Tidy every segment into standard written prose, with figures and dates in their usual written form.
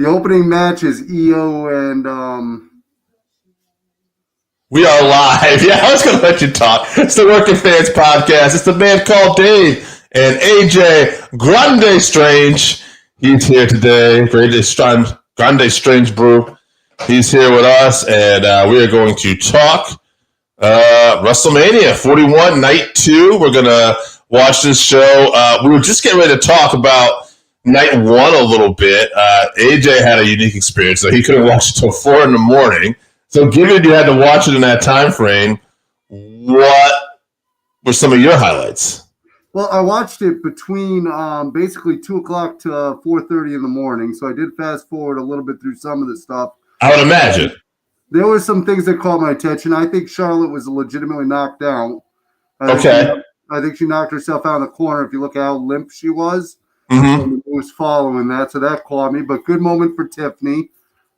The opening match is EO and We are live. Yeah, I was going to let you talk. It's the Working Fans Podcast. It's the man called Dave and AJ Grande Strange. He's here today. Grande Strange Brew. He's here with us, and we are going to talk Wrestlemania 41, Night 2. We're going to watch this show. We were just getting ready to talk about Night 1 a little bit. AJ had a unique experience, so he couldn't watch it till 4 in the morning. So given you had to watch it in that time frame, what were some of your highlights? Well, I watched it between basically 2 o'clock to 4:30 in the morning, so I did fast forward a little bit through some of the stuff. I would imagine. There were some things that caught my attention. I think Charlotte was legitimately knocked out. I think she knocked herself out in the corner if you look at how limp she was. Mm-hmm. It was following that, so that caught me. But good moment for Tiffany.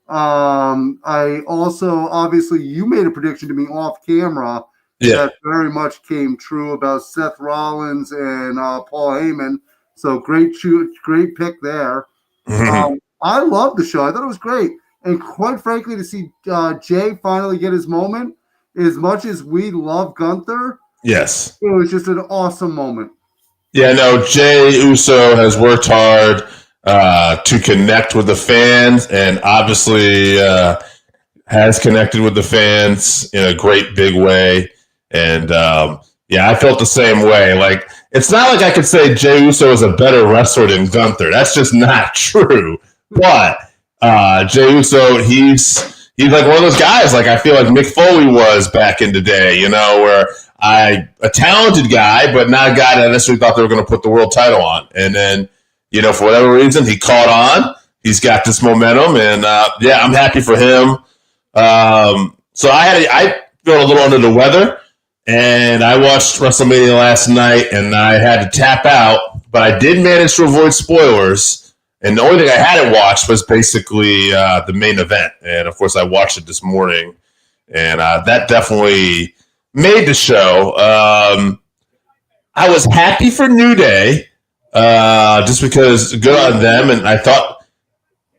I also, obviously, you made a prediction to me off camera that very much came true about Seth Rollins and Paul Heyman. So great pick there. Mm-hmm. I loved the show. I thought it was great. And quite frankly, to see Jay finally get his moment, as much as we love Gunther, yes, it was just an awesome moment. Yeah, no, Jay Uso has worked hard to connect with the fans, and obviously has connected with the fans in a great big way. And I felt the same way. Like, it's not like I could say Jay Uso is a better wrestler than Gunther. That's just not true. But Jay Uso, he's like one of those guys. Like, I feel like Mick Foley was back in the day. You know, where a talented guy, but not a guy that necessarily thought they were going to put the world title on. And then, for whatever reason, he caught on. He's got this momentum, and I'm happy for him. So I feel a little under the weather, and I watched WrestleMania last night, and I had to tap out, but I did manage to avoid spoilers. And the only thing I hadn't watched was basically the main event. And, of course, I watched it this morning, and that definitely made the show. I was happy for New Day, just because good on them, and I thought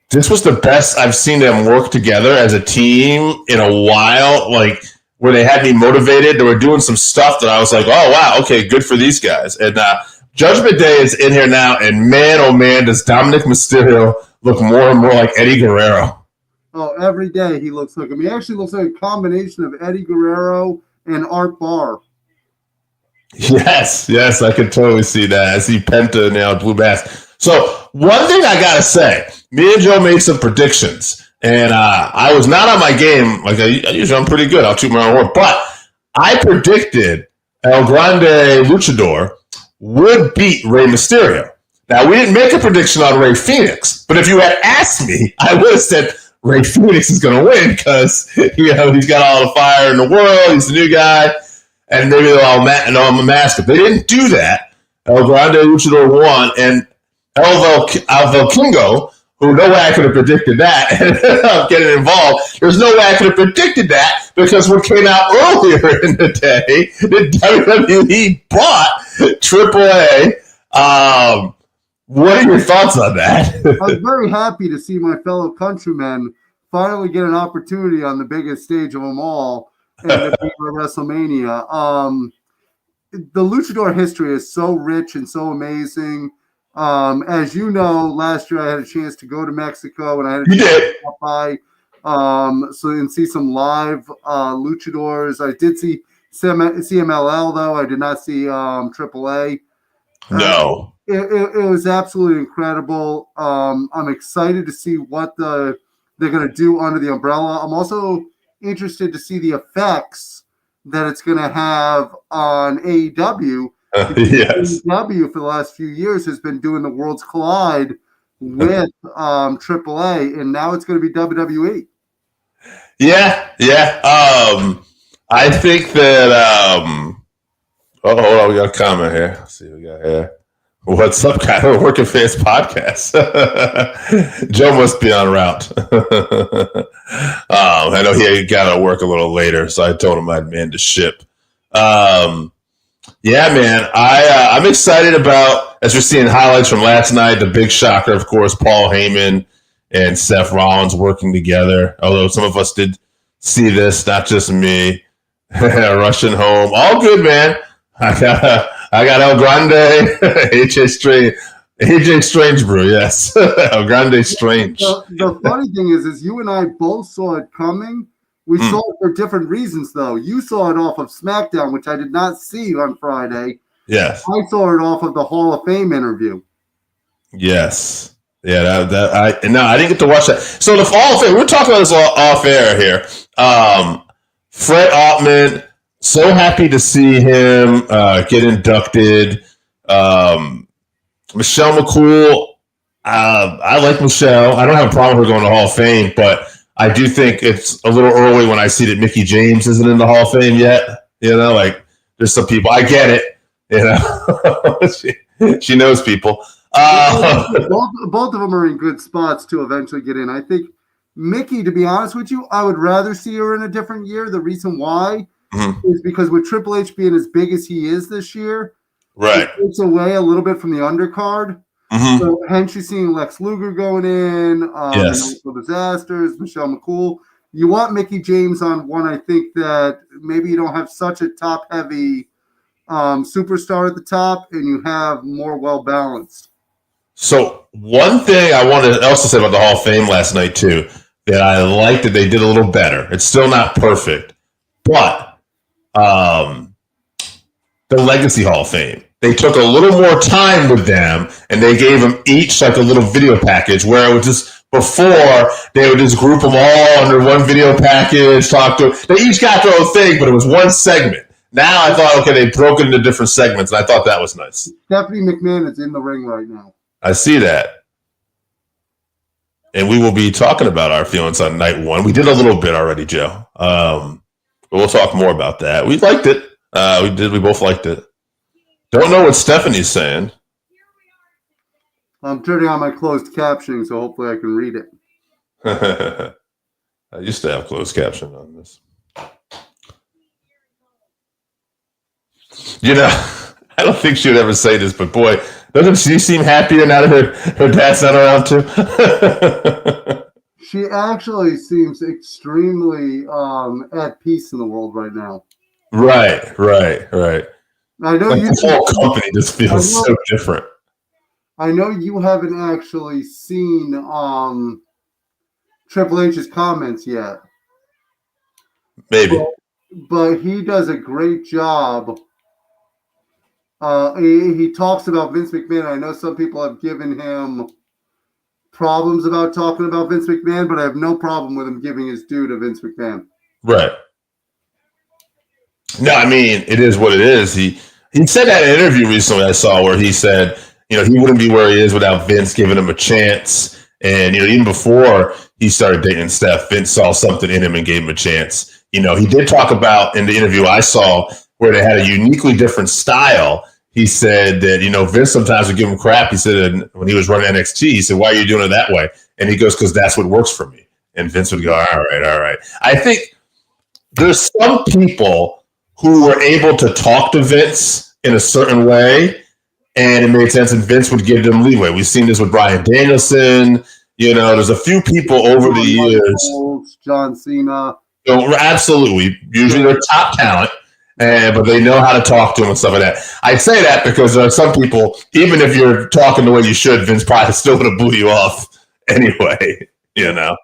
this was the best I've seen them work together as a team in a while, like where they had me motivated. They were doing some stuff that I was like, oh, wow, okay, good for these guys. And Judgment Day is in here now, and man, oh man, does Dominic Mysterio look more and more like Eddie Guerrero. Oh, every day he looks like him. He actually looks like a combination of Eddie Guerrero and Art Barr. Yes, I could totally see that. I see Penta now, Blue Bass. So one thing I gotta say, me and Joe made some predictions, and I was not on my game. Like I usually, I'm pretty good. I'll toot my own horn, but I predicted El Grande Luchador would beat Rey Mysterio. Now, we didn't make a prediction on Rey Fenix, but if you had asked me, I would have said Rey Fenix is going to win because he's got all the fire in the world. He's the new guy. And maybe they'll all know I'm a mask. But they didn't do that. El Grande Luchador won, and El Kingo, who no way I could have predicted that, ended up getting involved. There's no way I could have predicted that because what came out earlier in the day, the WWE bought AAA. What are your thoughts on that? I was very happy to see my fellow countrymen finally get an opportunity on the biggest stage of them all, and to be at WrestleMania. The Luchador history is so rich and so amazing. As you know, last year I had a chance to go to Mexico, and I had a chance to stop by and see some live luchadors. I did see CMLL, though. I did not see AAA. No. It was absolutely incredible. I'm excited to see what they're going to do under the umbrella. I'm also interested to see the effects that it's going to have on AEW. Yes. AEW for the last few years has been doing the Worlds Collide with AAA, and now it's going to be WWE. Yeah. I think that hold on, we got a comment here. Let's see what we got here. What's up, guys? We're Working Fans Podcast. Joe must be en route. I know he got to work a little later, so I told him I'd man the ship. Yeah, man. I'm excited about, as we're seeing highlights from last night, the big shocker, of course, Paul Heyman and Seth Rollins working together. Although some of us did see this, not just me. Rushing home, all good, man. I got El Grande, AJ Strange Brew, yes. El Grande Strange. The funny thing is you and I both saw it coming. We saw it for different reasons, though. You saw it off of SmackDown, which I did not see on Friday. Yes. I saw it off of the Hall of Fame interview. Yes. Yeah, I didn't get to watch that. So the Hall of Fame, we're talking about this off air here. Fred Altman, so happy to see him get inducted. Michelle McCool, I like Michelle. I don't have a problem with her going to the Hall of Fame, but I do think it's a little early when I see that Mickie James isn't in the Hall of Fame yet. You know, like there's some people. I get it. You know, she knows people. Both of them are in good spots to eventually get in. I think Mickie, to be honest with you, I would rather see her in a different year. The reason why is because with Triple H being as big as he is this year, right, it takes away a little bit from the undercard. So hence you're seeing Lex Luger going in, yes, Disasters, Michelle McCool. You want Mickie James on one. I think that maybe you don't have such a top-heavy superstar at the top, and you have more well-balanced. So one thing I wanted to also say about the Hall of Fame last night too, that I liked that they did a little better. It's still not perfect, but the Legacy Hall of Fame, they took a little more time with them, and they gave them each like a little video package where it was just before they would just group them all under one video package, talk to them. They each got their own thing, but it was one segment. Now I thought, okay, they broke it into different segments, and I thought that was nice. Stephanie McMahon is in the ring right now. I see that. And we will be talking about our feelings on night one. We did a little bit already, Joe. But we'll talk more about that. We liked it. We both liked it. Don't know what Stephanie's saying. I'm turning on my closed captioning, so hopefully I can read it. I used to have closed caption on this. You know, I don't think she would ever say this, but boy, doesn't she seem happier now that her dad's not around too? She actually seems extremely at peace in the world right now. Right. I know like the whole company just feels so different. I know you haven't actually seen Triple H's comments yet. Maybe. But he does a great job. He talks about Vince McMahon. I know some people have given him problems about talking about Vince McMahon, but I have no problem with him giving his due to Vince McMahon. Right. No, I mean, it is what it is. He said that in an interview recently I saw where he said, you know, he wouldn't be where he is without Vince giving him a chance. And, you know, even before he started dating Steph, Vince saw something in him and gave him a chance. You know, he did talk about in the interview I saw where they had a uniquely different style. He said that, you know, Vince sometimes would give him crap. He said when he was running NXT, he said, why are you doing it that way? And he goes, because that's what works for me. And Vince would go, all right. I think there's some people who were able to talk to Vince in a certain way, and it made sense, and Vince would give them leeway. We've seen this with Bryan Danielson. You know, there's a few people over the years. John Cena. Absolutely. Usually they're top talent, but they know how to talk to him and stuff like that. I say that because there are some people, even if you're talking the way you should, Vince probably still would have blew you off anyway, you know.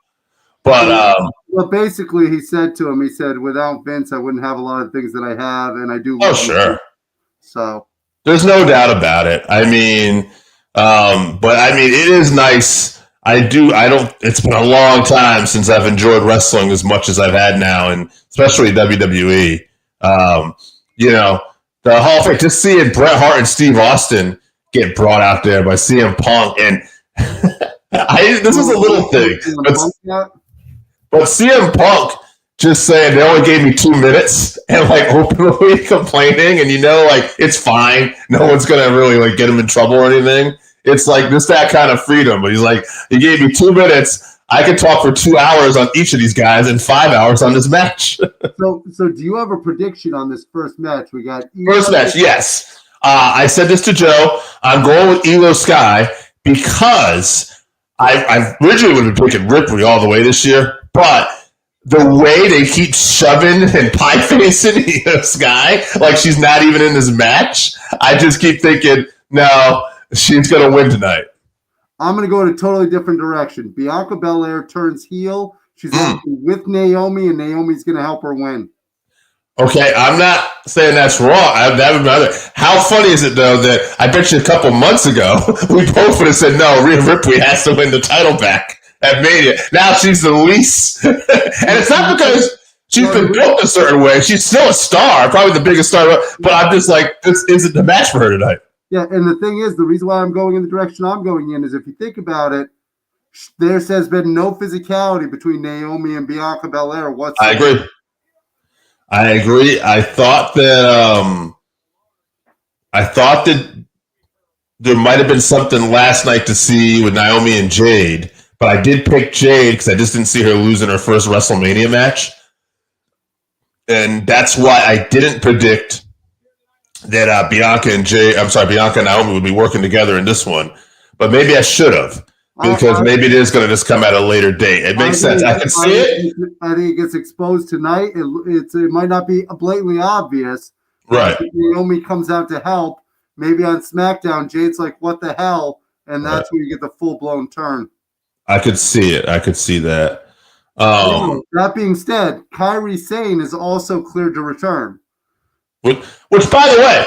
But well, basically, he said to him, he said, without Vince, I wouldn't have a lot of things that I have, and I do. Oh, sure. Him. So there's no doubt about it. I mean, but I mean, it is nice. It's been a long time since I've enjoyed wrestling as much as I've had now, and especially WWE. You know, the Hall of Fame, just seeing Bret Hart and Steve Austin get brought out there by CM Punk, and this is a little thing, but CM Punk just saying they only gave me 2 minutes and like openly complaining, and you know, like it's fine, no one's gonna really like get him in trouble or anything. It's like just that kind of freedom. But he's like, he gave me 2 minutes. I could talk for 2 hours on each of these guys and 5 hours on this match. So do you have a prediction on this first match? We got first match, yes. I said this to Joe. I'm going with Elo Sky because I originally would have been picking Ripley all the way this year, but the way they keep shoving and pie facing Sky like she's not even in this match, I just keep thinking, no, she's going to win tonight. I'm going to go in a totally different direction. Bianca Belair turns heel. She's with Naomi, and Naomi's going to help her win. Okay, I'm not saying that's wrong. How funny is it, though, that I bet you a couple months ago, we both would have said, no, Rhea Ripley has to win the title back at Mania. Now she's the least. And it's not because she's been built a certain way. She's still a star, probably the biggest star. But I'm just like, this isn't the match for her tonight. Yeah, and the thing is, the reason why I'm going in the direction I'm going in is if you think about it, there has been no physicality between Naomi and Bianca Belair whatsoever. I agree. I thought that there might have been something last night to see with Naomi and Jade, but I did pick Jade because I just didn't see her losing her first WrestleMania match. And that's why I didn't predict that Bianca and Naomi would be working together in this one. But maybe I should have. Because maybe it is going to just come at a later date. It makes sense. I can see it. I think it gets exposed tonight. It might not be blatantly obvious. Right. Naomi comes out to help. Maybe on SmackDown, Jade's like, what the hell? And that's where you get the full-blown turn. I could see it. I could see that. That being said, Kairi Sane is also cleared to return. Which, by the way,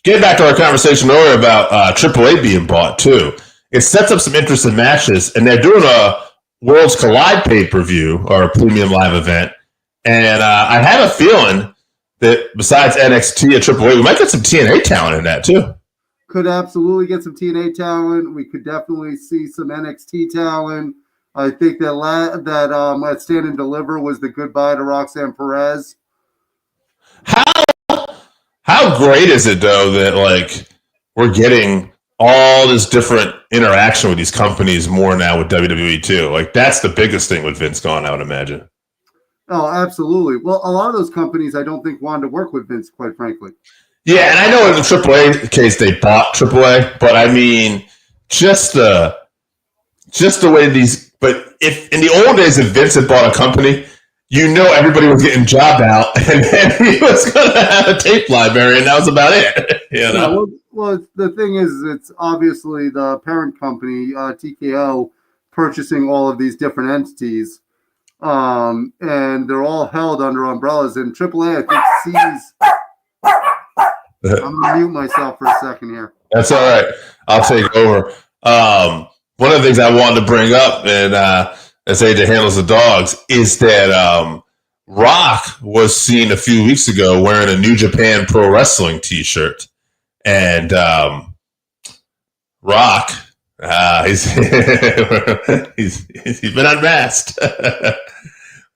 getting back to our conversation earlier about AAA being bought, too. It sets up some interesting matches, and they're doing a Worlds Collide pay-per-view or a premium live event. And I have a feeling that besides NXT and AAA, we might get some TNA talent in that too. Could absolutely get some TNA talent. We could definitely see some NXT talent. I think that Stand and Deliver was the goodbye to Roxanne Perez. How great is it though that like we're getting all this different interaction with these companies more now with WWE too. Like that's the biggest thing with Vince gone, I would imagine. Oh, absolutely. Well, a lot of those companies I don't think wanted to work with Vince, quite frankly. Yeah, and I know in the AAA case they bought AAA, but I mean just the way these. But if in the old days, if Vince had bought a company, you know everybody was getting jobbed out, and then he was going to have a tape library, and that was about it. You know? Yeah, well, the thing is, it's obviously the parent company, TKO, purchasing all of these different entities, and they're all held under umbrellas. And AAA, I think, sees. I'm going to mute myself for a second here. That's all right. I'll take over. One of the things I wanted to bring up, and as AJ handles the dogs, is that Rock was seen a few weeks ago wearing a New Japan Pro Wrestling T-shirt. And Rock, he's been unmasked,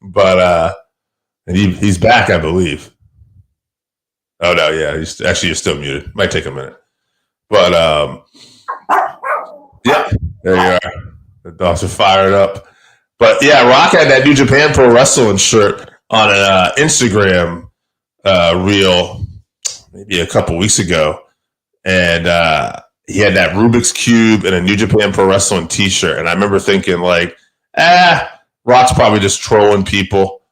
but he's back, I believe. Oh no, yeah, you're still muted. Might take a minute, but yeah, there you are. The dogs are fired up. But yeah, Rock had that New Japan Pro Wrestling shirt on an Instagram reel maybe a couple weeks ago. And he had that Rubik's Cube and a New Japan Pro Wrestling T-shirt. And I remember thinking, like, Rock's probably just trolling people.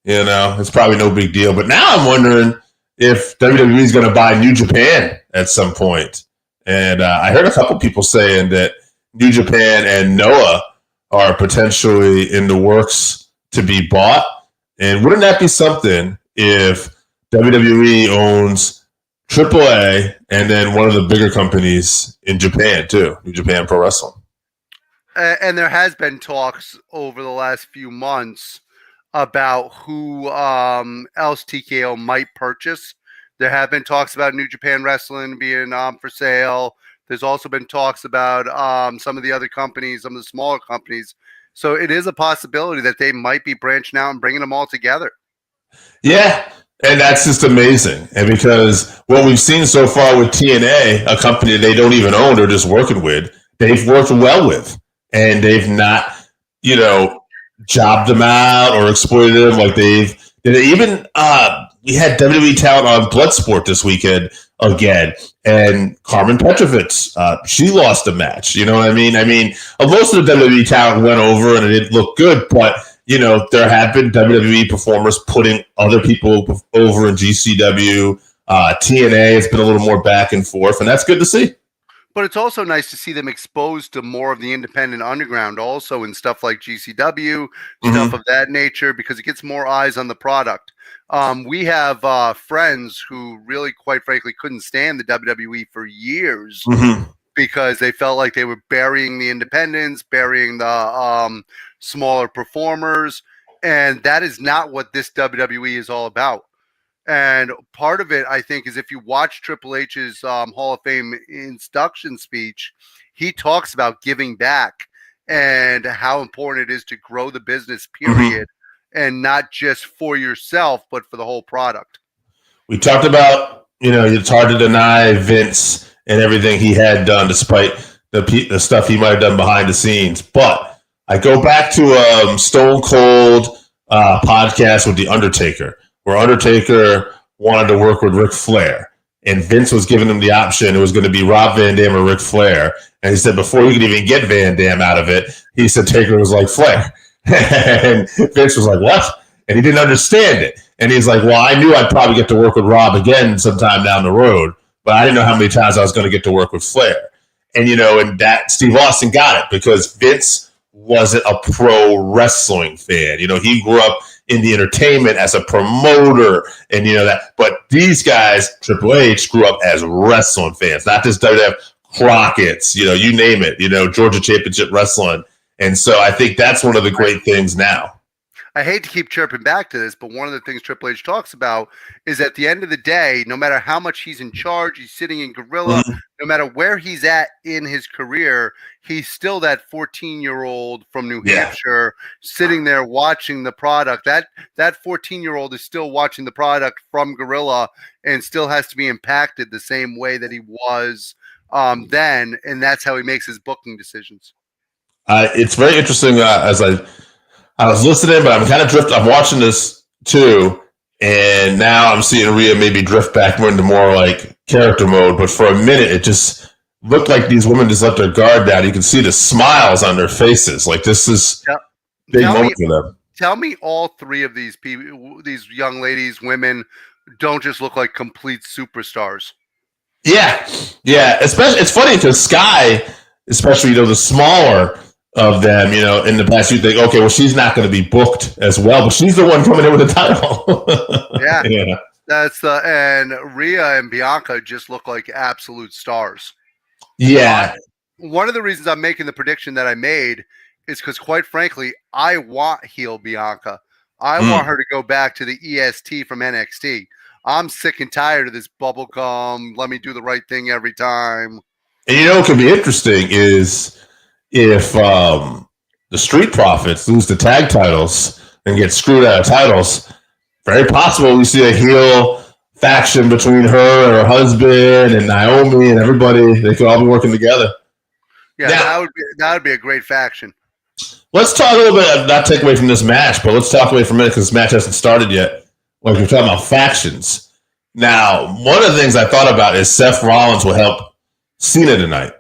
You know, it's probably no big deal. But now I'm wondering if WWE is going to buy New Japan at some point. And I heard a couple people saying that New Japan and Noah are potentially in the works to be bought. And wouldn't that be something if WWE owns AAA and then one of the bigger companies in Japan too, New Japan Pro Wrestling? And there has been talks over the last few months about who else TKO might purchase. There have been talks about New Japan Wrestling being for sale. There's also been talks about some of the other companies, some of the smaller companies. So it is a possibility that they might be branching out and bringing them all together. Yeah. And that's just amazing. And because what we've seen so far with TNA, a company they don't even own, they're just working with, they've worked well with. And they've not, jobbed them out or exploited them. Like even we had WWE talent on Bloodsport this weekend again, and Carmen Petrovic, she lost a match. You know what I mean? Most of the WWE talent went over and it didn't look good, but there have been WWE performers putting other people over in GCW. TNA has been a little more back and forth, and that's good to see. But it's also nice to see them exposed to more of the independent underground also in stuff like GCW, stuff of that nature, because it gets more eyes on the product. We have friends who really, quite frankly, couldn't stand the WWE for years because they felt like they were burying the independents, burying the smaller performers. And that is not what this WWE is all about. And part of it, I think, is if you watch Triple H's Hall of Fame induction speech, he talks about giving back and how important it is to grow the business, period, and not just for yourself, but for the whole product. We talked about, it's hard to deny Vince and everything he had done, despite the stuff he might have done behind the scenes. But I go back to Stone Cold podcast with The Undertaker, where Undertaker wanted to work with Ric Flair, and Vince was giving him the option. It was going to be Rob Van Dam or Ric Flair. And he said before he could even get Van Dam out of it, he said Taker was like Flair. And Vince was like, what? And he didn't understand it. And he's like, well, I knew I'd probably get to work with Rob again sometime down the road, but I didn't know how many times I was going to get to work with Flair. And, and that Steve Austin got it because Vince wasn't a pro wrestling fan. He grew up in the entertainment as a promoter and that, but these guys, Triple H, grew up as wrestling fans, not just WWF Crockett's, you name it, Georgia Championship Wrestling. And so I think that's one of the great things now. I hate to keep chirping back to this, but one of the things Triple H talks about is at the end of the day, no matter how much he's in charge, he's sitting in Gorilla, no matter where he's at in his career, he's still that 14-year-old from New Hampshire sitting there watching the product. That 14-year-old is still watching the product from Gorilla and still has to be impacted the same way that he was then, and that's how he makes his booking decisions. It's very interesting as I was listening, but I'm kind of I'm watching this too, and now I'm seeing Rhea maybe drift back into more like character mode. But for a minute, it just looked like these women just let their guard down. You can see the smiles on their faces. Like this is big moment for them. Tell me, all three of these people, these young ladies, women, don't just look like complete superstars. Yeah. Especially, it's funny because Sky, especially the smaller of them, in the past, you think, okay, well, she's not going to be booked as well, but she's the one coming in with the title. Yeah. That's and Rhea and Bianca just look like absolute stars. Yeah. One of the reasons I'm making the prediction that I made is because, quite frankly, I want heel Bianca. I want her to go back to the EST from NXT. I'm sick and tired of this bubblegum, let me do the right thing every time. And what could be interesting is if the Street Profits lose the tag titles and get screwed out of titles, very possible we see a heel faction between her and her husband and Naomi and everybody. They could all be working together. Yeah, now, that would be a great faction. Let's talk a little bit, not take away from this match, but let's talk away for a minute because this match hasn't started yet. Like we're talking about factions. Now, one of the things I thought about is Seth Rollins will help Cena tonight.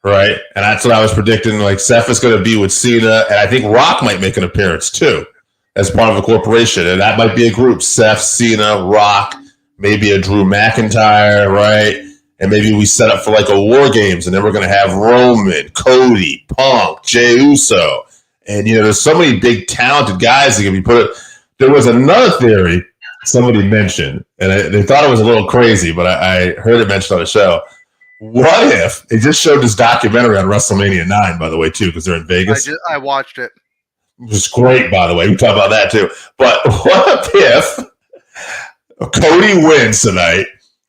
Right, and that's what I was predicting. Like Seth is going to be with Cena, and I think Rock might make an appearance too, as part of a corporation, and that might be a group: Seth, Cena, Rock, maybe a Drew McIntyre, right? And maybe we set up for like a War Games, and then we're going to have Roman, Cody, Punk, Jey Uso, and there's so many big talented guys that can be put. There was another theory somebody mentioned, and they thought it was a little crazy, but I heard it mentioned on the show. What if they just showed this documentary on WrestleMania 9, by the way, too, because they're in Vegas? I watched it. It was great, by the way. We talk about that, too. But what if Cody wins tonight,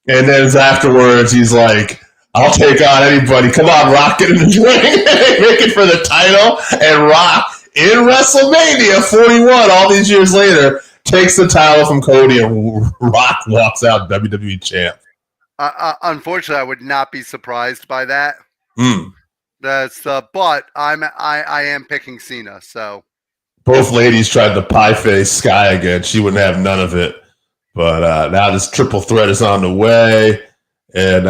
and then afterwards he's like, I'll take on anybody. Come on, Rock, get in the ring. Make it for the title. And Rock, in WrestleMania 41, all these years later, takes the title from Cody, and Rock walks out WWE champ. Unfortunately, I would not be surprised by that. That's but I am picking Cena. So both ladies tried the pie face Sky again. She wouldn't have none of it. But now this triple threat is on the way. And,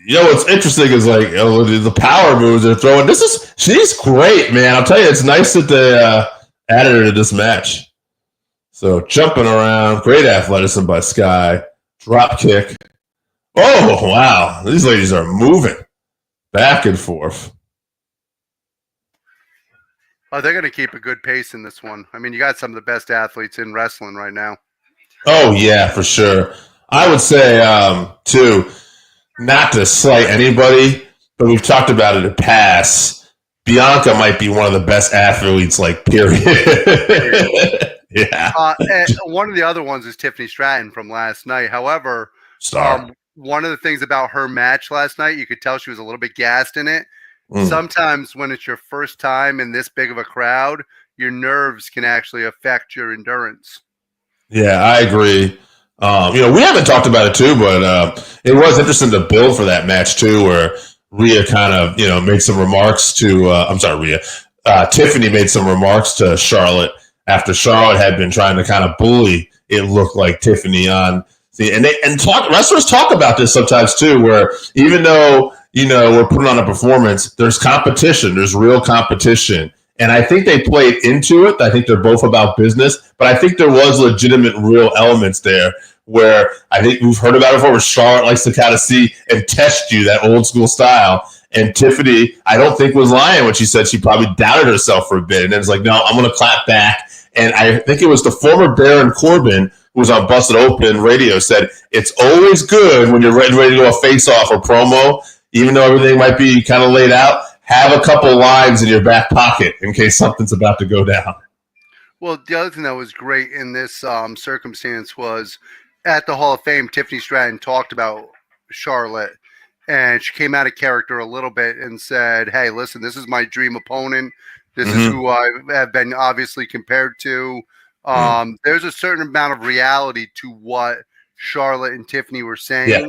what's interesting is like the power moves they're throwing. She's great, man. I'll tell you, it's nice that they added her to this match. So jumping around, great athleticism by Sky. Drop kick. Oh, wow. These ladies are moving back and forth. Oh, they're going to keep a good pace in this one. I mean, you got some of the best athletes in wrestling right now. Oh, yeah, for sure. I would say, too, not to slight anybody, but we've talked about it in the past. Bianca might be one of the best athletes, like, period. Yeah. And one of the other ones is Tiffany Stratton from last night. However, one of the things about her match last night, you could tell she was a little bit gassed in it. Sometimes when it's your first time in this big of a crowd, your nerves can actually affect your endurance. Yeah, I agree. We haven't talked about it too, but it was interesting to build for that match too, where Rhea kind of, made some remarks to, Tiffany made some remarks to Charlotte after Charlotte had been trying to kind of bully, it looked like, Tiffany on. Wrestlers talk about this sometimes too, where even though, we're putting on a performance, there's competition, there's real competition. And I think they played into it. I think they're both about business, but I think there was legitimate, real elements there where I think we've heard about it before, where Charlotte likes to kind of see and test you, that old school style. And Tiffany, I don't think, was lying when she said she probably doubted herself for a bit. And then it's like, no, I'm going to clap back. And I think it was the former Baron Corbin who was on Busted Open Radio said, it's always good when you're ready to do a face-off or promo, even though everything might be kind of laid out, have a couple lines in your back pocket in case something's about to go down. Well, the other thing that was great in this circumstance was at the Hall of Fame, Tiffany Stratton talked about Charlotte, and she came out of character a little bit and said, hey, listen, this is my dream opponent. This is who I have been obviously compared to. There's a certain amount of reality to what Charlotte and Tiffany were saying. Yeah.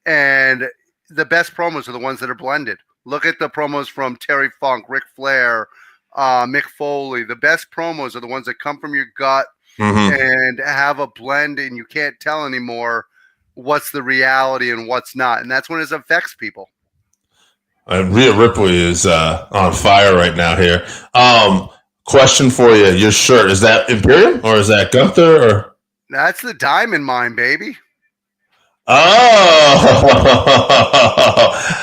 And the best promos are the ones that are blended. Look at the promos from Terry Funk, Ric Flair, Mick Foley. The best promos are the ones that come from your gut and have a blend, and you can't tell anymore what's the reality and what's not. And that's when it affects people. Rhea Ripley is on fire right now here. Question for you. Your shirt, is that Imperium or is that Gunther? Or? That's the Diamond Mine, baby. Oh.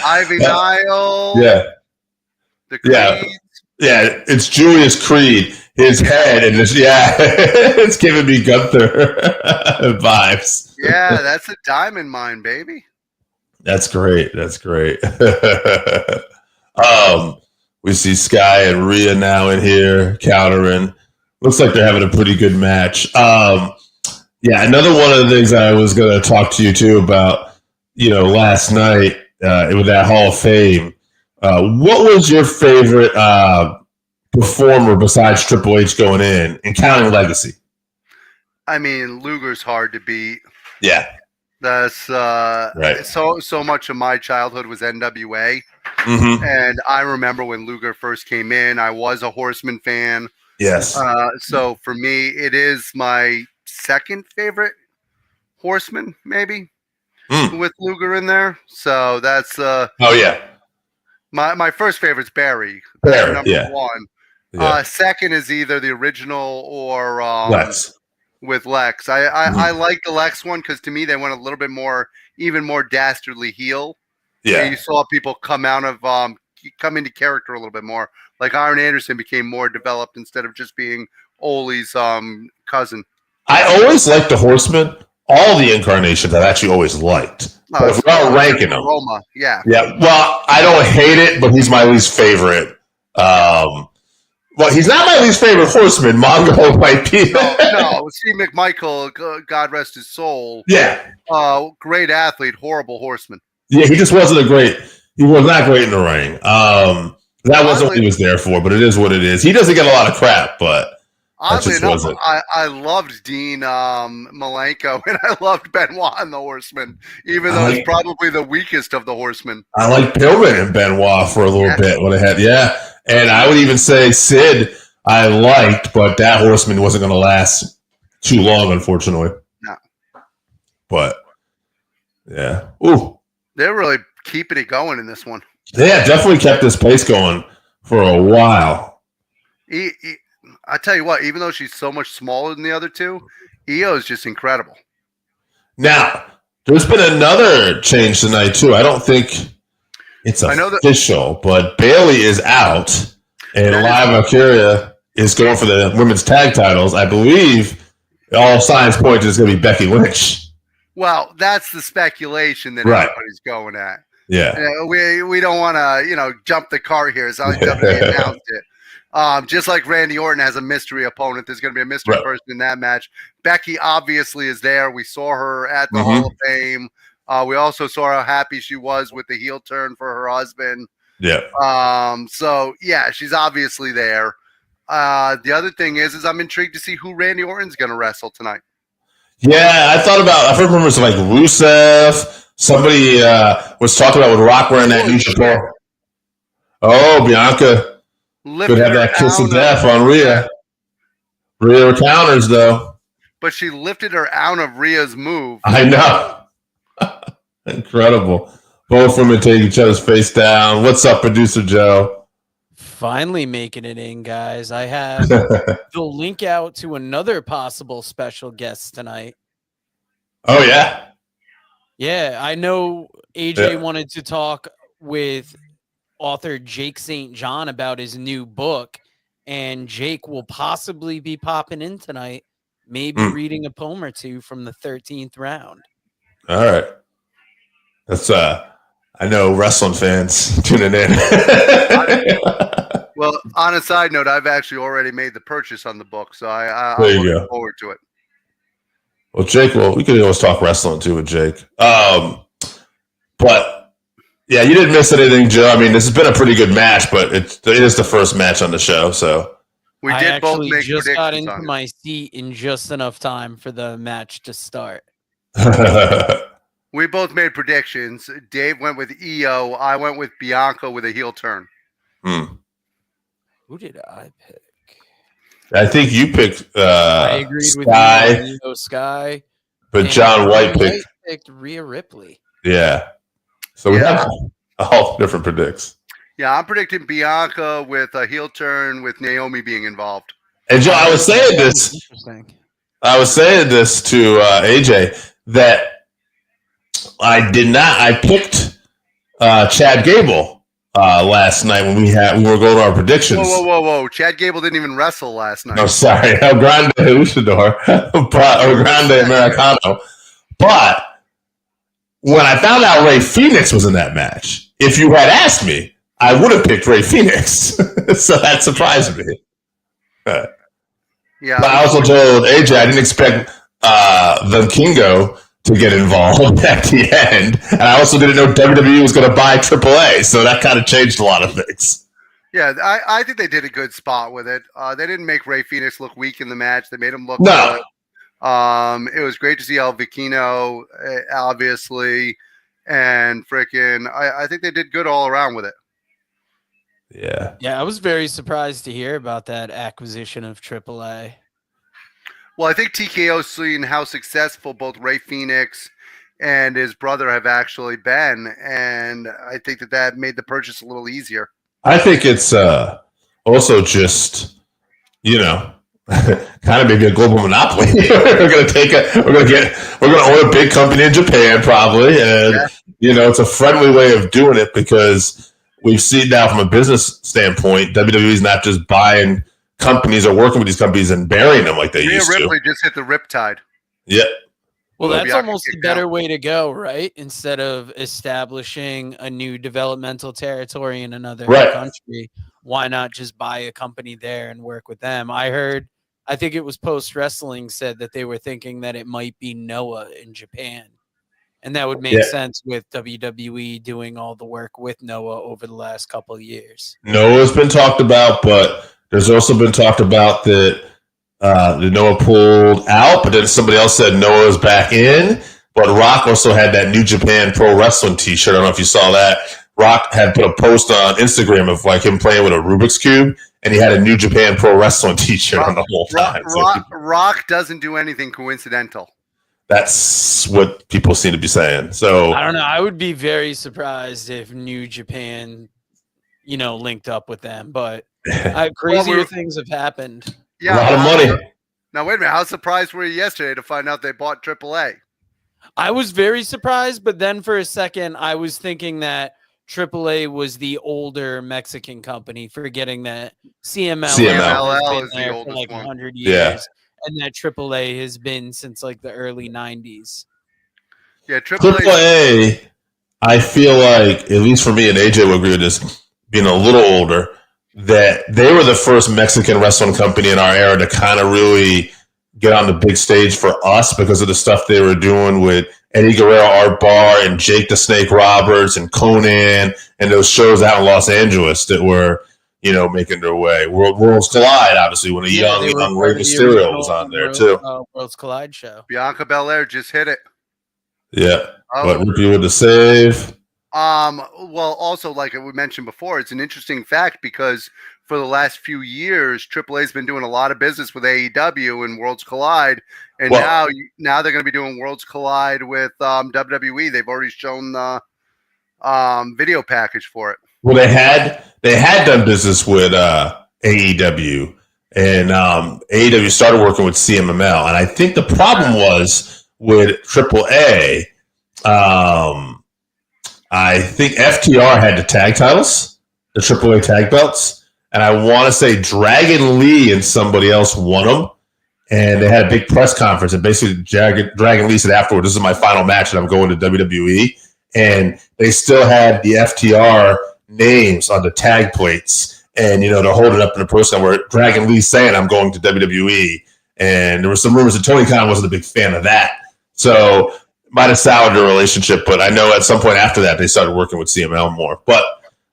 Ivy Nile. Yeah. The Creed. Yeah, it's Julius Creed. His head and this, it's giving me Gunther vibes. Yeah, that's a Diamond Mine, baby. That's great. We see Sky and Rhea now in here countering. Looks like they're having a pretty good match. Another one of the things I was going to talk to you too about, last night with that Hall of Fame. What was your favorite performer besides Triple H going in and counting Legacy? I mean, Luger's hard to beat. Yeah. That's right. So much of my childhood was NWA. And I remember when Luger first came in, I was a Horseman fan. Yes. So for me, it is my second favorite Horseman, maybe, with Luger in there. So that's my first favorite's Barry. Number one. Yeah. Second is either the original or Lex. With Lex. I like the Lex one because to me they went a little bit more, even more dastardly heel. Yeah. And you saw people come into character a little bit more. Like Arn Anderson became more developed instead of just being Ole's cousin. I always liked the Horsemen. All the incarnations I've actually always liked. But if we're all ranking them. Roma, yeah. Yeah. Well, I don't hate it, but he's my least favorite. Well, he's not my least favorite Horseman. Mongo might be. No. Steve McMichael, God rest his soul. Yeah. Great athlete, horrible Horseman. Yeah, he just wasn't he was not great in the ring. That wasn't what he was there for, but it is what it is. He doesn't get a lot of crap, but oddly enough, I loved Dean Malenko and I loved Benoit in the Horseman, even though he's probably the weakest of the Horsemen. I liked Pillman and Benoit for a little bit when I had, and I would even say Sid I liked, but that Horseman wasn't going to last too long, unfortunately. No. But, yeah. Ooh. They're really keeping it going in this one. They have definitely kept this pace going for a while. I tell you what, even though she's so much smaller than the other two, Io is just incredible. Now, there's been another change tonight, too. I don't think it's official, but Bailey is out, and Liv Valkyria is going for the women's tag titles. I believe all signs point to it's going to be Becky Lynch. Well, that's the speculation that everybody's going at. Yeah. We don't want to, jump the car here. It's not WWE announced it. Just like Randy Orton has a mystery opponent, there's going to be a mystery person in that match. Becky obviously is there. We saw her at the Hall of Fame. We also saw how happy she was with the heel turn for her husband. Yeah. So, yeah, she's obviously there. The other thing is I'm intrigued to see who Randy Orton's going to wrestle tonight. Yeah, I've heard rumors of like Rusev. Somebody was talking about with Rock wearing that New Japan. Oh, Bianca could have that kiss of death on Rhea. Rhea counters, though. But she lifted her out of Rhea's move. I know. Incredible. Both women take each other's face down. What's up, Producer Joe? Finally making it in, guys. I have the link out to another possible special guest tonight. Oh, yeah? Yeah, I know AJ wanted to talk with author Jake St. John about his new book, and Jake will possibly be popping in tonight, maybe reading a poem or two from the 13th round. All right. That's I know wrestling fans tuning in. Well, on a side note, I've actually already made the purchase on the book, so I'm looking forward to it. Well, Jake, we could always talk wrestling too with Jake. But yeah, you didn't miss anything, Joe. I mean, this has been a pretty good match, but it is the first match on the show, so we did both make just got into my seat in just enough time for the match to start. We both made predictions. Dave went with Io. I went with Bianca with a heel turn. Who did I pick? I think you picked I agreed Sky, with you, Sky. But John White picked Rhea Ripley. Yeah. So we have all different predicts. Yeah, I'm predicting Bianca with a heel turn with Naomi being involved. And Joe, I was saying this to AJ that I picked Chad Gable last night when we were going to our predictions. Whoa. Chad Gable didn't even wrestle last night. No, sorry. El Grande Luchador. El Grande Americano. But when I found out Rey Fenix was in that match, if you had asked me, I would have picked Rey Fenix. So that surprised me. Yeah. But I also told AJ I didn't expect Vikingo to get involved at the end. And I also didn't know WWE was going to buy AAA. So that kind of changed a lot of things. Yeah, I think they did a good spot with it. They didn't make Rey Fenix look weak in the match. They made him look good. It was great to see El Vikingo, obviously. And I think they did good all around with it. Yeah. Yeah, I was very surprised to hear about that acquisition of AAA. Well, I think TKO's seen how successful both Rey Fenix and his brother have actually been, and I think that made the purchase a little easier. I think it's also just, kind of maybe a global monopoly. we're gonna own a big company in Japan probably, and it's a friendly way of doing it because we've seen now from a business standpoint, WWE's not just buying companies or working with these companies and burying them like they used to. Ripley just hit the riptide. Yeah. Well, that's almost a better way to go, right? Instead of establishing a new developmental territory in another country, why not just buy a company there and work with them? I think it was Post Wrestling said that they were thinking that it might be Noah in Japan. And that would make sense with WWE doing all the work with Noah over the last couple of years. Noah's been talked about, but there's also been talked about that Noah pulled out, but then somebody else said Noah's back in. But Rock also had that New Japan Pro Wrestling t-shirt. I don't know if you saw that. Rock had put a post on Instagram of like him playing with a Rubik's Cube, and he had a New Japan Pro Wrestling t-shirt on the whole time. Rock doesn't do anything coincidental. That's what people seem to be saying. So I don't know. I would be very surprised if New Japan, linked up with them. But crazier things have happened. Yeah, a lot of money. Now wait a minute. How surprised were you yesterday to find out they bought AAA? I was very surprised, but then for a second, I was thinking that AAA was the older Mexican company, forgetting that CMLL has been there for like 100 years. Yeah. And that AAA has been since like the early 90s. Yeah, AAA, I feel like, at least for me, and AJ will agree with this, being a little older, that they were the first Mexican wrestling company in our era to kind of really get on the big stage for us because of the stuff they were doing with Eddie Guerrero, Art Barr, and Jake the Snake Roberts, and Conan, and those shows out in Los Angeles that were, making their way. Worlds Collide, obviously, when a young Rey Mysterio was on there, too. Worlds Collide show. Bianca Belair just hit it. Yeah. But Ricky with the save. Well, also, like we mentioned before, it's an interesting fact because for the last few years, AAA's been doing a lot of business with AEW and Worlds Collide, and now they're going to be doing Worlds Collide with WWE. They've already shown the video package for it. Well, they had done business with AEW, and AEW started working with CMLL, and I think the problem was with AAA. I think FTR had the tag titles, the AAA tag belts, and I want to say Dragon Lee and somebody else won them, and they had a big press conference, and basically Dragon Lee said afterward, "This is my final match, and I'm going to WWE," and they still had the FTR names on the tag plates, and they're holding up in the person where Dragon Lee saying, "I'm going to WWE," and there were some rumors that Tony Khan wasn't a big fan of that, so might have soured the relationship. But I know at some point after that they started working with CML more. But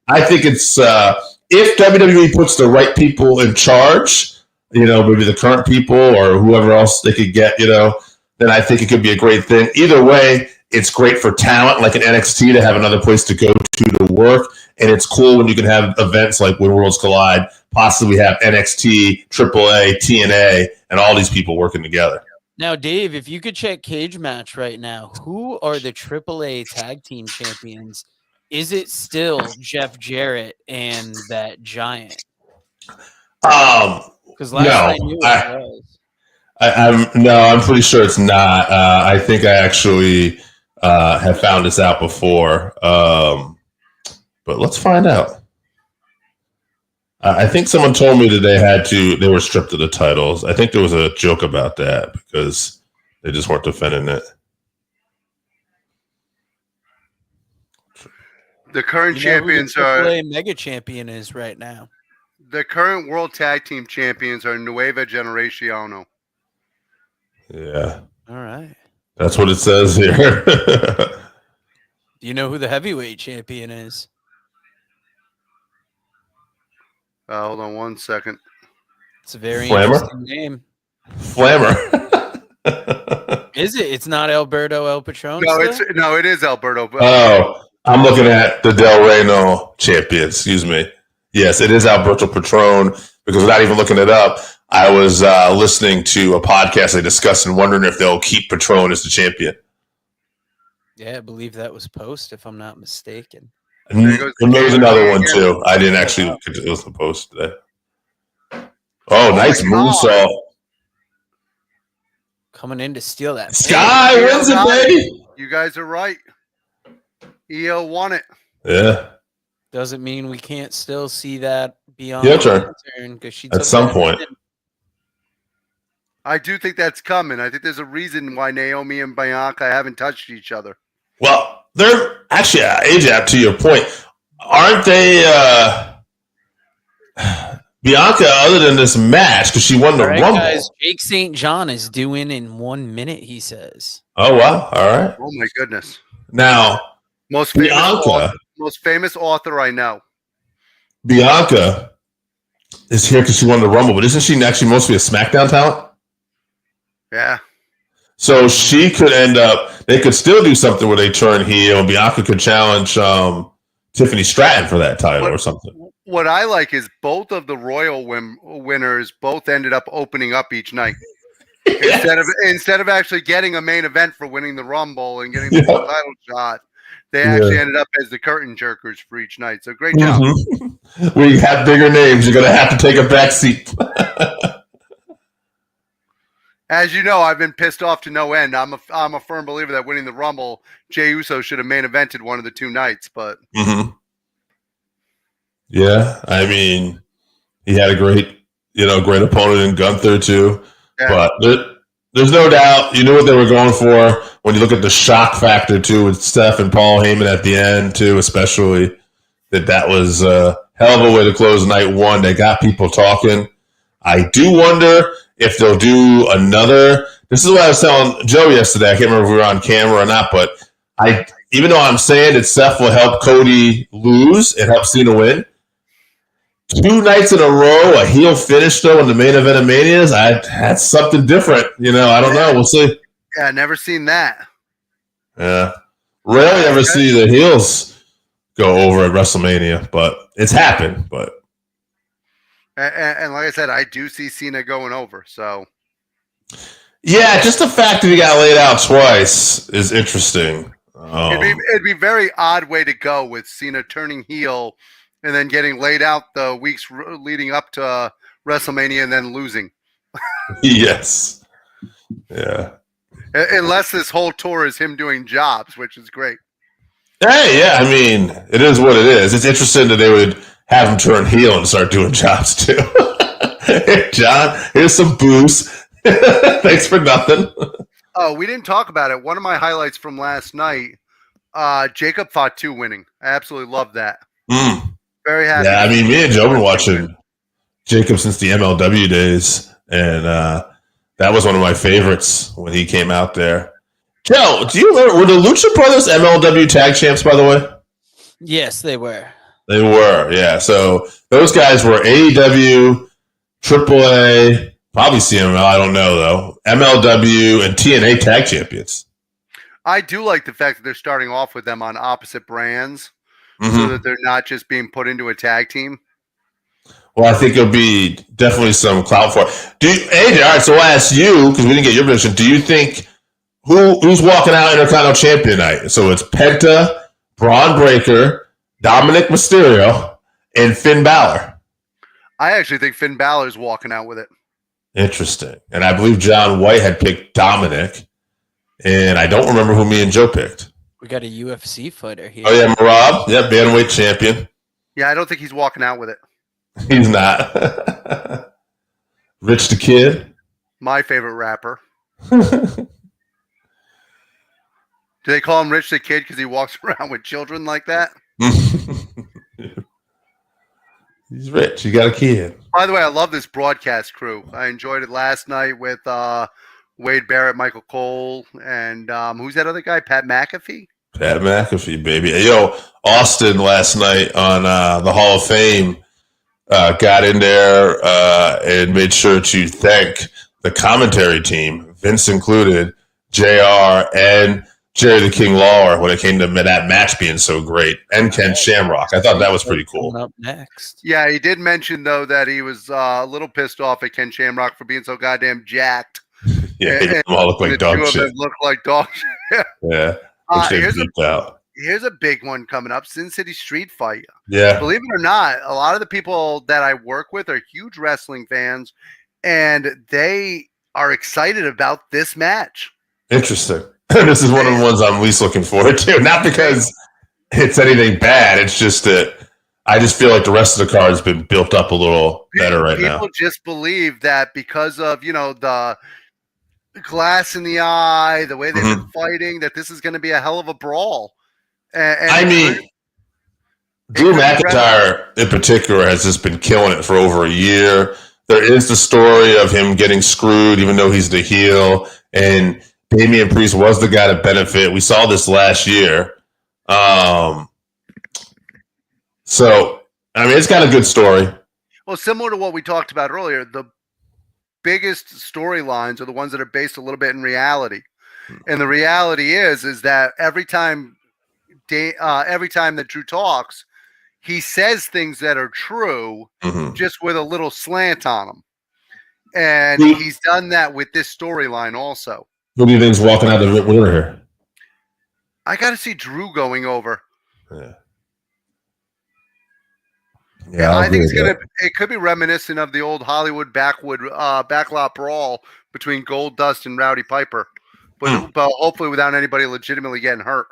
I think it's if WWE puts the right people in charge, maybe the current people or whoever else they could get, then I think it could be a great thing. Either way, it's great for talent like an NXT to have another place to go to work. And it's cool when you can have events like when Worlds Collide, possibly have NXT, AAA, TNA, and all these people working together. Now, Dave, if you could check Cage Match right now, who are the AAA tag team champions? Is it still Jeff Jarrett and that Giant? Because last I knew it was. I'm pretty sure it's not. I think I actually have found this out before. But let's find out. I think someone told me that they were stripped of the titles. I think there was a joke about that because they just weren't defending it. The current champions are mega champion is right now. The current world tag team champions are Nueva Generaciono. Yeah. All right. That's what it says here. Do you know who the heavyweight champion is? Hold on one second. It's a very interesting name. Flammer. Is it? It's not Alberto El Patron? No, it is Alberto. Oh, I'm looking at the Del Reno champion. Excuse me. Yes, it is Alberto Patron because without even looking it up, I was listening to a podcast they discussed and wondering if they'll keep Patron as the champion. Yeah, I believe that was Post, if I'm not mistaken. And there was another one too. I didn't actually look at the post today. Oh, nice moonsault. Coming in to steal that. Sky wins it, baby. You guys are right. EO won it. Yeah. Doesn't mean we can't still see that beyond your turn because she at some point. I do think that's coming. I think there's a reason why Naomi and Bianca haven't touched each other. Well, they're actually, AJ, to your point, aren't they Bianca, other than this match, because she won the Rumble. Guys, Jake St. John is due in 1 minute, he says. Oh, wow. All right. Oh, my goodness. Now, most famous author I know. Bianca is here because she won the Rumble, but isn't she actually mostly a SmackDown talent? Yeah. So she could end up, they could still do something where they turn heel. Bianca could challenge Tiffany Stratton for that title or something. What I like is both of the Royal winners both ended up opening up each night. Yes. Instead of actually getting a main event for winning the Rumble and getting the full title shot, they actually ended up as the curtain jerkers for each night. So great job. We have bigger names. You're going to have to take a back seat. As you know, I've been pissed off to no end. I'm a firm believer that winning the Rumble, Jey Uso should have main evented one of the 2 nights. But yeah, I mean, he had a great opponent in Gunther too. Yeah. But there's no doubt you knew what they were going for when you look at the shock factor too with Steph and Paul Heyman at the end too, especially that was a hell of a way to close night 1. They got people talking. I do wonder if they'll do another. This is what I was telling Joe yesterday. I can't remember if we were on camera or not, but even though I'm saying that Seth will help Cody lose and help Cena win, 2 nights in a row, a heel finish though in the main event of Manias, that's something different. I don't know. We'll see. Yeah, never seen that. Yeah. Rarely ever see the heels go over at WrestleMania, but it's happened. But and like I said, I do see Cena going over. So yeah, just the fact that he got laid out twice is interesting. It'd be a very odd way to go with Cena turning heel and then getting laid out the weeks leading up to WrestleMania and then losing. Yes. Yeah. Unless this whole tour is him doing jobs, which is great. Hey, yeah, I mean, it is what it is. It's interesting that they would have him turn heel and start doing jobs too. Hey, John, here's some booze. Thanks for nothing. Oh, we didn't talk about it. One of my highlights from last night, Jacob Fatu winning. I absolutely love that. Very happy. Yeah, I mean, me and Joe have been watching Jacob since the MLW days, and that was one of my favorites when he came out there. Joe, do you remember, were the Lucha Brothers MLW tag champs, by the way? Yes, they were. They were, yeah. So those guys were AEW, AAA, probably CMLL, I don't know, though, MLW, and TNA tag champions. I do like the fact that they're starting off with them on opposite brands so that they're not just being put into a tag team. Well, I think it'll be definitely some clout for it. AJ, all right, so I'll ask you, because we didn't get your prediction, do you think who's walking out Intercontinental Champion night? So it's Penta, Braun Breaker, Dominic Mysterio, and Finn Balor. I actually think Finn Balor's walking out with it. Interesting. And I believe John White had picked Dominic, and I don't remember who me and Joe picked. We got a UFC fighter here. Oh, yeah, Marab. Yeah, bantamweight champion. Yeah, I don't think he's walking out with it. He's not. Rich the Kid. My favorite rapper. Do they call him Rich the Kid because he walks around with children like that? He's rich. He got a kid. By the way, I love this broadcast crew. I enjoyed it last night with Wade Barrett, Michael Cole, and who's that other guy? Pat McAfee? Pat McAfee, baby. Yo, Austin last night on the Hall of Fame got in there and made sure to thank the commentary team, Vince included, JR, and Jerry the King Lawler when it came to that match being so great, and Ken Shamrock. I thought that was pretty cool. Up next. Yeah, he did mention, though, that he was a little pissed off at Ken Shamrock for being so goddamn jacked. Yeah, they all look like dog shit. Look like dog shit. Yeah. Here's a big one coming up, Sin City Street Fight. Yeah. Believe it or not, a lot of the people that I work with are huge wrestling fans, and they are excited about this match. Interesting. This is one of the ones I'm least looking forward to. Not because it's anything bad. It's just that I just feel like the rest of the card has been built up a little better right now. People just believe that because of, the glass in the eye, the way they've been fighting, that this is going to be a hell of a brawl. And I mean, Drew McIntyre in particular has just been killing it for over a year. There is the story of him getting screwed, even though he's the heel, and Damian Priest was the guy to benefit. We saw this last year. So, I mean, it's got a good story. Well, similar to what we talked about earlier, the biggest storylines are the ones that are based a little bit in reality. And the reality is that every time that Drew talks, he says things that are true, just with a little slant on them. And he's done that with this storyline also. Who do you think's walking out the winner here? I got to see Drew going over. Yeah, I think it could be reminiscent of the old Hollywood backlot brawl between Goldust and Rowdy Piper, but hopefully without anybody legitimately getting hurt.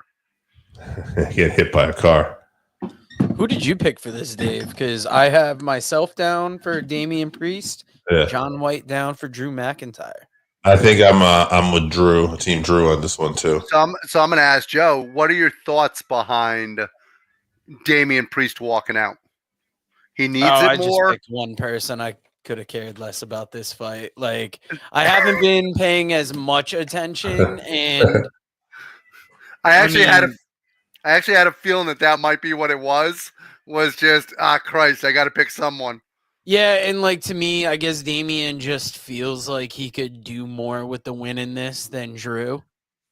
Get hit by a car. Who did you pick for this, Dave? Because I have myself down for Damian Priest, John White down for Drew McIntyre. I think I'm with Drew, Team Drew on this one too. So I'm going to ask Joe, what are your thoughts behind Damian Priest walking out? He needs it more. I just picked one person. I could have cared less about this fight. Like, I haven't been paying as much attention, and I actually had a feeling that might be what it was. Was just Christ, I got to pick someone. Yeah, and like to me, I guess Damian just feels like he could do more with the win in this than Drew.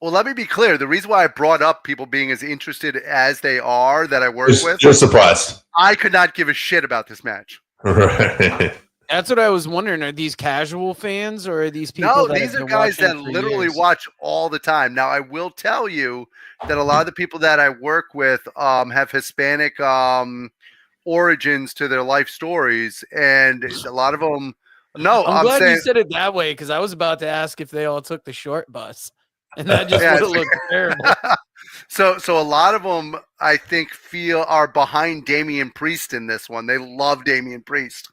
Well, let me be clear. The reason why I brought up people being as interested as they are that I work with. You're surprised. I could not give a shit about this match. Right. That's what I was wondering. Are these casual fans or are these people? No, these are guys that literally watch all the time. Now, I will tell you that a lot of the people that I work with have Hispanic origins to their life stories, and a lot of them. No, I'm glad you said it that way because I was about to ask if they all took the short bus, and that just would have looked terrible. So a lot of them, I think, are behind Damian Priest in this one. They love Damian Priest.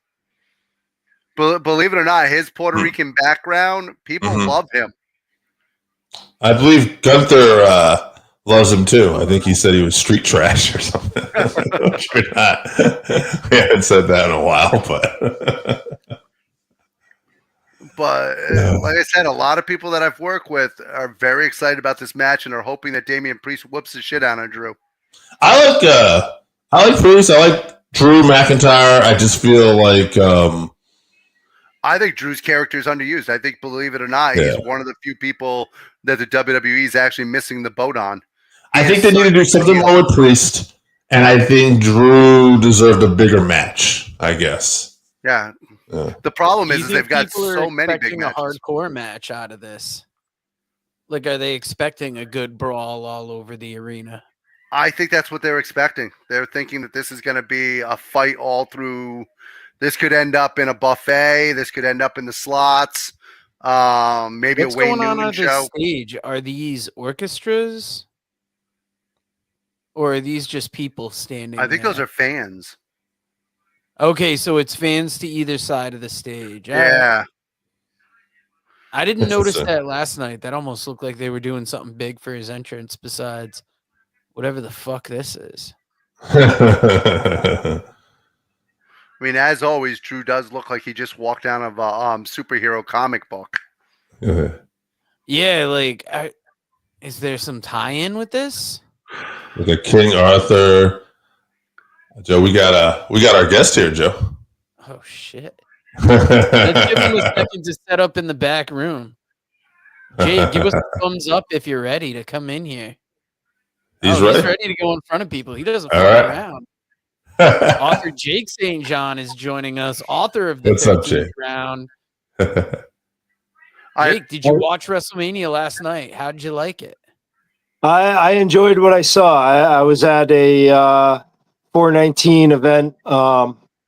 Believe it or not, his Puerto Rican background, people love him. I believe Gunther loves him too. I think he said he was street trash or something. Sure not. We haven't said that in a while, but like I said, a lot of people that I've worked with are very excited about this match and are hoping that Damian Priest whoops the shit out of Drew. I like Priest. I like Drew McIntyre. I just feel like I think Drew's character is underused. I think, believe it or not, he's one of the few people that the WWE is actually missing the boat on. I think they need to do something more with Priest, and I think Drew deserved a bigger match, I guess. Yeah. The problem is they've got so many big matches. A hardcore match out of this. Like, are they expecting a good brawl all over the arena? I think that's what they're expecting. They're thinking that this is going to be a fight all through. This could end up in a buffet. This could end up in the slots. Maybe What's a Wayne going on Newman show. The stage? Are these orchestras? Or are these just people standing I think those are fans. Okay, so it's fans to either side of the stage. Yeah. I didn't notice that last night. That almost looked like they were doing something big for his entrance besides whatever the fuck this is. I mean, as always, Drew does look like he just walked out of a superhero comic book. Yeah, like, is there some tie-in with this? With a King Arthur. Joe, we got our guest here, Joe. Oh shit! Let's give him a second to set up in the back room. Jay, give us a thumbs up if you're ready to come in here. He's ready. He's ready to go in front of people. He doesn't fuck around. Author Jake St. John is joining us. Author of the 13th round. Jake, did you watch WrestleMania last night? How did you like it? I enjoyed what I saw. I was at a 419 event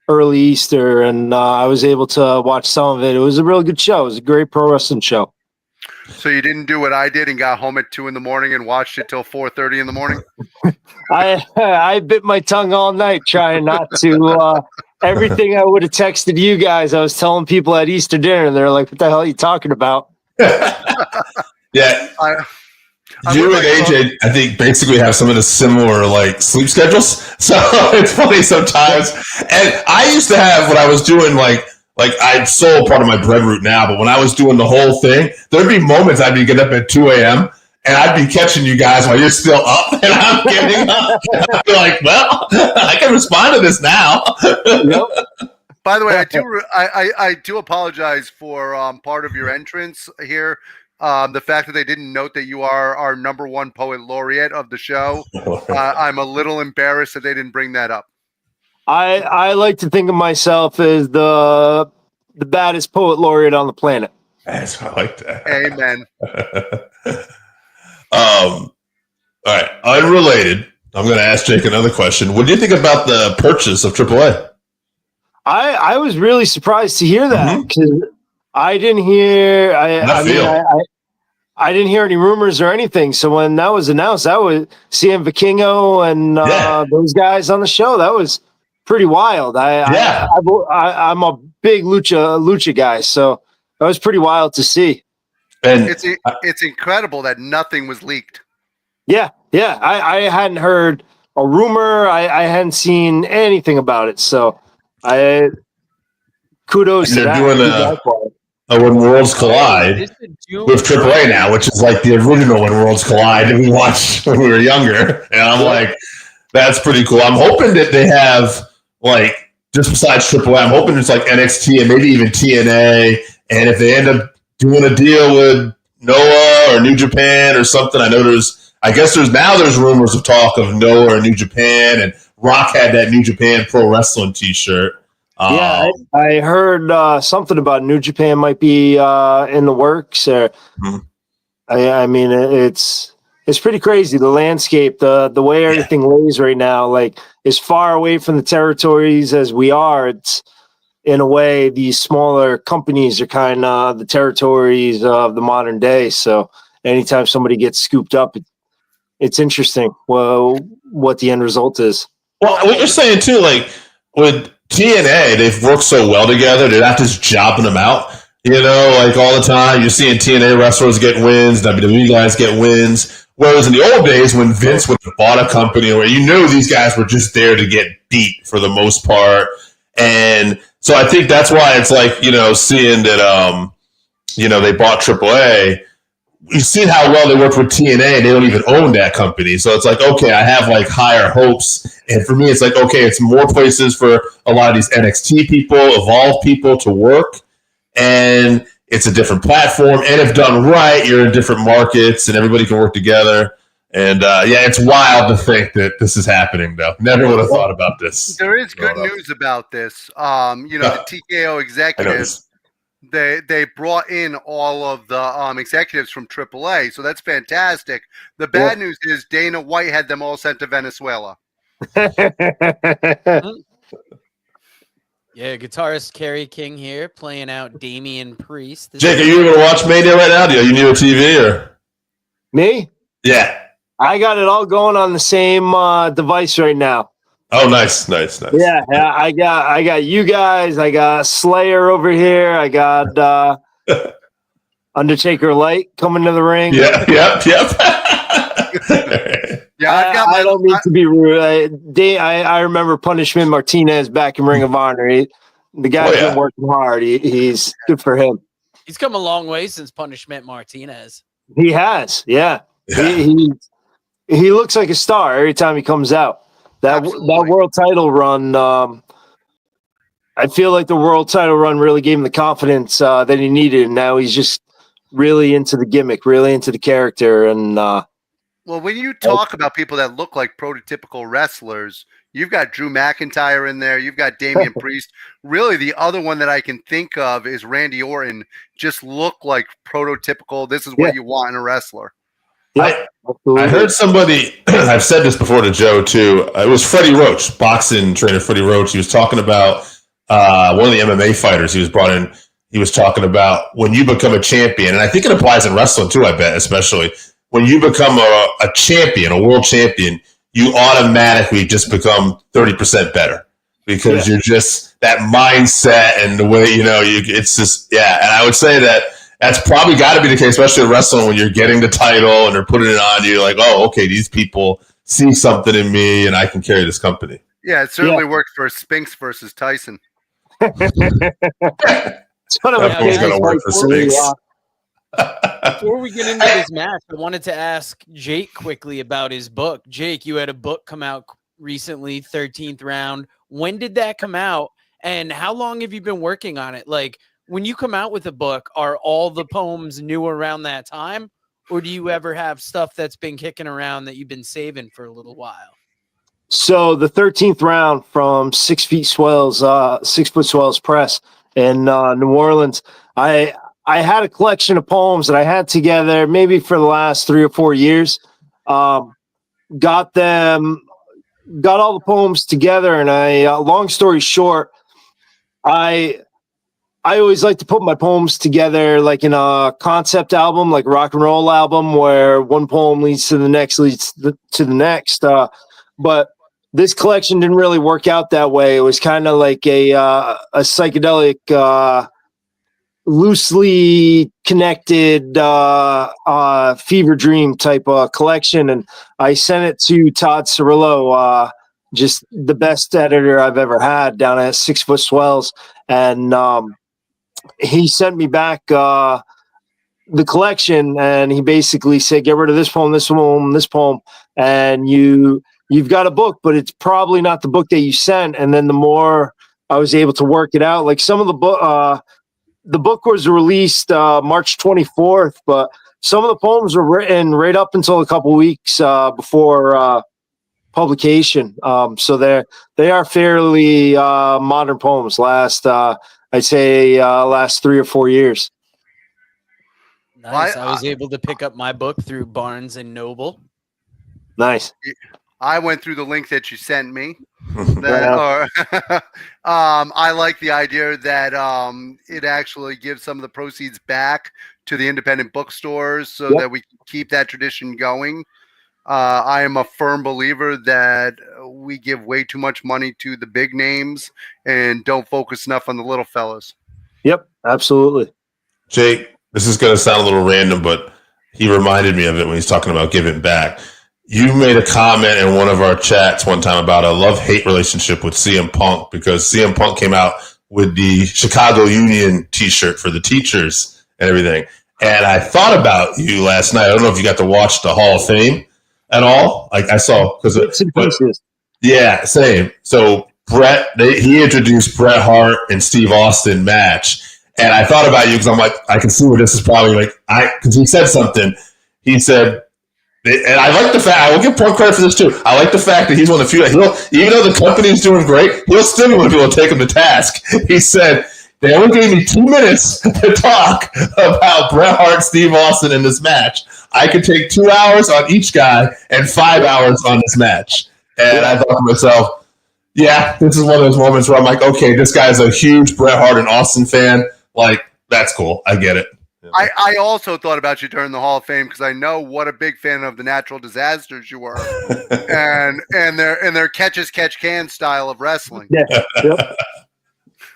early Easter, and I was able to watch some of it. It was a really good show. It was a great pro wrestling show. So you didn't do what I did and got home at 2 a.m. and watched it till 4:30 in the morning? I bit my tongue all night trying not to. Everything I would have texted you guys, I was telling people at Easter dinner, and they're like, "What the hell are you talking about?" Yeah. You and AJ, I think, basically have some of the similar sleep schedules. So it's funny sometimes. And I used to have when I was doing like I sold part of my bread route now, but when I was doing the whole thing, there'd be moments I'd be getting up at 2 a.m. and I'd be catching you guys while you're still up, and I'm getting up. I'd be like, well, I can respond to this now. Yep. By the way, I do apologize for part of your entrance here. The fact that they didn't note that you are our #1 poet laureate of the show. I'm a little embarrassed that they didn't bring that up. I like to think of myself as the baddest poet laureate on the planet. That's I like that. Amen. All right, unrelated. I'm going to ask Jake another question. What do you think about the purchase of AAA? I was really surprised to hear that because I didn't hear. I didn't hear any rumors or anything. So when that was announced, that was seeing Vikingo and those guys on the show. That was pretty wild. I'm a big lucha guy, so that was pretty wild to see. And it's incredible that nothing was leaked. Yeah. I hadn't heard a rumor. I hadn't seen anything about it. So kudos to they're that. Doing When Worlds Collide with AAA now, which is like the original When Worlds Collide that we watched when we were younger. And I'm like, that's pretty cool. I'm hoping that they have, like, just besides AAA, I'm hoping it's like NXT and maybe even TNA. And if they end up doing a deal with Noah or New Japan or something, I know there's rumors of talk of Noah or New Japan, and Rock had that New Japan Pro Wrestling t-shirt. I heard something about New Japan might be in the works. I mean, it's pretty crazy. The landscape, the way everything lays right now, like as far away from the territories as we are, it's in a way these smaller companies are kind of the territories of the modern day. So anytime somebody gets scooped up, it's interesting. Well, what the end result is. Well, what you're saying too, like with TNA, they've worked so well together. They're not just jobbing them out, like all the time. You're seeing TNA wrestlers get wins, WWE guys get wins. Whereas in the old days, when Vince would have bought a company, where these guys were just there to get beat for the most part, and so I think that's why it's like seeing that they bought AAA. You see how well they worked with TNA, and they don't even own that company. So it's like, okay, I have like higher hopes. And for me, it's like, okay, it's more places for a lot of these NXT people, Evolve people to work. And it's a different platform. And if done right, you're in different markets and everybody can work together. And it's wild to think that this is happening, though. Never would have thought about this. There is good news about this. The TKO executives. They brought in all of the executives from AAA, so that's fantastic. The bad news is Dana White had them all sent to Venezuela. Guitarist Kerry King here playing out Damian Priest. Jake, are you going to watch Mania right now? Are you near a TV or me? Yeah, I got it all going on the same device right now. Oh, nice. Yeah, I got you guys. I got Slayer over here. I got Undertaker Light coming to the ring. Yep. I don't mean to be rude. I remember Punishment Martinez back in Ring of Honor. The guy's been working hard. He's good for him. He's come a long way since Punishment Martinez. He has, yeah. He looks like a star every time he comes out. That world title run, I feel like the world title run really gave him the confidence that he needed. And now he's just really into the gimmick, really into the character. And well, when you talk about people that look like prototypical wrestlers, you've got Drew McIntyre in there. You've got Damian Priest. Really, the other one that I can think of is Randy Orton. Just look like prototypical. This is what you want in a wrestler. I heard somebody, I've said this before to Joe too. It was Freddie Roach, boxing trainer Freddie Roach. He was talking about one of the MMA fighters he was brought in. He was talking about when you become a champion, and I think it applies in wrestling too, I bet, especially. When you become a champion, a world champion, you automatically just become 30% better because you're just that mindset and the way, it's just, And I would say that's probably got to be the case, especially in wrestling when you're getting the title and they're putting it on you. Like, oh, okay, these people see something in me and I can carry this company. Yeah, it certainly worked for Spinks versus Tyson. It's going to work for Spinks. Before we get into this match, I wanted to ask Jake quickly about his book. Jake, you had a book come out recently, 13th Round. When did that come out? And how long have you been working on it? Like, when you come out with a book, are all the poems new around that time? Or do you ever have stuff that's been kicking around that you've been saving for a little while? So the 13th round from 6 Foot Swells Press in New Orleans, I had a collection of poems that I had together maybe for the last 3 or 4 years. Got all the poems together, and long story short, I always like to put my poems together like in a concept album, like a rock and roll album, where one poem leads to the next, but this collection didn't really work out that way. It was kind of like a psychedelic, loosely connected fever dream type of collection, and I sent it to Todd Cirillo, just the best editor I've ever had down at 6 Foot Swells, and he sent me back the collection, and he basically said, get rid of this poem, this poem, this poem, and you've got a book, but it's probably not the book that you sent. And then the more I was able to work it out, like some of the book was released March 24th, but some of the poems were written right up until a couple weeks before publication. So they are fairly modern poems. I'd say last 3 or 4 years. Nice. I was able to pick up my book through Barnes and Noble. Nice. I went through the link that you sent me. I like the idea that it actually gives some of the proceeds back to the independent bookstores so that we can keep that tradition going. I am a firm believer that we give way too much money to the big names and don't focus enough on the little fellas. Yep, absolutely. Jake, this is going to sound a little random, but he reminded me of it when he's talking about giving back. You made a comment in one of our chats one time about a love-hate relationship with CM Punk because CM Punk came out with the Chicago Union t-shirt for the teachers and everything. And I thought about you last night. I don't know if you got to watch the Hall of Fame at all. Like I saw, yeah, same. So he introduced Bret Hart and Steve Austin match. And I thought about you because I'm like, I can see where this is probably like, because he said something. He said, and I like the fact, I will give Punk credit for this too. I like the fact that he's one of the few that even though the company's doing great, he'll still be one of the people to take him to task. He said, they only gave me 2 minutes to talk about Bret Hart, Steve Austin in this match. I could take 2 hours on each guy and 5 hours on this match. And I thought to myself, yeah, this is one of those moments where I'm like, okay, this guy's a huge Bret Hart and Austin fan. Like, that's cool. I get it. I also thought about you during the Hall of Fame because I know what a big fan of the natural disasters you were, and their catch as catch can style of wrestling. Yeah. Yep.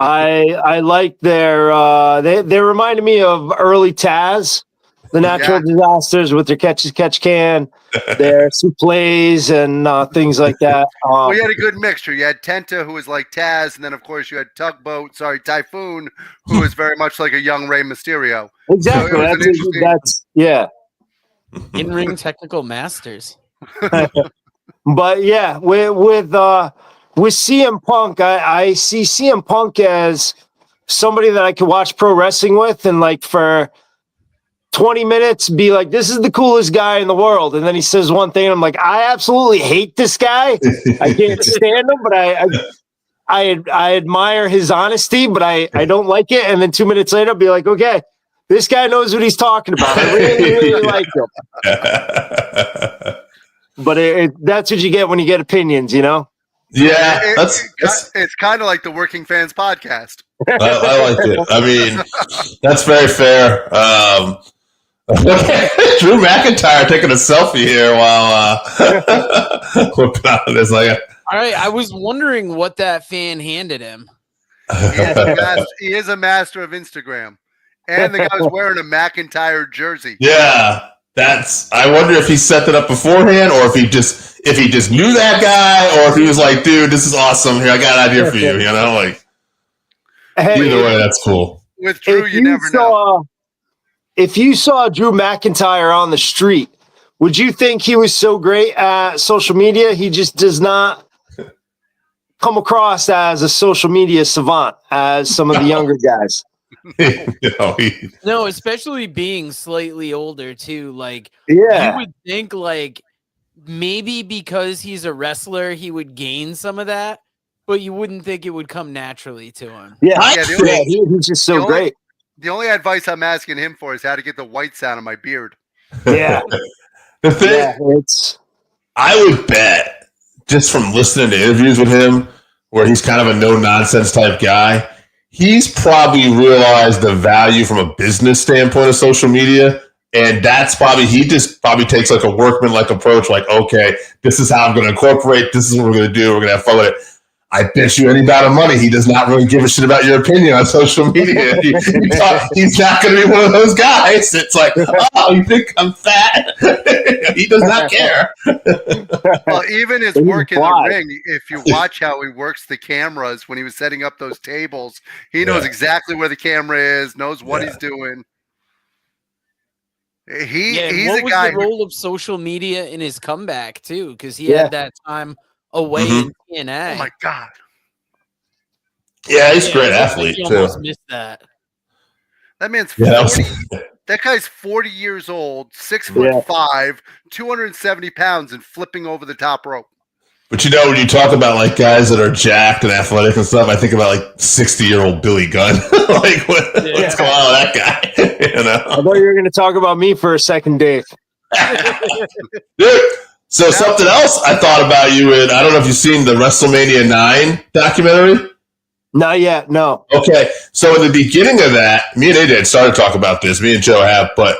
I like their they reminded me of early Taz, the natural disasters with their catch as catch can, their suplees and things like that. We had a good mixture. You had Tenta, who was like Taz, and then of course you had Typhoon, who was very much like a young Rey Mysterio. Exactly. So that's in-ring technical masters. But yeah, with CM Punk, I see CM Punk as somebody that I could watch pro wrestling with, and like for 20 minutes be like, this is the coolest guy in the world, and then he says one thing and I'm like, I absolutely hate this guy. I can't stand him, but I admire his honesty, but I don't like it. And then 2 minutes later I'll be like, okay, this guy knows what he's talking about. I really like him. But that's what you get when you get opinions, you know? Yeah, it's kind of like the Working Fans podcast. I like it. I mean, that's very fair. Drew McIntyre taking a selfie here while whipping out this. Like, all right, I was wondering what that fan handed him. He is a master of Instagram, and the guy's wearing a McIntyre jersey. Yeah, I wonder if he set that up beforehand, or if he just knew that guy, or if he was like, dude, this is awesome. Here, I got an idea for you. You know, like either way, that's cool. With Drew, you never know. If you saw Drew McIntyre on the street, would you think he was so great at social media? He just does not come across as a social media savant as some of the younger guys. No, especially being slightly older too. Like, yeah, you would think like maybe because he's a wrestler, he would gain some of that, but you wouldn't think it would come naturally to him. He's just so great. The only advice I'm asking him for is how to get the whites out of my beard. Yeah. The thing, I would bet, just from listening to interviews with him, where he's kind of a no-nonsense type guy, he's probably realized the value from a business standpoint of social media. And that's probably, he just probably takes like a workman-like approach, like, okay, this is how I'm going to incorporate, this is what we're going to do, we're going to have fun with it. I bet you any amount of money he does not really give a shit about your opinion on social media. He's not going to be one of those guys. It's like, oh, you think I'm fat? He does not care. Well, even his work in the ring, if you watch how he works the cameras when he was setting up those tables, he knows exactly where the camera is, knows what he's doing. He's what a was guy the role of social media in his comeback too? Because he had that time away in TNA. Oh my God! Yeah, he's a great athlete too. Almost missed that. That man's 40. That guy's 40 years old, 6'5", 270 pounds, and flipping over the top rope. But you know, when you talk about like guys that are jacked and athletic and stuff, I think about like 60-year-old Billy Gunn. Like, what's going on with that guy? You know? I thought you were going to talk about me for a second, Dave. Dude, so something else I thought about you in, I don't know if you've seen the WrestleMania 9 documentary. Not yet, no. Okay, so in the beginning of that, me and AJ started to talk about this. Me and Joe have, but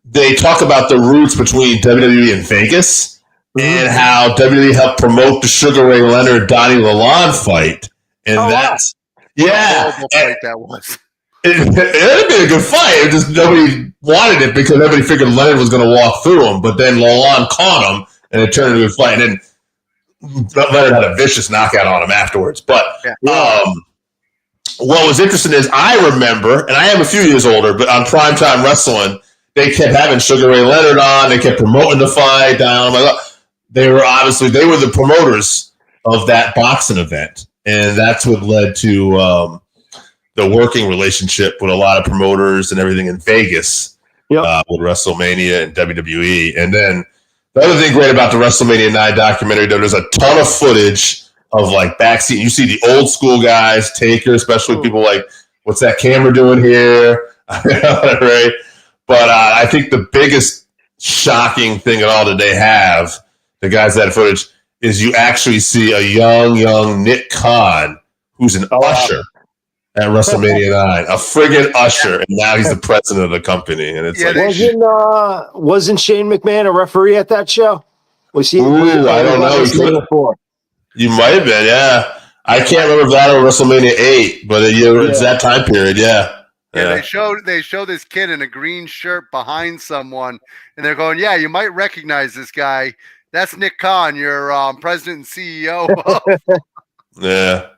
they talk about the roots between WWE and Vegas and how WWE helped promote the Sugar Ray Leonard Donnie Lalonde fight, and that's fight that was. It had been a good fight. It just nobody wanted it because everybody figured Leonard was going to walk through him, but then Lalonde caught him, and it turned into a fight. And then Leonard had a vicious knockout on him afterwards. But what was interesting is I remember, and I am a few years older, but on Primetime Wrestling, they kept having Sugar Ray Leonard on. They kept promoting the fight down. They were the promoters of that boxing event, and that's what led to the working relationship with a lot of promoters and everything in Vegas with WrestleMania and WWE. And then the other thing great about the WrestleMania 9 documentary, there's a ton of footage of like backseat. You see the old school guys, Taker, especially people like, what's that camera doing here? Right? But I think the biggest shocking thing at all that they have, the guys that footage, is you actually see a young Nick Khan, who's an usher at WrestleMania 9, a friggin' usher, and now he's the president of the company. And it's wasn't Shane McMahon a referee at that show? Was he? I don't know. You might have been, yeah. I can't remember if that or WrestleMania 8, but it's that time period, they show this kid in a green shirt behind someone, and they're going, "Yeah, you might recognize this guy. That's Nick Khan, your president and CEO." Yeah.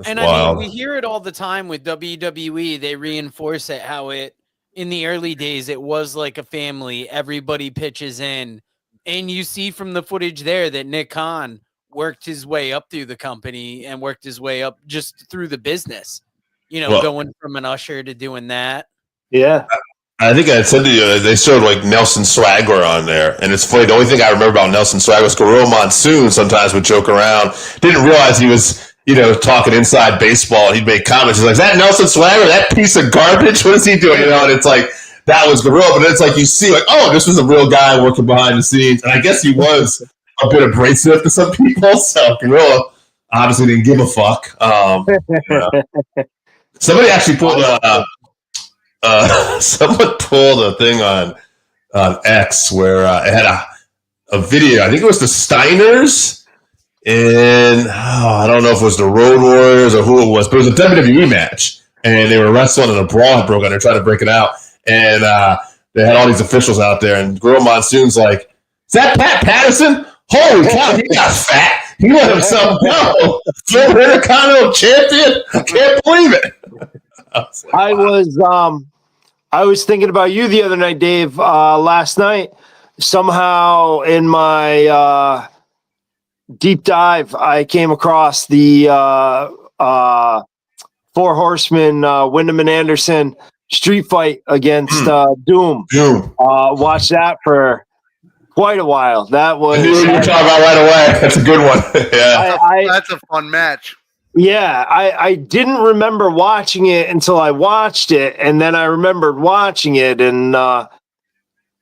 And I mean, we hear it all the time with WWE. They reinforce it how it in the early days it was like a family. Everybody pitches in, and you see from the footage there that Nick Khan worked his way up through the company and worked his way up just through the business. Going from an usher to doing that. Yeah. I think I said to you, they showed like Nelson Swagger on there. And it's funny, the only thing I remember about Nelson Swagger was Gorilla Monsoon sometimes would joke around. Didn't realize he was, talking inside baseball. He'd make comments. He's like, is that Nelson Swagger? That piece of garbage? What is he doing? And it's like, that was Gorilla. But it's like, you see, like, oh, this was a real guy working behind the scenes. And I guess he was a bit abrasive to some people. So Gorilla obviously didn't give a fuck. Somebody actually pulled someone pulled a thing on X where it had a video. I think it was the Steiners, and I don't know if it was the Road Warriors or who it was, but it was a WWE match, and they were wrestling, and a brawl had broken. They're trying to break it out, and they had all these officials out there, and Gorilla Monsoon's like, "Is that Pat Patterson? Holy cow, he got fat. He let himself go. Former Intercontinental Champion. I can't believe it." I was thinking about you the other night, Dave. Last night, somehow in my deep dive, I came across the Four Horsemen, Wyndham and Anderson street fight against Doom. Watched that for quite a while. That was. I knew what you were talking about right away. That's a good one. Yeah, that's a fun match. Yeah, I didn't remember watching it until I watched it, and then I remembered watching it, and that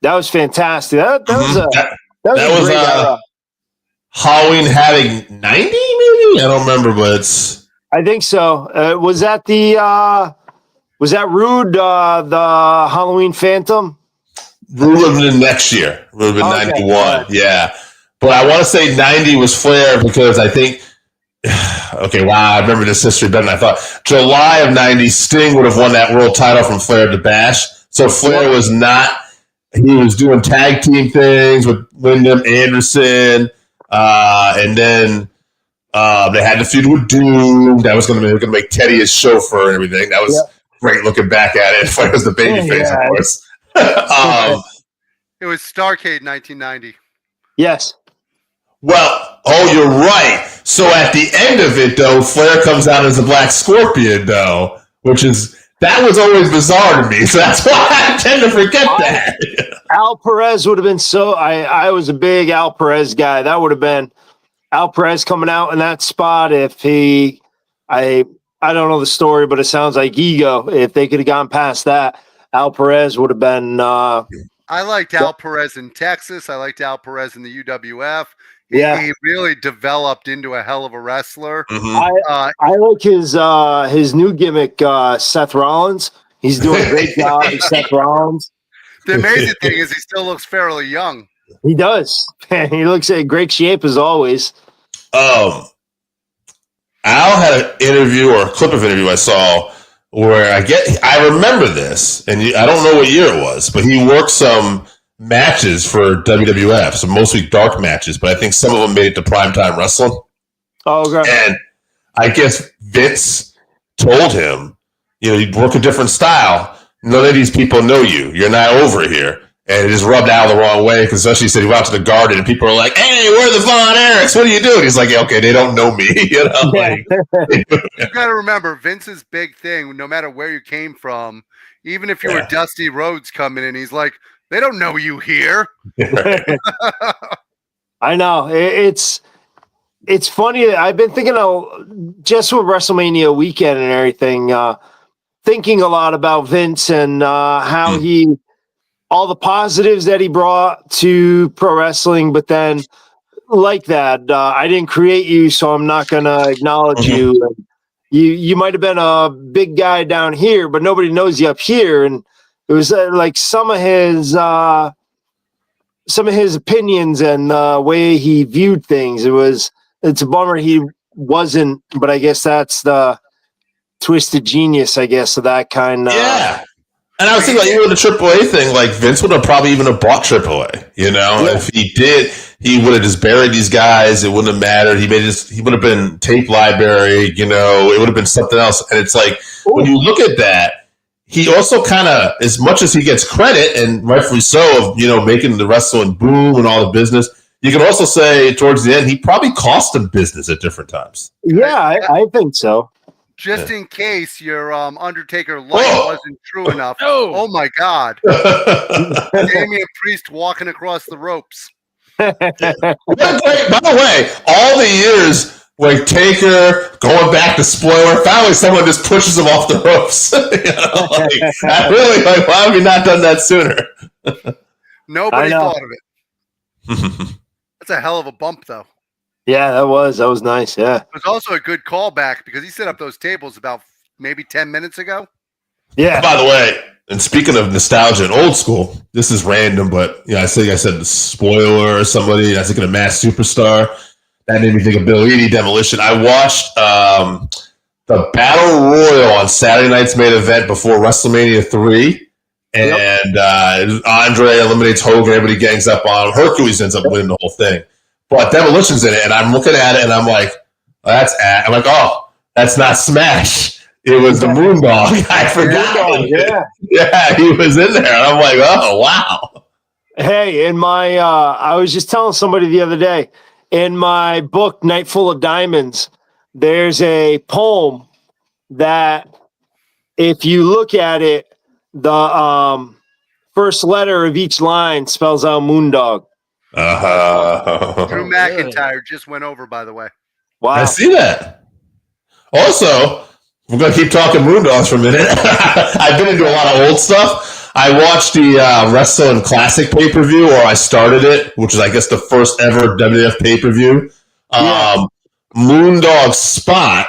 was fantastic. That was a great era. Halloween having 90, maybe? I don't remember, but I think so. Was that Rude, the Halloween Phantom? Rude would have been next year. Would have been 91. Yeah. But I want to say 90 was Flair because I think, okay, wow, I remember this history better than I thought. July of 90, Sting would have won that world title from Flair to Bash. So Flair was not, he was doing tag team things with Wyndham Anderson. And then they had the feud with Doom. That was going to make Teddy his chauffeur and everything. That was great looking back at it. Flair was the babyface, of course. It was Starrcade 1990. Yes. Well, you're right. So at the end of it, though, Flair comes out as a Black Scorpion, though, that was always bizarre to me. So that's why I tend to forget that. Al Perez would have been I was a big Al Perez guy. That would have been Al Perez coming out in that spot if I don't know the story, but it sounds like Ego. If they could have gone past that, Al Perez would have been. I liked Al Perez in Texas. I liked Al Perez in the UWF. He really developed into a hell of a wrestler. Mm-hmm. I like his new gimmick, Seth Rollins. He's doing a great job, Seth Rollins. The amazing thing is he still looks fairly young. He does. He looks in great shape as always. Al had an interview or a clip of an interview I saw where I remember this, and I don't know what year it was, but he worked some matches for WWF, so mostly dark matches, but I think some of them made it to primetime wrestling. Oh, okay. And I guess Vince told him, you work a different style. None of these people know you. You're not over here. And it just rubbed Al the wrong way because especially he said he went out to the Garden and people are like, "Hey, we're the Von Erichs. What are you doing?" He's like, "Okay, they don't know me." You got to remember Vince's big thing. No matter where you came from, even if you were Dusty Rhodes coming in, he's like, "They don't know you here." I know it's funny. I've been thinking just with WrestleMania weekend and everything, thinking a lot about Vince and how all the positives that he brought to pro wrestling, but then like that, I didn't create you, so I'm not going to acknowledge you. And you might have been a big guy down here, but nobody knows you up here. And it was like some of his opinions and the way he viewed things. It's a bummer he wasn't, but I guess that's the twisted genius, I guess, of that kind of. Yeah. And I was thinking, even with the AAA thing, like Vince would have probably even bought AAA. If he did, he would have just buried these guys. It wouldn't have mattered. He would have been tape library. It would have been something else. And it's like when you look at that, he also kind of, as much as he gets credit and rightfully so, of making the wrestling boom and all the business, you can also say towards the end he probably cost him business at different times. Yeah, I think so. Just in case your Undertaker light wasn't true enough. Oh my God. Damian Priest walking across the ropes. By the way, all the years like Taker going back to Spoiler, finally someone just pushes him off the ropes. I really why have we not done that sooner? Nobody thought of it. That's a hell of a bump though. Yeah, that was nice. Yeah, it was also a good callback because he set up those tables about maybe 10 minutes ago. Yeah. By the way, and speaking of nostalgia and old school, this is random, but I said the Spoiler or somebody. I was thinking of Masked Superstar. That made me think of Bill Eadie Demolition. I watched the Battle Royal on Saturday night's main event before WrestleMania 3. And Andre eliminates Hogan. Everybody gangs up on him. Hercules ends up winning the whole thing. But Demolition's in it, and I'm looking at it, and I'm like, that's not Smash. It was the Moondog. I forgot. Yeah, he was in there. And I'm like, oh, wow. Hey, in my, I was just telling somebody the other day, in my book, Night Full of Diamonds, there's a poem that if you look at it, the first letter of each line spells out Moondog. Drew McIntyre just went over, by the way. Wow. I see that. Also, we're going to keep talking Moondogs for a minute. I've been into a lot of old stuff. I watched the Wrestling Classic pay-per-view, or I started it, which is, I guess, the first ever WWF pay-per-view. Moondog Spot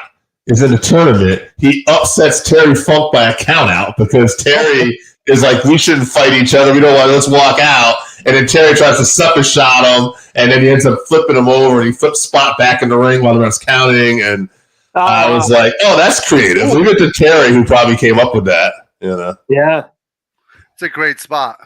is in the tournament. He upsets Terry Funk by a count-out because Terry is like, we shouldn't fight each other. We don't want to. Let's walk out. And then Terry tries to sucker shot him, and then he ends up flipping him over, and he flips Spot back in the ring while the rest counting. And I was like, oh, that's creative. Leave it to Terry, who probably came up with that. Yeah. It's a great spot.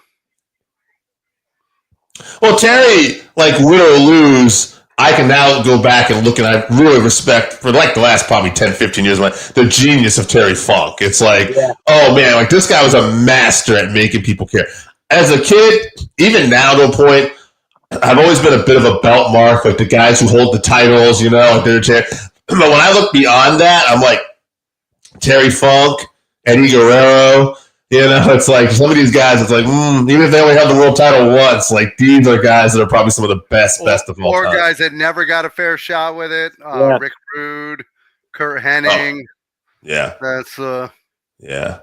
Well, Terry, like, win or lose, I can now go back and look, and I really respect, for like the last probably 10, 15 years, the genius of Terry Funk. It's like, oh, man, like, this guy was a master at making people care. As a kid, even now to a point, I've always been a bit of a belt mark, like the guys who hold the titles, like they're But when I look beyond that, I'm like, Terry Funk, Eddie Guerrero, it's like some of these guys, it's like, even if they only have the world title once, like these are guys that are probably some of the best of all time. Four guys that never got a fair shot with it. Rick Rude, Kurt Hennig. Yeah. That's yeah.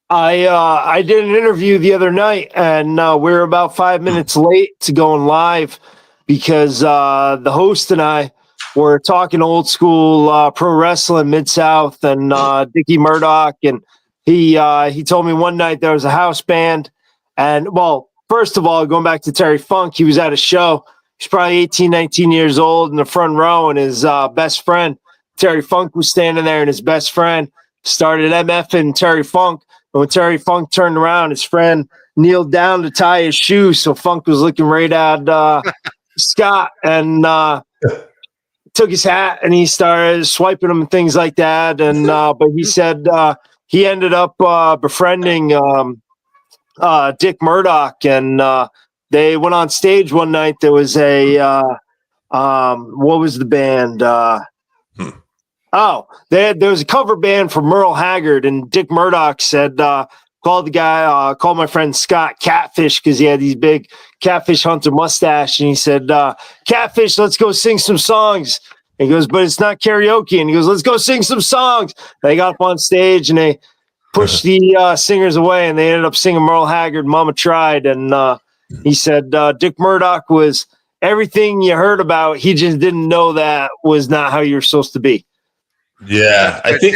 I did an interview the other night, and we're about 5 minutes late to going live because the host and I were talking old school pro wrestling, Mid-South, and Dickie Murdoch, and he told me one night there was a house band, and well, first of all, going back to Terry Funk, he was at a show. He's probably 18, 19 years old in the front row, and his best friend Terry Funk was standing there, and his best friend started MFing Terry Funk. And when Terry Funk turned around, his friend kneeled down to tie his shoe. So Funk was looking right at Scott and took his hat and he started swiping him and things like that. And but he said he ended up befriending Dick Murdoch, and they went on stage one night. There was a what was the band? There was a cover band for Merle Haggard, and Dick Murdoch said, called my friend Scott Catfish because he had these big catfish hunter mustache, and he said, Catfish, let's go sing some songs. And he goes, but it's not karaoke. And he goes, let's go sing some songs. And they got up on stage and they pushed the singers away, and they ended up singing Merle Haggard, Mama Tried. And he said Dick Murdoch was everything you heard about. He just didn't know that was not how you're supposed to be. Yeah, I think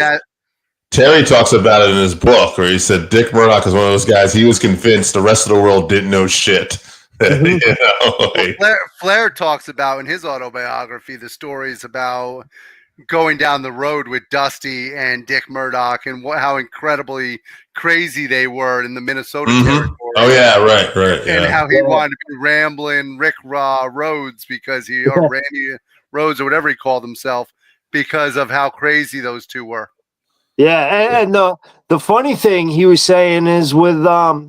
Terry talks about it in his book, where he said Dick Murdoch is one of those guys. He was convinced the rest of the world didn't know shit. Flair talks about in his autobiography the stories about going down the road with Dusty and Dick Murdoch and how incredibly crazy they were in the Minnesota territory. Oh yeah, right. And how he wanted to be rambling Rick Rhodes or Randy Rhodes or whatever he called himself, because of how crazy those two were. Yeah, and the funny thing he was saying is with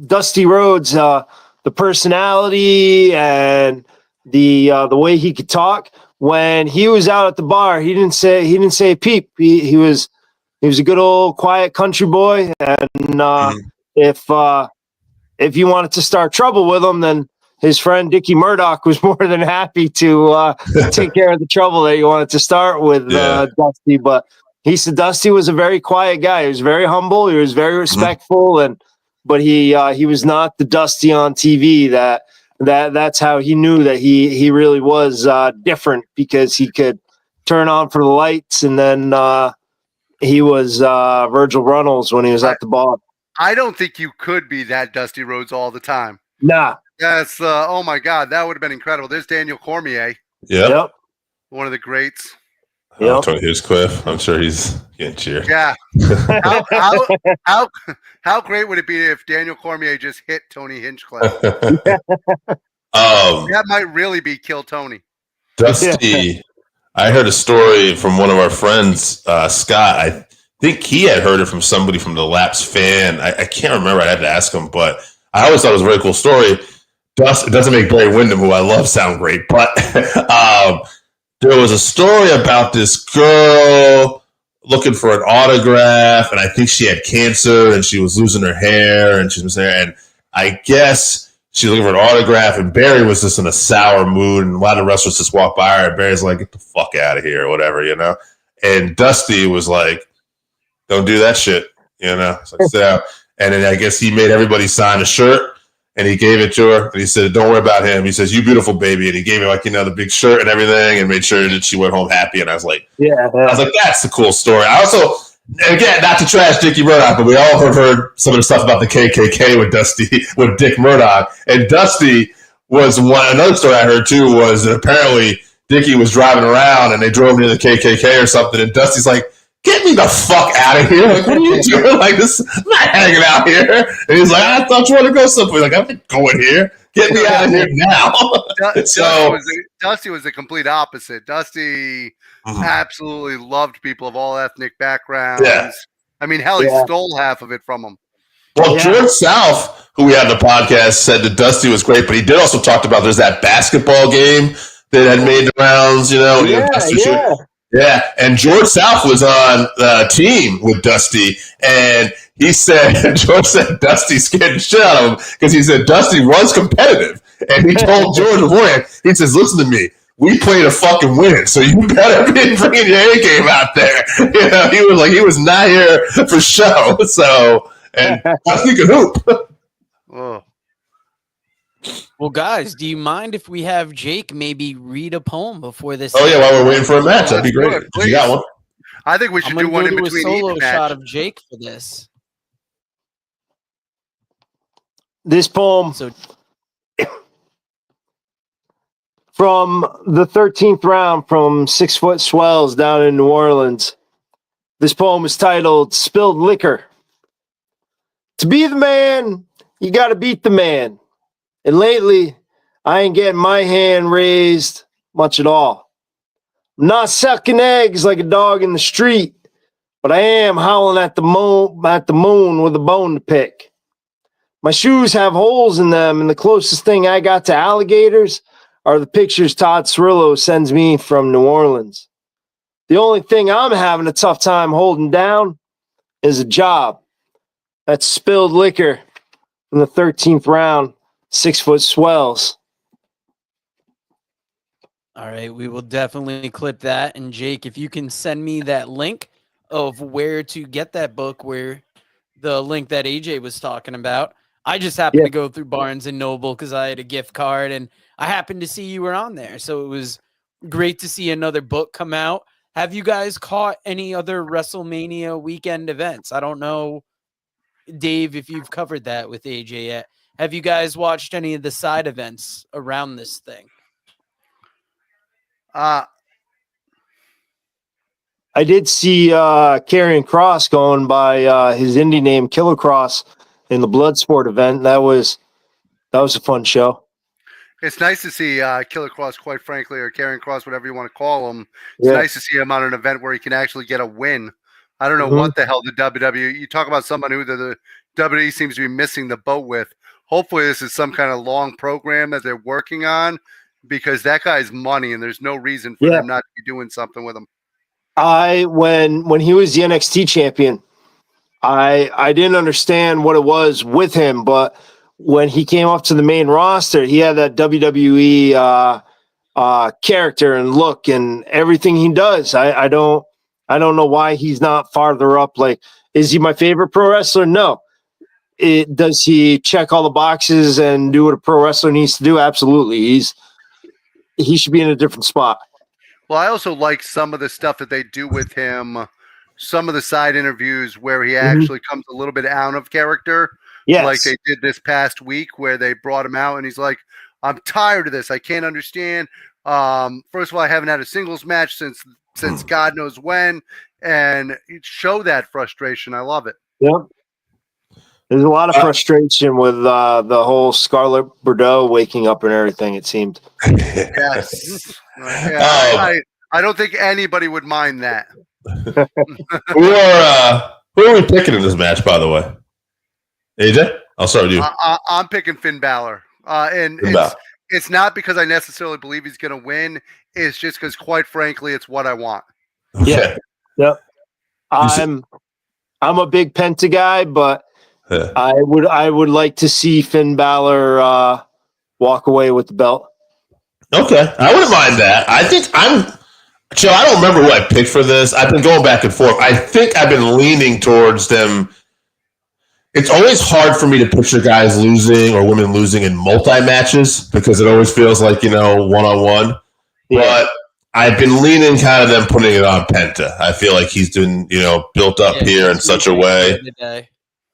Dusty Rhodes, the personality and the way he could talk. When he was out at the bar, he didn't say a peep. He was a good old quiet country boy, and if you wanted to start trouble with him, then his friend Dickie Murdoch was more than happy to take care of the trouble that you wanted to start with Dusty. But he said Dusty was a very quiet guy. He was very humble. He was very respectful, but he was not the Dusty on TV. That's how he knew that he really was different, because he could turn on for the lights, and then he was Virgil Runnels when he was at the bar. I don't think you could be that Dusty Rhodes all the time. Nah. That's oh my God, that would have been incredible. There's Daniel Cormier. Yep. One of the greats. Tony Hinchcliffe. I'm sure he's getting cheered. Yeah. How great would it be if Daniel Cormier just hit Tony Hinchcliffe? That might really be Kill Tony. Dusty, I heard a story from one of our friends, Scott. I think he had heard it from somebody from the Laps fan. I can't remember. I had to ask him, but I always thought it was a very cool story. It doesn't make Barry Windham, who I love, sound great, but there was a story about this girl looking for an autograph, and I think she had cancer and she was losing her hair, and she was there, and I guess She's looking for an autograph, and Barry was just in a sour mood, and a lot of wrestlers just walked by her, and Barry's like, get the fuck out of here, or whatever, you know? And Dusty was like, don't do that shit, you know? It's like, sit down. And then I guess he made everybody sign a shirt, and he gave it to her, and he said, don't worry about him. He says, you beautiful baby. And he gave her, like, you know, the big shirt and everything, and made sure that she went home happy. And I was like, that's the cool story. I also, again, not to trash Dickie Murdoch, but we all have heard some of the stuff about the KKK with Dick Murdoch. And Dusty was another story I heard too was that apparently Dickie was driving around and they drove near the KKK or something, and Dusty's like, get me the fuck out of here. Like, what are you doing? Like, this, I'm not hanging out here. And he's like, I thought you wanted to go somewhere. Like, I'm not going here. Get me out of here now. Dusty was the complete opposite. Dusty absolutely loved people of all ethnic backgrounds. Yeah. I mean, hell, he stole half of it from them. Well, George South, who we had on the podcast, said that Dusty was great, but he did also talk about there's that basketball game that had made the rounds, you know. Yeah, and George South was on the team with Dusty, and George said Dusty scared the shit out of him because he said Dusty was competitive, and he told George beforehand, he says, listen to me, we play to fucking win, so you better be bringing your A game out there. You know, he was not here for show, so, and Dusty could hoop. Oh. Well, guys, do you mind if we have Jake maybe read a poem before this? Oh, yeah, while we're waiting for a match. That'd be great. You got one? I think we should do one in between a solo each shot match. of Jake for this. This poem from the 13th round from 6 Foot Swells down in New Orleans. This poem is titled Spilled Liquor. To be the man, you got to beat the man. And lately, I ain't getting my hand raised much at all. I'm not sucking eggs like a dog in the street, but I am howling at the moon with a bone to pick. My shoes have holes in them, and the closest thing I got to alligators are the pictures Todd Cirillo sends me from New Orleans. The only thing I'm having a tough time holding down is a job. That's spilled liquor in the 13th round. 6 Foot Swells. All right, we will definitely clip that. And Jake, if you can send me that link of where to get that book, where the link that AJ was talking about. I just happened to go through Barnes and Noble because I had a gift card and I happened to see you were on there. So it was great to see another book come out. Have you guys caught any other WrestleMania weekend events? I don't know, Dave, if you've covered that with AJ yet. Have you guys watched any of the side events around this thing? I did see Karrion Kross going by his indie name Killer Kross in the Bloodsport event. That was a fun show. It's nice to see Killer Kross, quite frankly, or Karrion Kross, whatever you want to call him. It's nice to see him on an event where he can actually get a win. I don't know what the hell the WWE. You talk about someone who the WWE seems to be missing the boat with. Hopefully this is some kind of long program that they're working on because that guy's money and there's no reason for them not to be doing something with him. When he was the NXT champion, I didn't understand what it was with him, but when he came up to the main roster, he had that WWE character and look and everything he does. I don't know why he's not farther up. Like, is he my favorite pro wrestler? No. Does he check all the boxes and do what a pro wrestler needs to do? Absolutely. He should be in a different spot. Well, I also like some of the stuff that they do with him, some of the side interviews where he actually comes a little bit out of character. Yes. Like they did this past week where they brought him out and he's like, I'm tired of this. I can't understand. First of all, I haven't had a singles match since God knows when. And show that frustration. I love it. Yep. There's a lot of frustration with the whole Scarlett Bordeaux waking up and everything, it seemed. Yes. I don't think anybody would mind that. Who are we picking in this match, by the way? AJ? I'll start with you. I'm picking Finn Balor. It's not because I necessarily believe he's going to win. It's just because, quite frankly, it's what I want. Okay. Yeah. Yep. I'm a big Penta guy, but I would like to see Finn Balor walk away with the belt. Okay, I wouldn't mind that. I think Joe, I don't remember who I picked for this. I've been going back and forth. I think I've been leaning towards them. It's always hard for me to picture guys losing or women losing in multi-matches because it always feels like, one-on-one. Yeah. But I've been leaning kind of them putting it on Penta. I feel like he's been, built up here in such a way.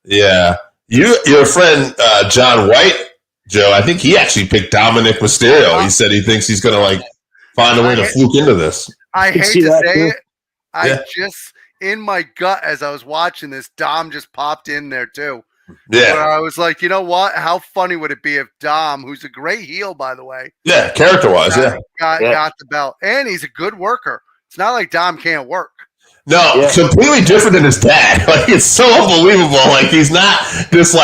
Yeah. Your friend John White, Joe, I think he actually picked Dominic Mysterio. He said he thinks he's going to find a way to fluke into this. I hate to say it. Just in my gut as I was watching this, Dom just popped in there too. Yeah. Where I was like, you know what? How funny would it be if Dom, who's a great heel, by the way. Yeah, character-wise, got the belt. And he's a good worker. It's not like Dom can't work. No, completely different than his dad. It's so unbelievable. He's not this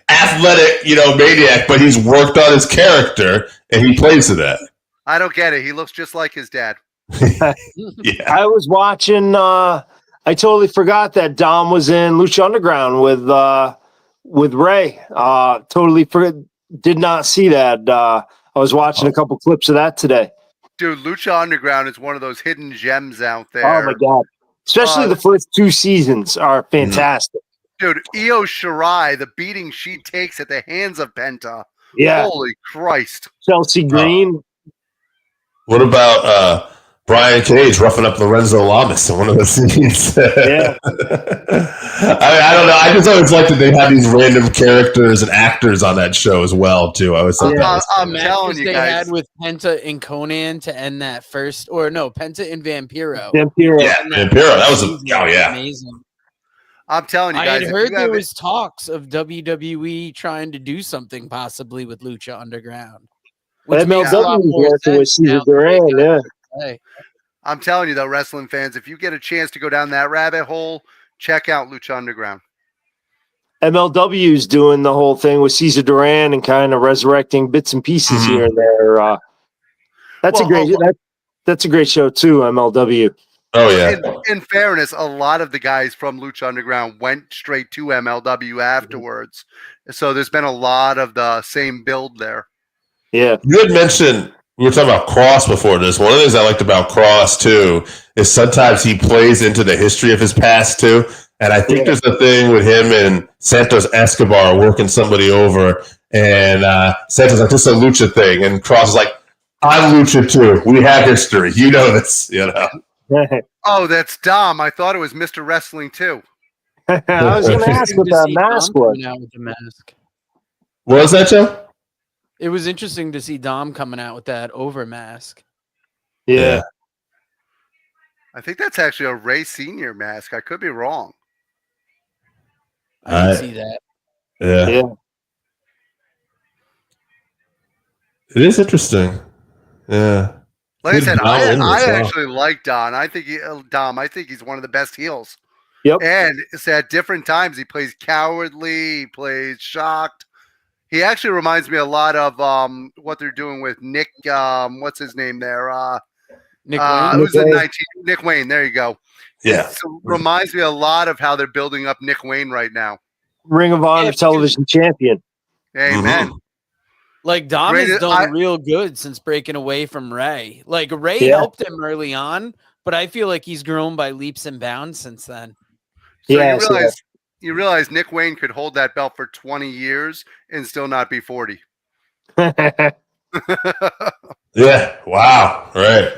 athletic, maniac, but he's worked on his character and he plays to that. I don't get it. He looks just like his dad. Yeah. I was watching. I totally forgot that Dom was in Lucha Underground with Ray. Totally did not see that. I was watching a couple clips of that today. Dude, Lucha Underground is one of those hidden gems out there. Oh my god! Especially the first 2 seasons are fantastic. Dude, Io Shirai, the beating she takes at the hands of Penta. Yeah. Holy Christ. Chelsea Green. What about Brian Cage roughing up Lorenzo Lamas in one of the scenes? Yeah. I don't know. I just always like that they have these random characters and actors on that show as well, too. I always thought that was I'm telling you they guys. had with Penta and Conan to end that first, Penta and Vampiro. Yeah, Vampiro. That was amazing. I'm telling you guys. I had heard there was talks of WWE trying to do something possibly with Lucha Underground. Which makes a lot more sense now. I'm telling you, though, wrestling fans, if you get a chance to go down that rabbit hole, check out Lucha Underground. MLW's doing the whole thing with Cesar Duran and kind of resurrecting bits and pieces here and there. That's a great show too, MLW. Oh yeah. In fairness, a lot of the guys from Lucha Underground went straight to MLW afterwards, so there's been a lot of the same build there. Yeah. You had mentioned we were talking about Cross before this. One of the things I liked about Cross too is sometimes he plays into the history of his past too. And I think there's a thing with him and Santos Escobar working somebody over, and Santos like, this is a lucha thing, and Cross is like, I'm lucha too. We have history. You know this. Oh, that's Dom. I thought it was Mr. Wrestling too. I was going to ask what that mask was. With the mask. What was that, Joe? It was interesting to see Dom coming out with that over mask. Yeah. I think that's actually a Ray Senior mask. I could be wrong. I can see that. Yeah. It is interesting. Yeah. Like I said, I actually like Don. I think Dom. I think he's one of the best heels. Yep. And it's at different times he plays cowardly. He plays shocked. He actually reminds me a lot of what they're doing with Nick. What's his name there? Nick Wayne. Who's the 19? Nick Wayne. There you go. Yeah. It reminds me a lot of how they're building up Nick Wayne right now. Ring of Honor television champion. Amen. Mm-hmm. Like Dom has done real good since breaking away from Ray. Like Ray helped him early on, but I feel like he's grown by leaps and bounds since then. So you realize Nick Wayne could hold that belt for 20 years and still not be 40. Yeah. Wow. Right.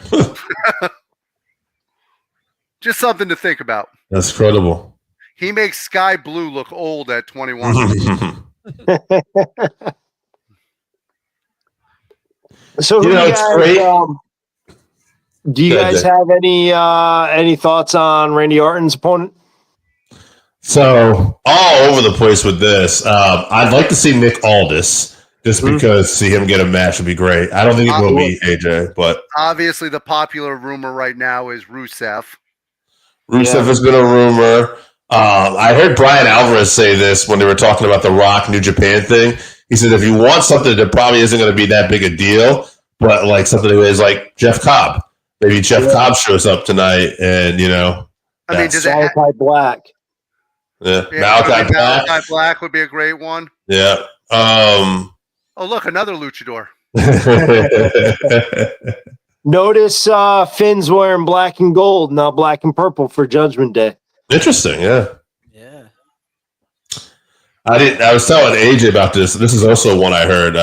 Just something to think about. That's credible. He makes Sky Blue look old at 21. So do you guys have any thoughts on Randy Orton's opponent? So all over the place with this. I'd like to see Nick Aldis just because see him get a match would be great. I don't think it will be AJ, but obviously the popular rumor right now is Rusev. Rusev has been a rumor. I heard Brian Alvarez say this when they were talking about the Rock New Japan thing. He said, if you want something that probably isn't going to be that big a deal, but like something that is like Jeff Cobb. Maybe Jeff Cobb shows up tonight and, I mean, does that Black? Yeah. Malachi Black would be a great one. Yeah. Oh, look, another luchador. Notice Finn's wearing black and gold, not black and purple for Judgment Day. Interesting, yeah. Yeah. I was telling AJ about this. This is also one I heard.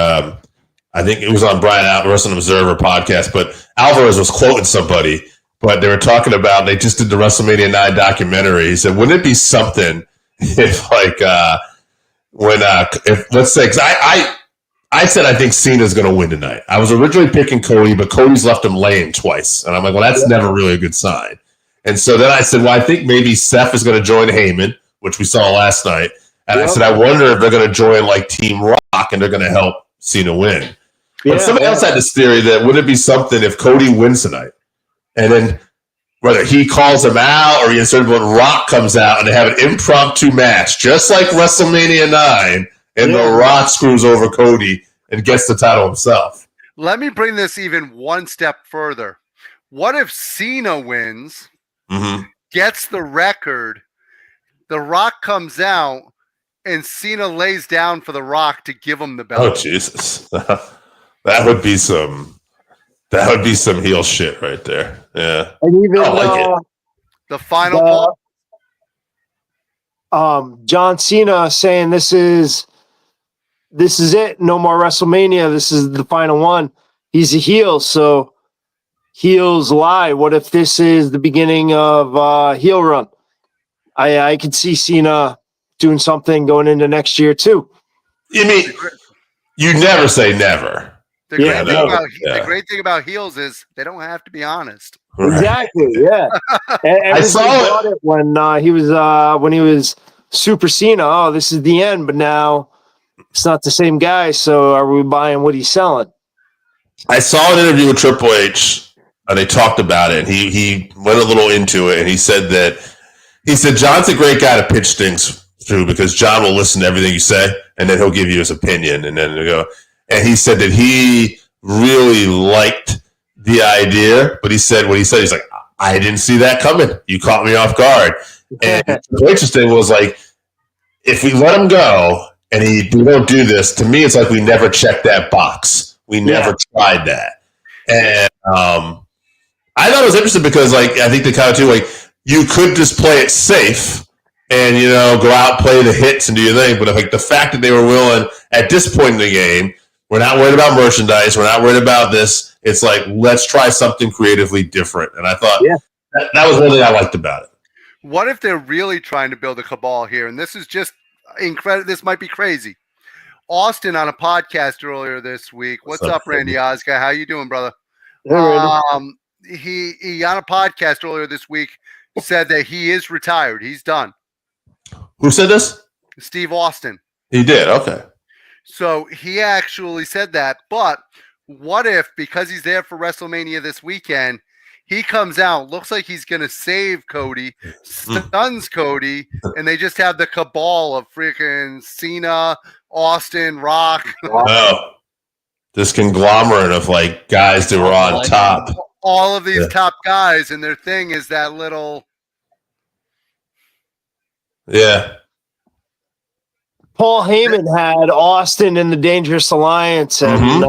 I think it was on Brian Wrestling Observer podcast, but Alvarez was quoting somebody, but they were talking about, they just did the WrestleMania 9 documentary. He said, wouldn't it be something if if let's say, because I said I think Cena's going to win tonight. I was originally picking Cody, but Cody's left him laying twice. And I'm like, well, that's never really a good sign. And so then I said, well, I think maybe Seth is going to join Heyman, which we saw last night. And I said, I wonder if they're going to join like Team Rock and they're going to help Cena win. But somebody else had this theory that would it be something if Cody wins tonight, and then whether he calls him out or he inserts when Rock comes out and they have an impromptu match, just like WrestleMania 9, and The Rock screws over Cody and gets the title himself. Let me bring this even one step further. What if Cena wins, gets the record, The Rock comes out, and Cena lays down for The Rock to give him the belt? Oh, Jesus. That would be some heel shit right there. Yeah. And even the final John Cena saying this is it. No more WrestleMania. This is the final one. He's a heel, so heels lie. What if this is the beginning of heel run? I could see Cena doing something going into next year too. You mean you never say never? The great thing about heels is they don't have to be honest. Exactly. Yeah. And I saw it when he was Super Cena. Oh, this is the end. But now it's not the same guy. So are we buying what he's selling? I saw an interview with Triple H, and they talked about it. And he went a little into it, and he said John's a great guy to pitch things through because John will listen to everything you say, and then he'll give you his opinion, and then he'll go. And he said that he really liked the idea, but he's like, I didn't see that coming. You caught me off guard. And the interesting was like, if we let him go and we don't do this, to me, it's like we never checked that box. We never tried that. And I thought it was interesting because like, I think the kind of too, like you could just play it safe and, go out, play the hits and do your thing. But like the fact that they were willing at this point in the game, we're not worried about merchandise. We're not worried about this. It's like, let's try something creatively different. And I thought that was one thing I liked about it. What if they're really trying to build a cabal here? And this is just incredible. This might be crazy. Austin on a podcast earlier this week. What's up, Randy Oscar? How you doing, brother? He on a podcast earlier this week said that he is retired. He's done. Who said this? Steve Austin. He did. Okay. So he actually said that, but what if, because he's there for WrestleMania this weekend, he comes out, looks like he's going to save Cody, stuns Cody, and they just have the cabal of freaking Cena, Austin, Rock. Oh, this conglomerate of like guys that were on top. All of these top guys, and their thing is that little. Yeah. Paul Heyman had Austin in the Dangerous Alliance, and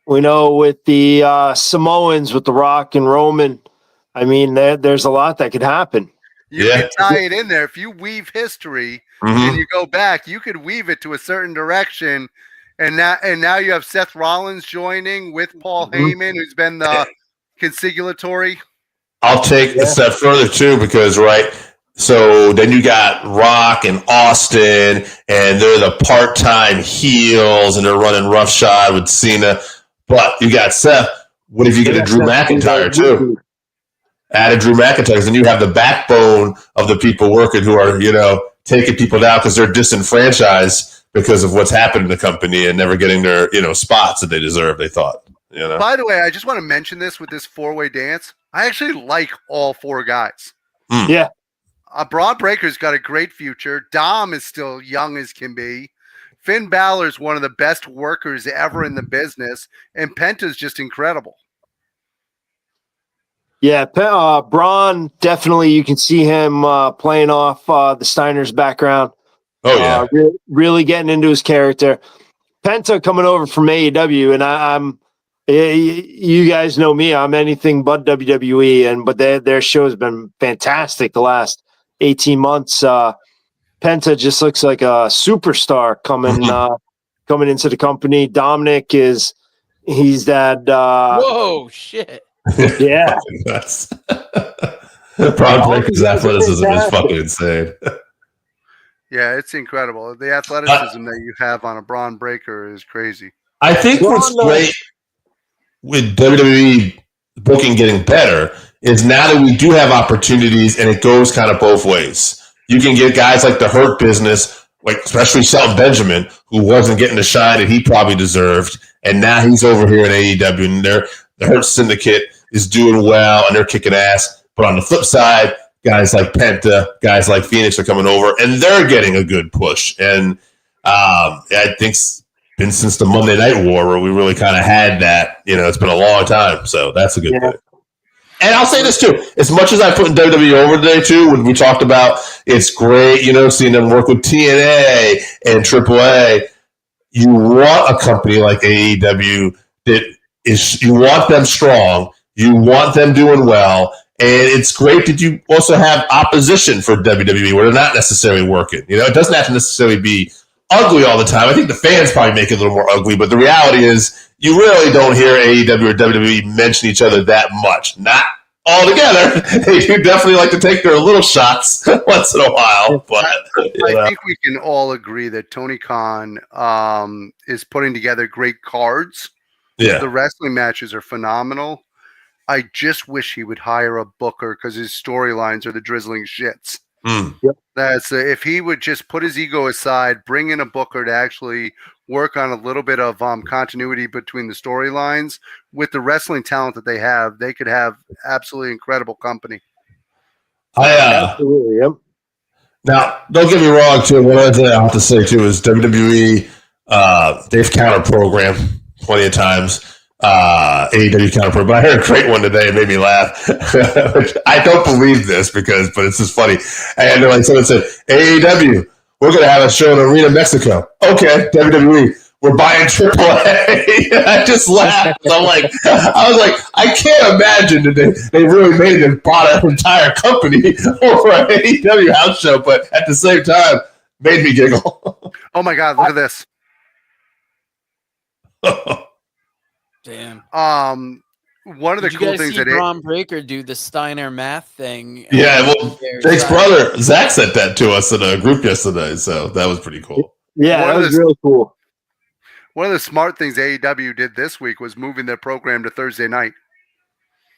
we know with the Samoans, with The Rock and Roman, I mean, there's a lot that could happen. You could tie it in there. If you weave history and you go back, you could weave it to a certain direction. And now you have Seth Rollins joining with Paul Heyman, who's been the consigliatory. I'll take a step further, too, because, so then you got Rock and Austin, and they're the part-time heels, and they're running roughshod with Cena. But you got Seth. What if you get a Drew McIntyre, too? Add a Drew McIntyre, because then you have the backbone of the people working who are, taking people down because they're disenfranchised because of what's happened in the company and never getting their, spots that they deserve, they thought. By the way, I just want to mention this with this four-way dance. I actually like all four guys. Yeah. Braun Breaker's got a great future. Dom is still young as can be. Finn Balor's one of the best workers ever in the business. And Penta's just incredible. Yeah, Braun, definitely you can see him playing off the Steiner's background. Oh, yeah. Really getting into his character. Penta coming over from AEW, and I'm you guys know me. I'm anything but WWE, but their show has been fantastic the last 18 months. Penta just looks like a superstar coming into the company. Dominic he's that whoa shit. Yeah. Braun Breaker's athleticism is fucking insane. Yeah, it's incredible. The athleticism that you have on a Braun Breaker is crazy. I think what's great with WWE booking getting better is now that we do have opportunities and it goes kind of both ways. You can get guys like the Hurt Business, like especially Shelton Benjamin, who wasn't getting the shine that he probably deserved, and now he's over here in AEW, and the Hurt Syndicate is doing well, and they're kicking ass. But on the flip side, guys like Penta, guys like Phoenix are coming over, and they're getting a good push. And I think it's been since the Monday Night War where we really kind of had that. It's been a long time, so that's a good thing. And I'll say this too: as much as I put WWE over today too, when we talked about it's great, seeing them work with TNA and AAA. You want a company like AEW you want them strong, you want them doing well, and it's great that you also have opposition for WWE where they're not necessarily working. It doesn't have to necessarily be ugly all the time. I think the fans probably make it a little more ugly, but the reality is you really don't hear AEW or WWE mention each other that much. Not all together. They do definitely like to take their little shots once in a while. But I think we can all agree that Tony Khan is putting together great cards. Yeah. The wrestling matches are phenomenal. I just wish he would hire a booker because his storylines are the drizzling shits. Yep. That's if he would just put his ego aside, bring in a booker to actually work on a little bit of continuity between the storylines with the wrestling talent that they have, they could have absolutely incredible company. Absolutely, yep. Now, don't get me wrong, too. One other thing I have to say, too, is WWE, they've counter-programmed plenty of times. AEW counter-program. But I heard a great one today. It made me laugh. I don't believe this but it's just funny. And they're like, someone said, AEW, we're going to have a show in Arena, Mexico. Okay, WWE, we're buying AAA. I just laughed. I was like, I can't imagine that they really made it and bought an entire company over an AEW house show, but at the same time, made me giggle. Oh my God, look at this. Damn. One of the cool things that Braun Breaker do the Steiner math thing. Yeah, well, Jake's brother Zach sent that to us in a group yesterday, so that was pretty cool. Yeah, that was really cool. One of the smart things AEW did this week was moving their program to Thursday night.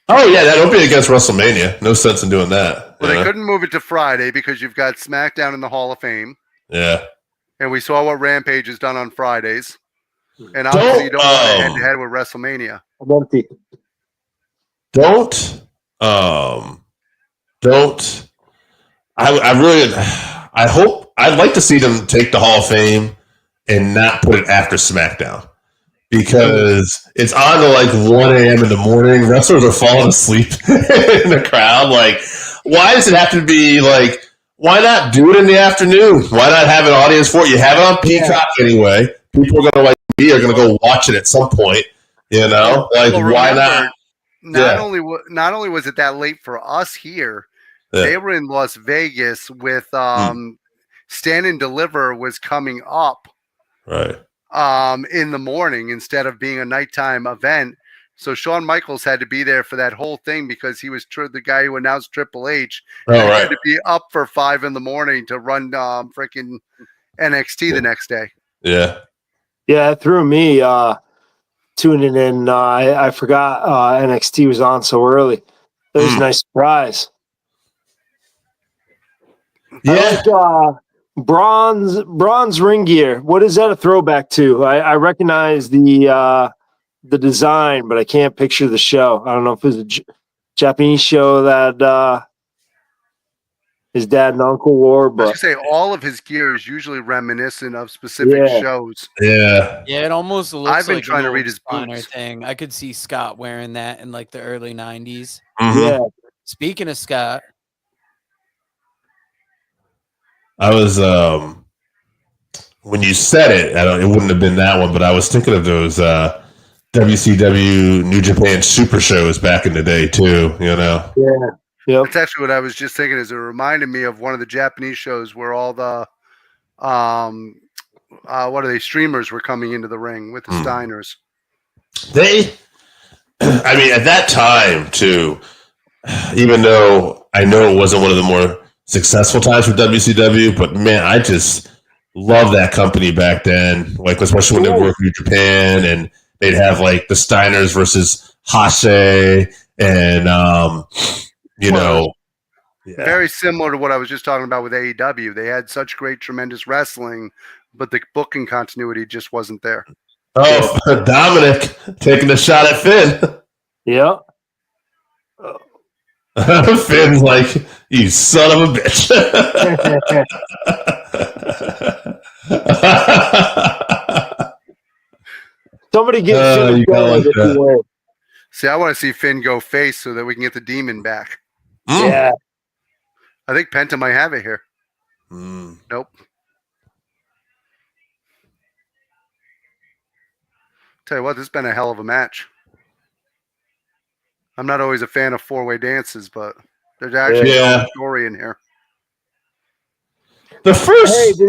Oh yeah, that would be against WrestleMania. No sense in doing that. Well, they couldn't move it to Friday because you've got SmackDown in the Hall of Fame. Yeah. And we saw what Rampage has done on Fridays. And obviously you don't want to head-to-head with WrestleMania. I'm empty. I hope I'd like to see them take the Hall of Fame and not put it after SmackDown because it's on to like 1 a.m. in the morning. Wrestlers are falling asleep in the crowd. Like, why does it have to be like, why not do it in the afternoon? Why not have an audience for it? You have it on Peacock anyway. People are going to go watch it at some point, Like, why not? Not only was it that late for us here, they were in Las Vegas with Stand and Deliver was coming up right in the morning instead of being a nighttime event. So Shawn Michaels had to be there for that whole thing because he was the guy who announced Triple H. Had to be up for 5 a.m. to run freaking NXT the next day. Yeah. Yeah, it threw me tuning in. I forgot NXT was on so early. It was a nice surprise. Yeah. I like, bronze ring gear. What is that a throwback to? I recognize the design, but I can't picture the show. I don't know if it was a Japanese show that his dad and uncle wore. I was But gonna say all of his gear is usually reminiscent of specific shows. Yeah. Yeah, it almost looks I've been like trying an to old read his Steiner boots. thing. I could see Scott wearing that in like the early 90s. Mm-hmm. yeah, Speaking of Scott, I was when you said it, it wouldn't have been that one, but I was thinking of those WCW New Japan Super shows back in the day too. yeah. That's actually what I was just thinking. Is it reminded me of one of the Japanese shows where all the what are they, streamers were coming into the ring with the Steiners. I mean, at that time too, even though I know it wasn't one of the more successful times for WCW, but man, I just love that company back then. Like, especially when they were working in Japan, and they'd have like the Steiners versus Hase, and very similar to what I was just talking about with AEW. They had such great, tremendous wrestling, but the booking continuity just wasn't there. Oh, Dominic taking a shot at Finn. Yeah. Finn's like, you son of a bitch. Somebody get Finn going if you will. See, I want to see Finn go face so that we can get the demon back. Yeah. I think Penta might have it here. Nope. Tell you what, this has been a hell of a match. I'm not always a fan of four-way dances, but there's actually a story in here. The first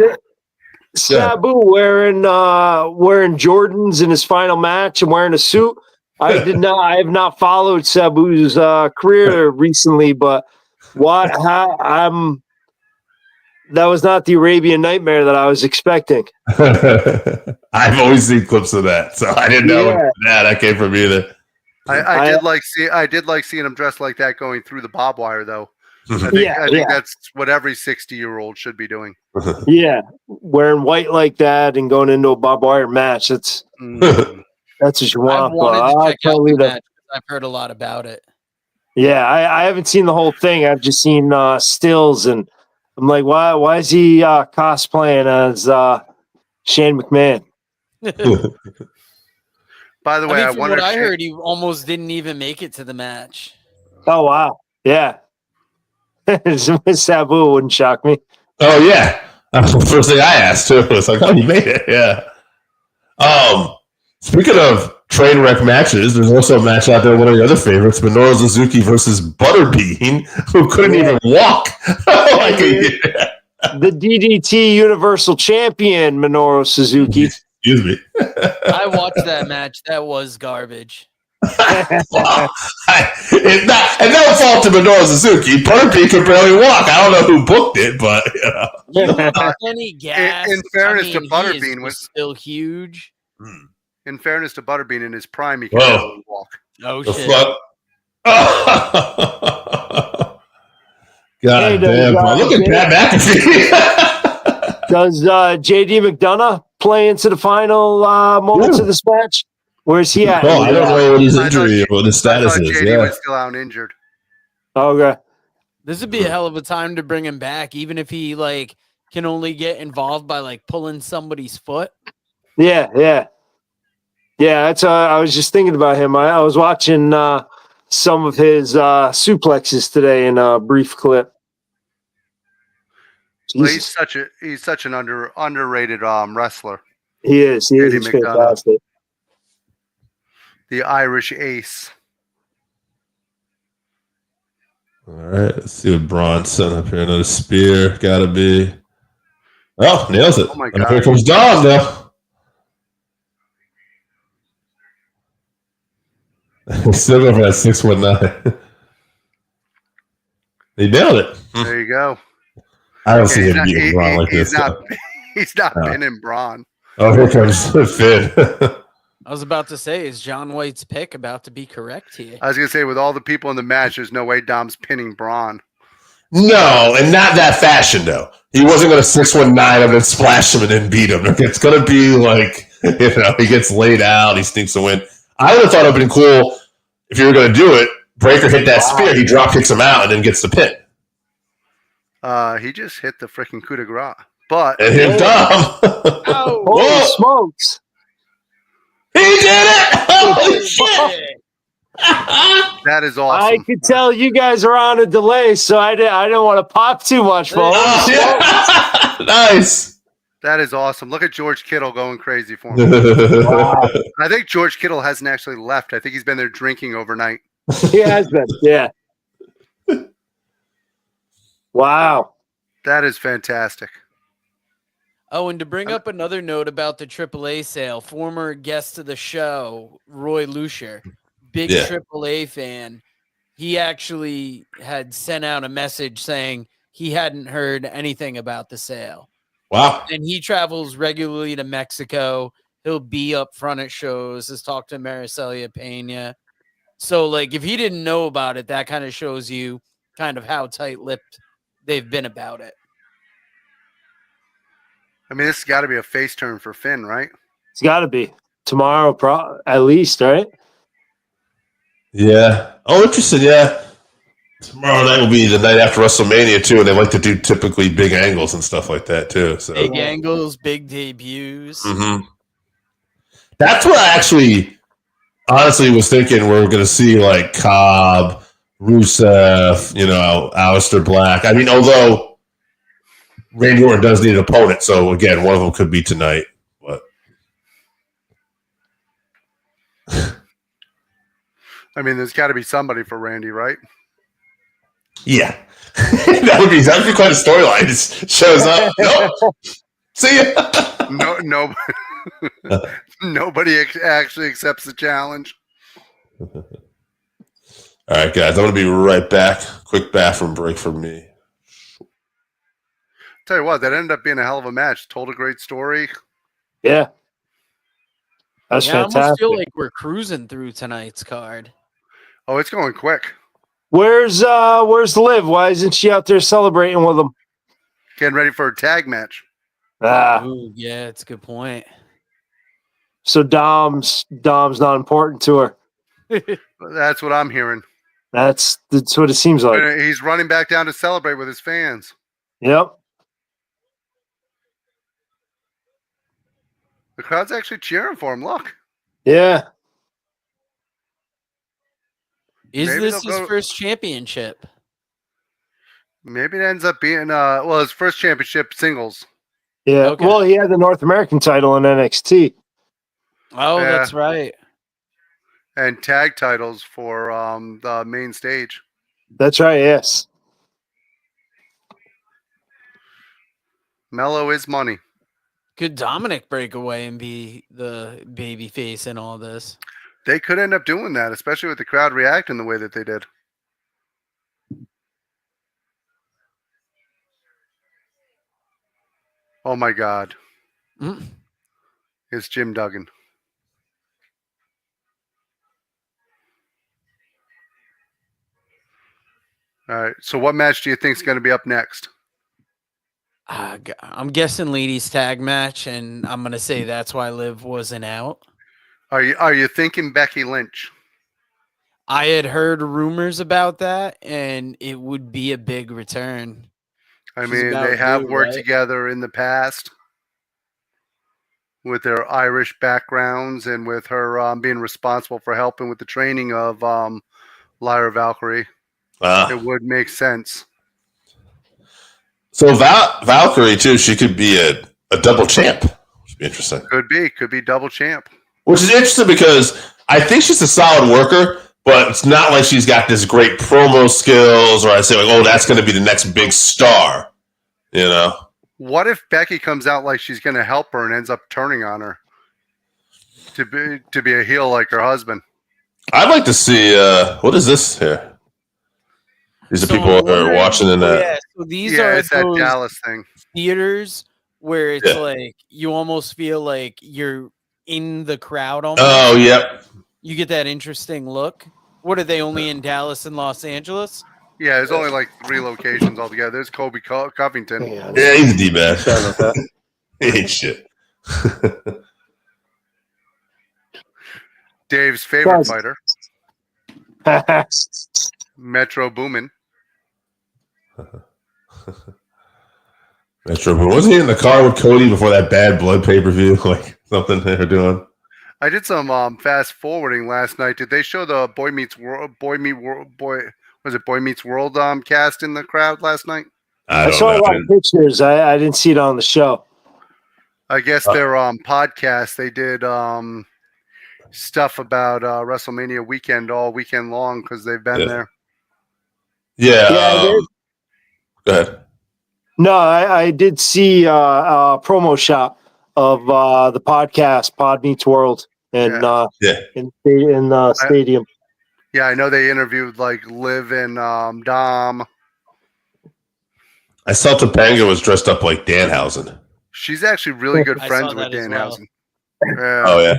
Sabu wearing Jordans in his final match and wearing a suit. I have not followed Sabu's career recently, but that was not the Arabian Nightmare that I was expecting. I've always seen clips of that, so I didn't know that came from either. I did like seeing him dressed like that going through the barbed wire, though. I think that's what every 60-year-old should be doing. Yeah, wearing white like that and going into a barbed wire match. That's what you want. I've wanted to check out the match. I've heard a lot about it. Yeah, I haven't seen the whole thing. I've just seen stills, and I'm like, why is he cosplaying as Shane McMahon? By the way, from what I heard, he almost didn't even make it to the match. Oh wow, yeah. Sabu wouldn't shock me. Oh yeah, that's the first thing I asked too. It's like, oh, you made it, yeah. Speaking of train wreck matches, there's also a match out there. One of your other favorites, Minoru Suzuki versus Butterbean, who couldn't even walk. The DDT Universal Champion, Minoru Suzuki. Excuse me. I watched that match. That was garbage. And no fault to Minoru Suzuki. Butterbean could barely walk. I don't know who booked it, but any gas. In fairness to Butterbean, was still huge. In fairness to Butterbean, in his prime, he could barely walk. Oh shit! God damn! Look at Pat McAfee. Does JD McDonough play into the final moments of this match? Where's he at? Oh, I don't know what his injury, what his status is. JD was still out injured. Okay. This would be a hell of a time to bring him back, even if he can only get involved by pulling somebody's foot. Yeah. That's I was just thinking about him. I was watching some of his suplexes today in a brief clip. Well, he's such an underrated wrestler. He is. He's fantastic. The Irish Ace. All right, let's see what Braun's setting up here. Another spear, gotta be. Oh, nails it. Oh my God. Here comes Dom, though. Still going for that 619. He nailed it. There you go. I don't see him beating Braun like this. He's not pinning Braun. Oh, here comes Finn. I was about to say, is John White's pick about to be correct here? I was going to say, with all the people in the match, there's no way Dom's pinning Braun. No, and not that fashion, though. He wasn't going to 619 him and splash him and then beat him. It's going to be like, he gets laid out, he sneaks a win. I would have thought it would have been cool if you were going to do it. Breaker hit that spear, he drop kicks him out and then gets the pin. He just hit the freaking coup de grace. But and hit Dom. Oh, Holy smokes! He did it! Holy shit! that is I awesome. could tell you guys are on a delay, so I didn't want to pop too much. But holy smokes. Nice. That is awesome. Look at George Kittle going crazy for me. Wow. I think George Kittle hasn't actually left. I think he's been there drinking overnight. He has been, yeah. Wow. That is fantastic. Oh, and to bring up another note about the AAA sale, former guest of the show, Roy Lucier, big AAA fan, he actually had sent out a message saying he hadn't heard anything about the sale. Wow. And he travels regularly to Mexico. He'll be up front at shows, has talked to Maricelia Pena. So, like, if he didn't know about it, that kind of shows you kind of how tight-lipped they've been about it. I mean, this has got to be a face turn for Finn, right? It's got to be tomorrow, at least, right? Yeah. Oh, interesting. Yeah. Tomorrow night will be the night after WrestleMania too, and they like to do typically big angles and stuff like that too. So big angles, big debuts. Mm-hmm. That's what I actually, honestly, was thinking. We're going to see like Cobb, Rusev, Aleister Black. I mean, although Randy Orton does need an opponent, so again, one of them could be tonight. But I mean, there's got to be somebody for Randy, right? yeah, that would be quite a storyline. Just shows up. Nope. See ya. No, nobody actually accepts the challenge. All right, guys, I'm going to be right back. Quick bathroom break for me. Tell you what, that ended up being a hell of a match. Told a great story. Yeah. That's fantastic. I almost feel like we're cruising through tonight's card. Oh, it's going quick. Where's Liv? Why isn't she out there celebrating with them? Getting ready for a tag match. Ooh, yeah, it's a good point. So Dom's not important to her. That's what I'm hearing. That's what it seems like. He's running back down to celebrate with his fans. Yep. The crowd's actually cheering for him. Look. Yeah. Is this his first championship? Maybe it ends up being his first championship singles. Yeah. Okay. Well, he had the North American title in NXT. Oh, yeah. That's right. And tag titles for the main stage. That's right, yes. Mello is money. Could Dominic break away and be the baby face in all this? They could end up doing that, especially with the crowd reacting the way that they did. Oh, my God. It's Jim Duggan. All right. So what match do you think is going to be up next? I'm guessing ladies tag match, and I'm going to say that's why Liv wasn't out. Are you thinking Becky Lynch? I had heard rumors about that, and it would be a big return. I mean, they have worked together in the past with their Irish backgrounds and with her being responsible for helping with the training of Lyra Valkyrie. It would make sense. So Valkyrie, too, she could be a double champ. Which would be interesting. Could be double champ. Which is interesting because I think she's a solid worker, but it's not like she's got this great promo skills or I say, like, oh, that's going to be the next big star, What if Becky comes out like she's going to help her and ends up turning on her to be a heel like her husband? I'd like to see, what is this here? These are people that are watching in that. Yeah, so these are it's that Dallas thing. Theaters where it's like you almost feel like you're in the crowd almost. Oh, yep. You get that interesting look. What are they only in Dallas and Los Angeles? Yeah, there's only like 3 locations altogether. There's Kobe Covington. Yeah, he's a D-bag. He ain't shit. Dave's favorite fighter. Metro Boomin. That's true. But wasn't he in the car with Cody before that Bad Blood pay-per-view? Like something they were doing? I did some fast forwarding last night. Did they show the Boy Meets World cast in the crowd last night? I saw a lot of pictures. I didn't see it on the show. I guess their podcast, they did stuff about WrestleMania weekend all weekend long because they've been there. Yeah. Go ahead. No, I did see a promo shot of the podcast, Pod Meets World, in the stadium. Yeah, I know they interviewed like Liv and Dom. I saw Topanga was dressed up like Danhausen. She's actually really good friends with Danhausen. Oh, yeah.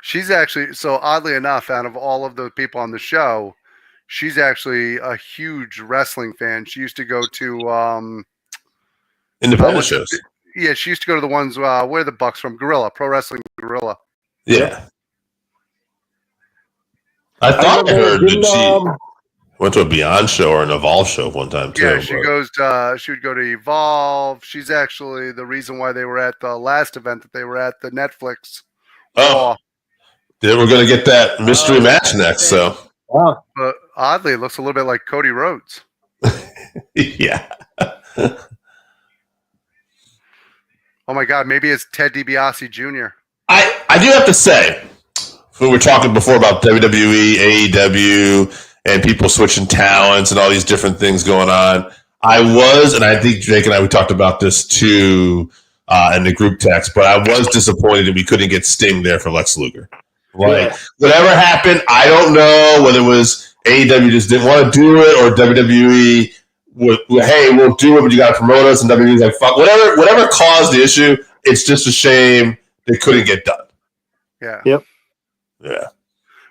She's actually, so oddly enough, out of all of the people on the show, she's actually a huge wrestling fan. She used to go to independent shows. Yeah, she used to go to the ones where the Bucks from Gorilla, Pro Wrestling Gorilla. Yeah. I thought I heard that she went to a Beyond show or an Evolve show one time too. Yeah, she would go to Evolve. She's actually the reason why they were at the last event that they were at, the Netflix. Oh, we're going to get that mystery match next. So, but oddly, it looks a little bit like Cody Rhodes. Yeah. Oh my God, maybe it's Ted DiBiase Jr. I do have to say, we were talking before about WWE, AEW, and people switching talents and all these different things going on. And I think Jake and I, we talked about this too in the group text, but I was disappointed that we couldn't get Sting there for Lex Luger. Whatever happened, I don't know whether it was AEW just didn't want to do it or WWE, hey, we'll do it, but you got to promote us, and WWE's like, fuck, whatever caused the issue, it's just a shame they couldn't get done. Yeah. Yep. Yeah.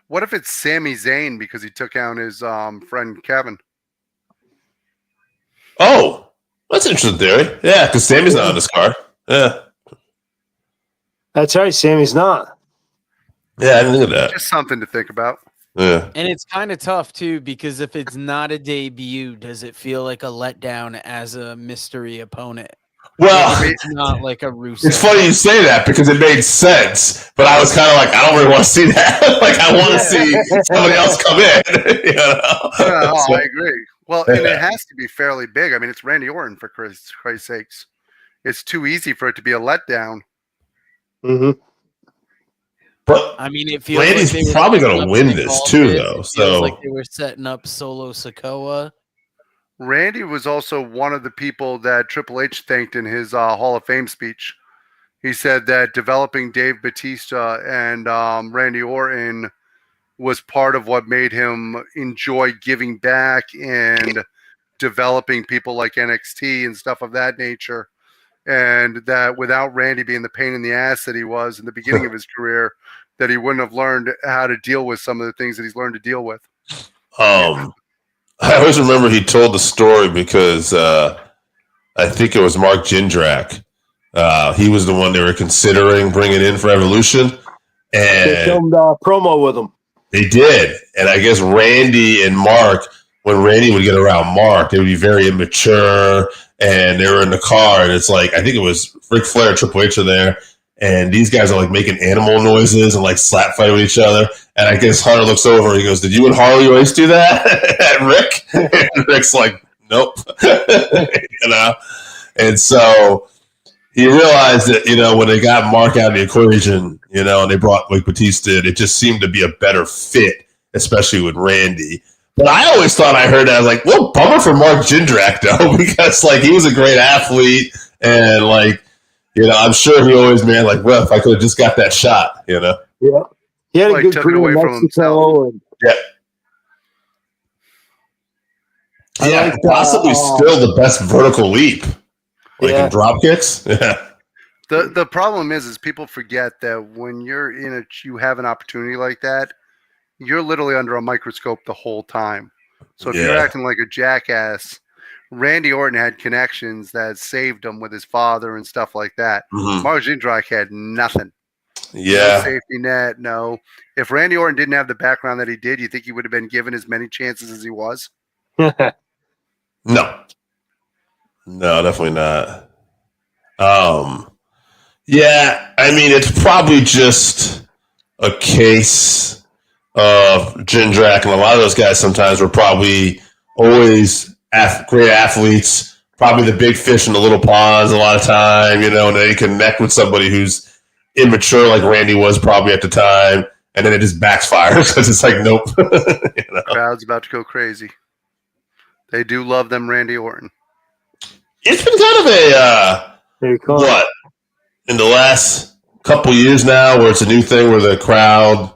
What if it's Sami Zayn because he took out his friend Kevin? Oh, that's an interesting theory. Yeah, because Sami's not on this card. Yeah. That's right. Sami's not. Yeah, I didn't think of that. Just something to think about. Yeah. And it's kind of tough, too, because if it's not a debut, does it feel like a letdown as a mystery opponent? Well, it's not like a Rusev. It's funny you say that because it made sense, but I was kind of like, I don't really want to see that. Like, I want to see somebody else come in. You know? I agree. Well, and it has to be fairly big. I mean, it's Randy Orton, for Christ's sakes. It's too easy for it to be a letdown. Mm-hmm. But I mean, it feels Randy's like probably going to win this too, though. It feels like they were setting up Solo Sikoa. Randy was also one of the people that Triple H thanked in his Hall of Fame speech. He said that developing Dave Bautista and Randy Orton was part of what made him enjoy giving back and developing people like NXT and stuff of that nature. And that without Randy being the pain in the ass that he was in the beginning of his career, that he wouldn't have learned how to deal with some of the things that he's learned to deal with. I always remember he told the story because I think it was Mark Jindrak. He was the one they were considering bringing in for Evolution. And they filmed a promo with him. They did. And I guess Randy and Mark, when Randy would get around Mark, they would be very immature. And they were in the car. And it's like, I think it was Ric Flair and Triple H are there. And these guys are like making animal noises and like slap fight with each other. And I guess Hunter looks over and he goes, "Did you and Harley always do that?" At Rick? And Rick's like, "Nope." You know? And so he realized that, you know, when they got Mark out of the equation, you know, and they brought like Batista in, it just seemed to be a better fit, especially with Randy. But I always thought I heard that. I was like, well, bummer for Mark Jindrak, though, because like he was a great athlete and like, you know, I'm sure he always, man, like, well, if I could have just got that shot, you know? Yeah. He had like, a good took career it away in from Mexico. Yeah. Possibly still the best vertical leap. Like in drop kicks. Yeah. The problem is people forget that when you're you have an opportunity like that, you're literally under a microscope the whole time. So if you're acting like a jackass, Randy Orton had connections that saved him with his father and stuff like that. Mm-hmm. Mark Jindrak had nothing. Yeah. No safety net, no. If Randy Orton didn't have the background that he did, you think he would have been given as many chances as he was? No, definitely not. Yeah, I mean, it's probably just a case of Jindrak, and a lot of those guys sometimes were probably always great athletes, probably the big fish in the little ponds a lot of time, and then you connect with somebody who's immature like Randy was probably at the time, and then it just backfires because it's like, nope. Crowd's about to go crazy. They do love them Randy Orton. It's been kind of what? In the last couple years now, where it's a new thing where the crowd,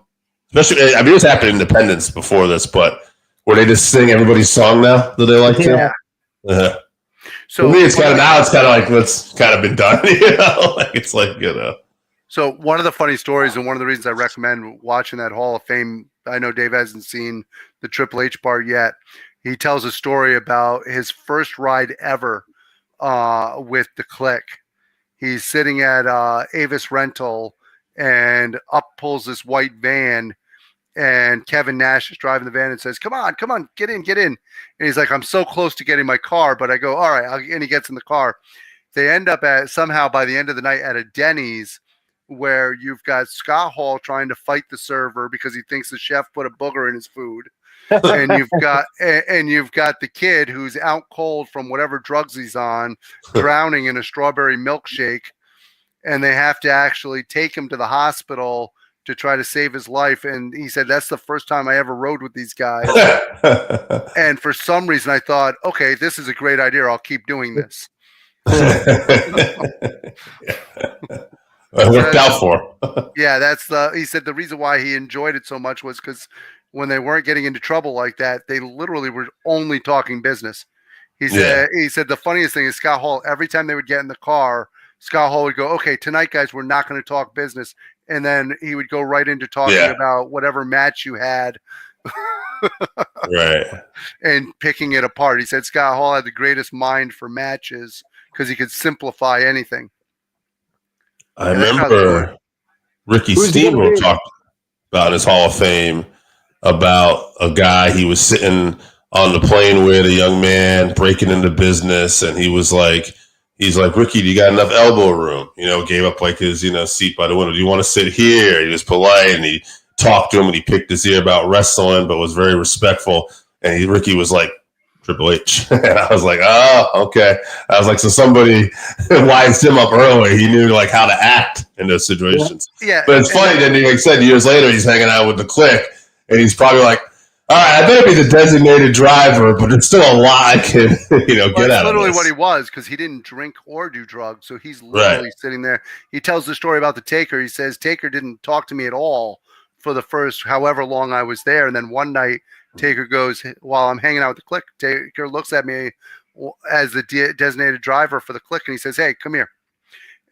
especially, I mean, it's happened in Independence before this, but where they just sing everybody's song now that they like to. Yeah. So for me, it's kind of like what's kind of been done, So one of the funny stories, and one of the reasons I recommend watching that Hall of Fame, I know Dave hasn't seen the Triple H part yet. He tells a story about his first ride ever with the Click. He's sitting at Avis Rental, and up pulls this white van, and Kevin Nash is driving the van and says, come on, get in. And he's like, I'm so close to getting my car, but I go, all right. And he gets in the car. They end up somehow by the end of the night at a Denny's, where you've got Scott Hall trying to fight the server because he thinks the chef put a booger in his food. And you've got the kid who's out cold from whatever drugs he's on, drowning in a strawberry milkshake, and they have to actually take him to the hospital to try to save his life. And he said, that's the first time I ever rode with these guys. And for some reason I thought, okay, this is a great idea. I'll keep doing this. It worked out for. Yeah, he said the reason why he enjoyed it so much was because when they weren't getting into trouble like that, they literally were only talking business. He said the funniest thing is Scott Hall, every time they would get in the car, Scott Hall would go, okay, tonight, guys, we're not going to talk business. And then he would go right into talking about whatever match you had. Right. And picking it apart. He said Scott Hall had the greatest mind for matches because he could simplify anything. I remember Ricky Steamboat talked about his Hall of Fame about a guy he was sitting on the plane with, a young man breaking into business, and he's like, Ricky, do you got enough elbow room? Gave up like his seat by the window. Do you want to sit here? He was polite, and he talked to him, and he picked his ear about wrestling, but was very respectful. And Ricky was like, Triple H. And I was like, oh, okay. I was like, so somebody wised him up early. He knew how to act in those situations. Yeah. But it's funny that he said years later he's hanging out with the Click, and he's probably like, all right, I better be the designated driver, but it's still a lot I can, get out of this. That's literally what he was, because he didn't drink or do drugs. So he's literally sitting there. He tells the story about the Taker. He says, Taker didn't talk to me at all for the first however long I was there. And then one night, Taker goes, while I'm hanging out with the Click, Taker looks at me as the designated driver for the Click, and he says, hey, come here.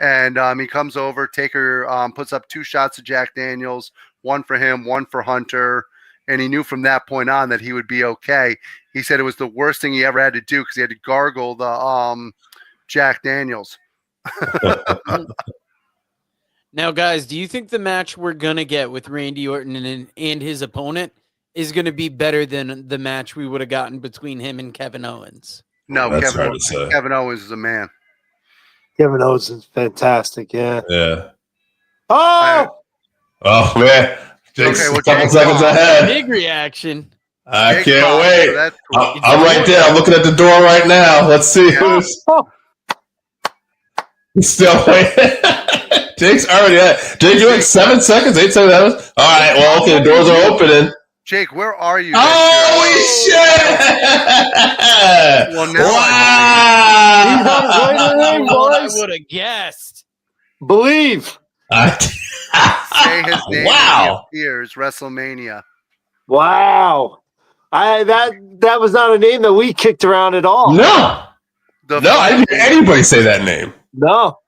And he comes over. Taker puts up 2 shots of Jack Daniels, one for him, one for Hunter. And he knew from that point on that he would be okay. He said it was the worst thing he ever had to do because he had to gargle the Jack Daniels. Now, guys, do you think the match we're going to get with Randy Orton and his opponent is going to be better than the match we would have gotten between him and Kevin Owens? No, Kevin Owens is a man. Kevin Owens is fantastic, yeah. Yeah. Oh, man. Jake's a couple seconds ahead. Big reaction. I can't wait. I'm right there. I'm looking at the door right now. Let's see who's still waiting. Jake's already at. Jake, you had 7 seconds, 8 seconds. All right. Well, okay. The doors are opening. Jake, where are you? Holy shit! Well, now I would have guessed. Believe. Say his name. Wow. Here's WrestleMania. Wow. That was not a name that we kicked around at all. No. I didn't hear anybody say that name. No.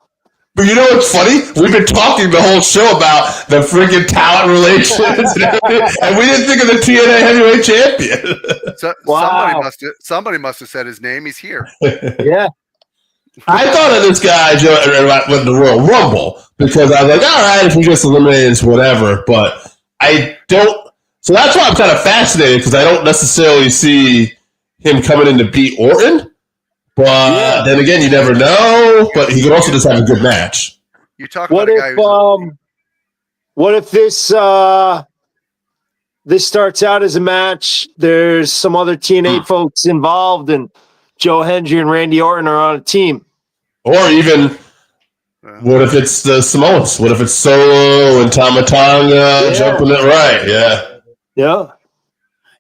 But you know what's funny? We've been talking the whole show about the freaking talent relations, and we didn't think of the TNA Heavyweight Champion. So, somebody must have said his name. He's here. Yeah. I thought of this guy with the Royal Rumble because I was like, all right, if he gets eliminated, it's whatever. But I don't. So that's why I'm kind of fascinated because I don't necessarily see him coming in to beat Orton. But then again, you never know. But he could also just have a good match. You talk about a guy who's what if this this starts out as a match? There's some other TNA folks involved, and Joe Hendry and Randy Orton are on a team. Or even, what if it's the Samoans? What if it's Solo and Tama Tonga jumping it right? Yeah.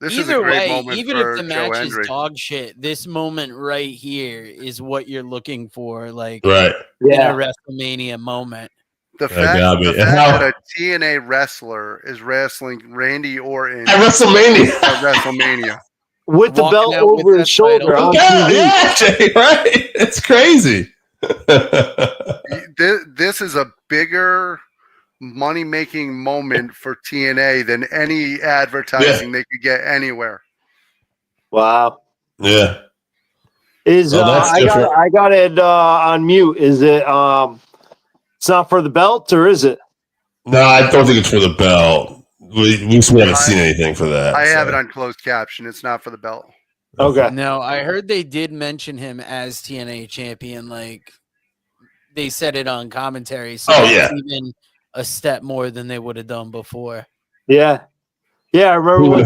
Either way, even if the match is dog shit, this moment right here is what you're looking for, like in a WrestleMania moment. The fact that a TNA wrestler is wrestling Randy Orton at WrestleMania. With the belt over his shoulder. Yeah, Jay, right? It's crazy. This is a bigger money-making moment for TNA than any advertising they could get anywhere. Wow. Yeah. I got it on mute. Is it it's not for the belt, or is it? No, I don't think it's for the belt. We haven't seen anything for that. I have it on closed caption. It's not for the belt. Okay. No, I heard they did mention him as TNA champion. Like they said it on commentary. So it's even a step more than they would have done before. Yeah. Yeah, I remember when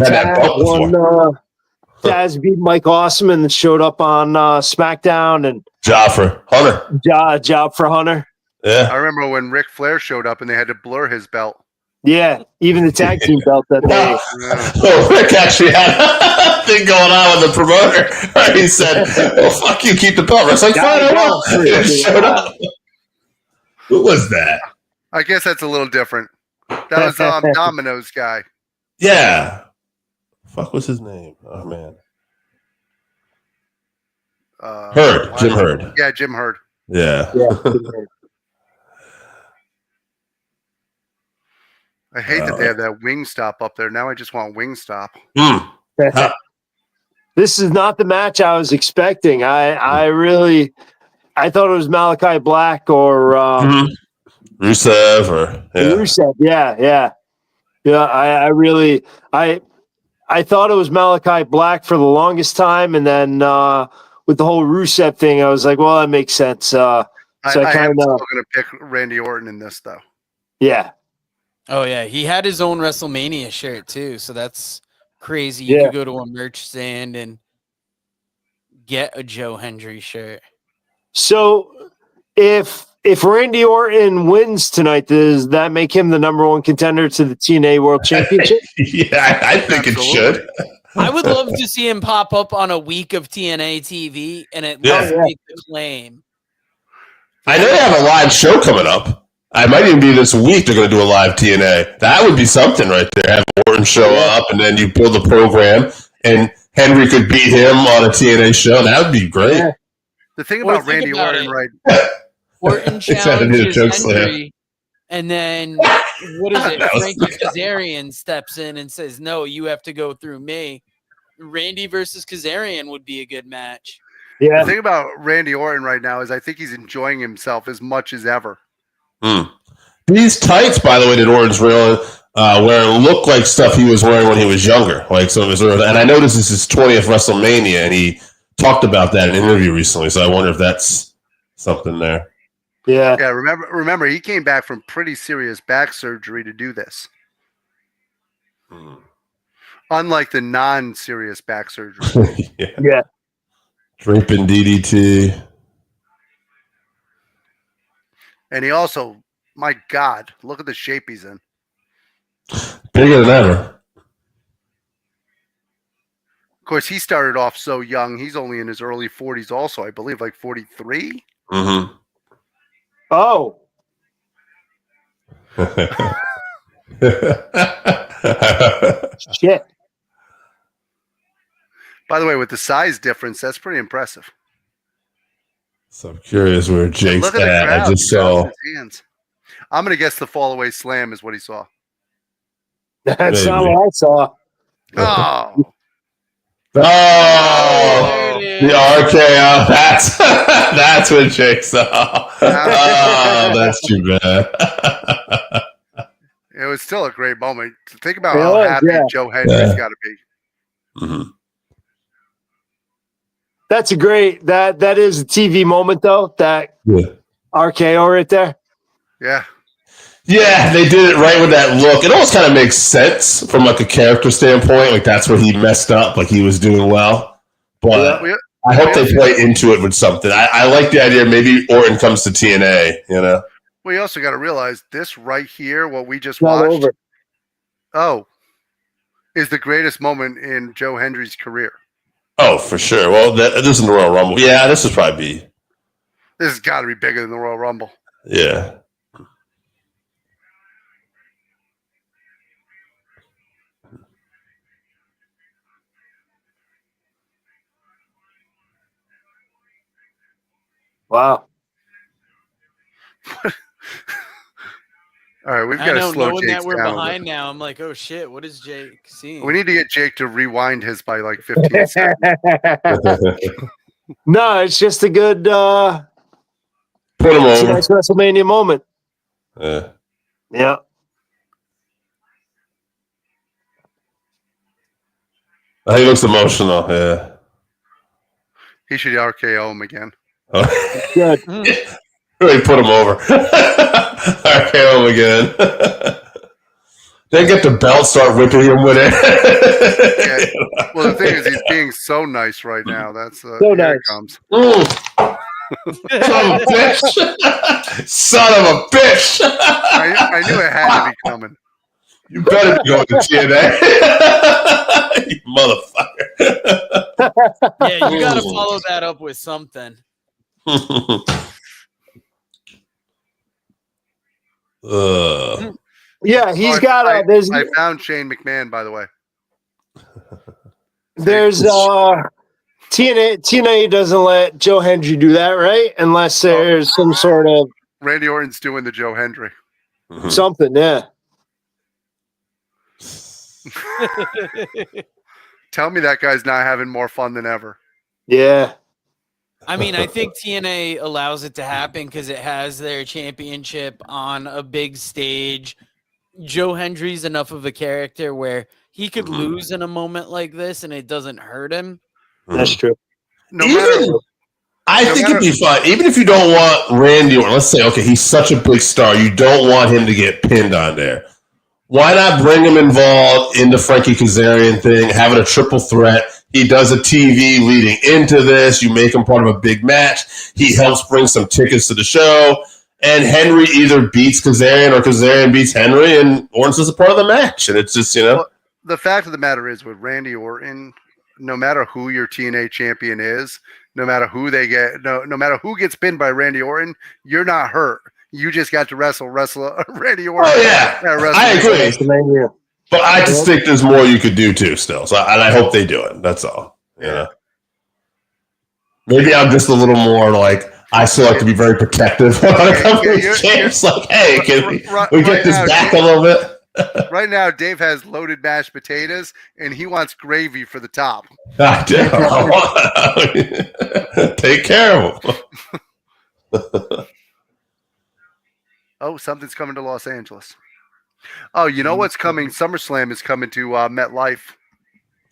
Taz beat Mike Awesome and showed up on SmackDown and Job for Hunter. Job for Hunter. Yeah. I remember when Ric Flair showed up and they had to blur his belt. Yeah, even the tag team belt that day. Oh, Rick actually had a thing going on with the promoter. He said, "Well, fuck you, keep the belt." I was like, "Fine, I will." Showed up. Who was that? I guess that's a little different. That was Domino's guy. Yeah. Fuck, what's his name? Oh man. Hurd. Jim Hurd. Yeah, Jim Hurd. Yeah. I hate that they have that Wingstop up there. Now I just want Wingstop. This is not the match I was expecting. I thought it was Malachi Black or Rusev or Rusev. Yeah. I thought it was Malachi Black for the longest time, and then with the whole Rusev thing, I was like, well, that makes sense. So I am still going to pick Randy Orton in this, though. Yeah. Oh, yeah. He had his own WrestleMania shirt, too. So that's crazy. You could go to a merch stand and get a Joe Hendry shirt. So if Randy Orton wins tonight, does that make him the number one contender to the TNA World Championship? Yeah, I think it should. I would love to see him pop up on a week of TNA TV and at least make the claim. I know they have a live show coming up. I might even be this week. They're going to do a live TNA. That would be something right there. Have Orton show up, and then you build a program, and Henry could beat him on a TNA show. That would be great. Yeah. The thing about Randy Orton, right? Orton challenges Henry, and then what is it? Frankie Kazarian steps in and says, "No, you have to go through me." Randy versus Kazarian would be a good match. Yeah. The thing about Randy Orton right now is I think he's enjoying himself as much as ever. These tights, by the way, that Orton's wearing, where it looked like stuff he was wearing when he was younger, like some of his. And I noticed this is his 20th WrestleMania, and he talked about that in an interview recently. So I wonder if that's something there. Yeah. Yeah. Remember, he came back from pretty serious back surgery to do this. Unlike the non-serious back surgery. Yeah. Draping DDT. And he also, my God, look at the shape he's in. Bigger than ever. Of course, he started off so young. He's only in his early 40s also, I believe, like 43. Mm-hmm. Oh. Shit. By the way, with the size difference, that's pretty impressive. So I'm curious where Jake's look at the at. crowd. I just saw. His hands. I'm going to guess the fallaway slam is what he saw. That's not what I saw. Oh. Oh, the RKO. That's what Jake saw. Oh, that's too bad. It was still a great moment. Think about how happy Joe Hendry's got to be. Mm-hmm. That's a great that is a TV moment though. That RKO right there. Yeah. Yeah, they did it right with that look. It almost kind of makes sense from like a character standpoint. Like that's where he messed up. Like he was doing well, but I hope they play into it with something. I like the idea. Maybe Orton comes to TNA. You know. Well, you also got to realize this right here, what we just watched. Is the greatest moment in Joe Hendry's career. Oh, for sure. Well, this is the Royal Rumble. Yeah, this would probably be. This has got to be bigger than the Royal Rumble. Yeah. Wow. All right, we've got to slow knowing Jake that we're down behind now. I'm like, oh shit, what is Jake seeing? We need to get Jake to rewind his by like 15 seconds. No, it's just a good put him over. Nice WrestleMania moment. Yeah. Yeah. He looks emotional. Yeah. He should RKO him again. Good. Really put him over. RKO him again. Then get the belt, start whipping him with it. Yeah. Well, the thing is, he's being so nice right now. That's so here nice. it comes. Son of a bitch! Son of a bitch! I knew it had to be coming. You better be going to TNA, you motherfucker. Yeah, you got to follow that up with something. Yeah, he's got. I found Shane McMahon, by the way. There's TNA doesn't let Joe Hendry do that, right? Unless there's some sort of Randy Orton's doing the Joe Hendry. Something, yeah. Tell me that guy's not having more fun than ever. Yeah. I mean, I think TNA allows it to happen because it has their championship on a big stage. Joe Hendry's enough of a character where he could lose in a moment like this and it doesn't hurt him. That's true. I think it'd be fun. Even if you don't want Randy Orton, let's say, okay, he's such a big star, you don't want him to get pinned on there. Why not bring him involved in the Frankie Kazarian thing, having a triple threat? He does a TV leading into this. You make him part of a big match. He helps bring some tickets to the show. And Henry either beats Kazarian or Kazarian beats Henry, and Orton's just a part of the match. And it's just, Well, the fact of the matter is with Randy Orton, no matter who your TNA champion is, no matter who they get, no matter who gets pinned by Randy Orton, you're not hurt. You just got to wrestle Randy Orton. Oh, yeah. I agree. But I just think there's more you could do, too, still. So, and I hope they do it. That's all. Yeah. Maybe I'm just a little more like, I still like to be very protective on a company's champs. Like, hey, can we get this back a little bit? Right now, Dave has loaded mashed potatoes, and he wants gravy for the top. I do. Take care of him. Oh, something's coming to Los Angeles. Oh, you know what's coming? SummerSlam is coming to MetLife.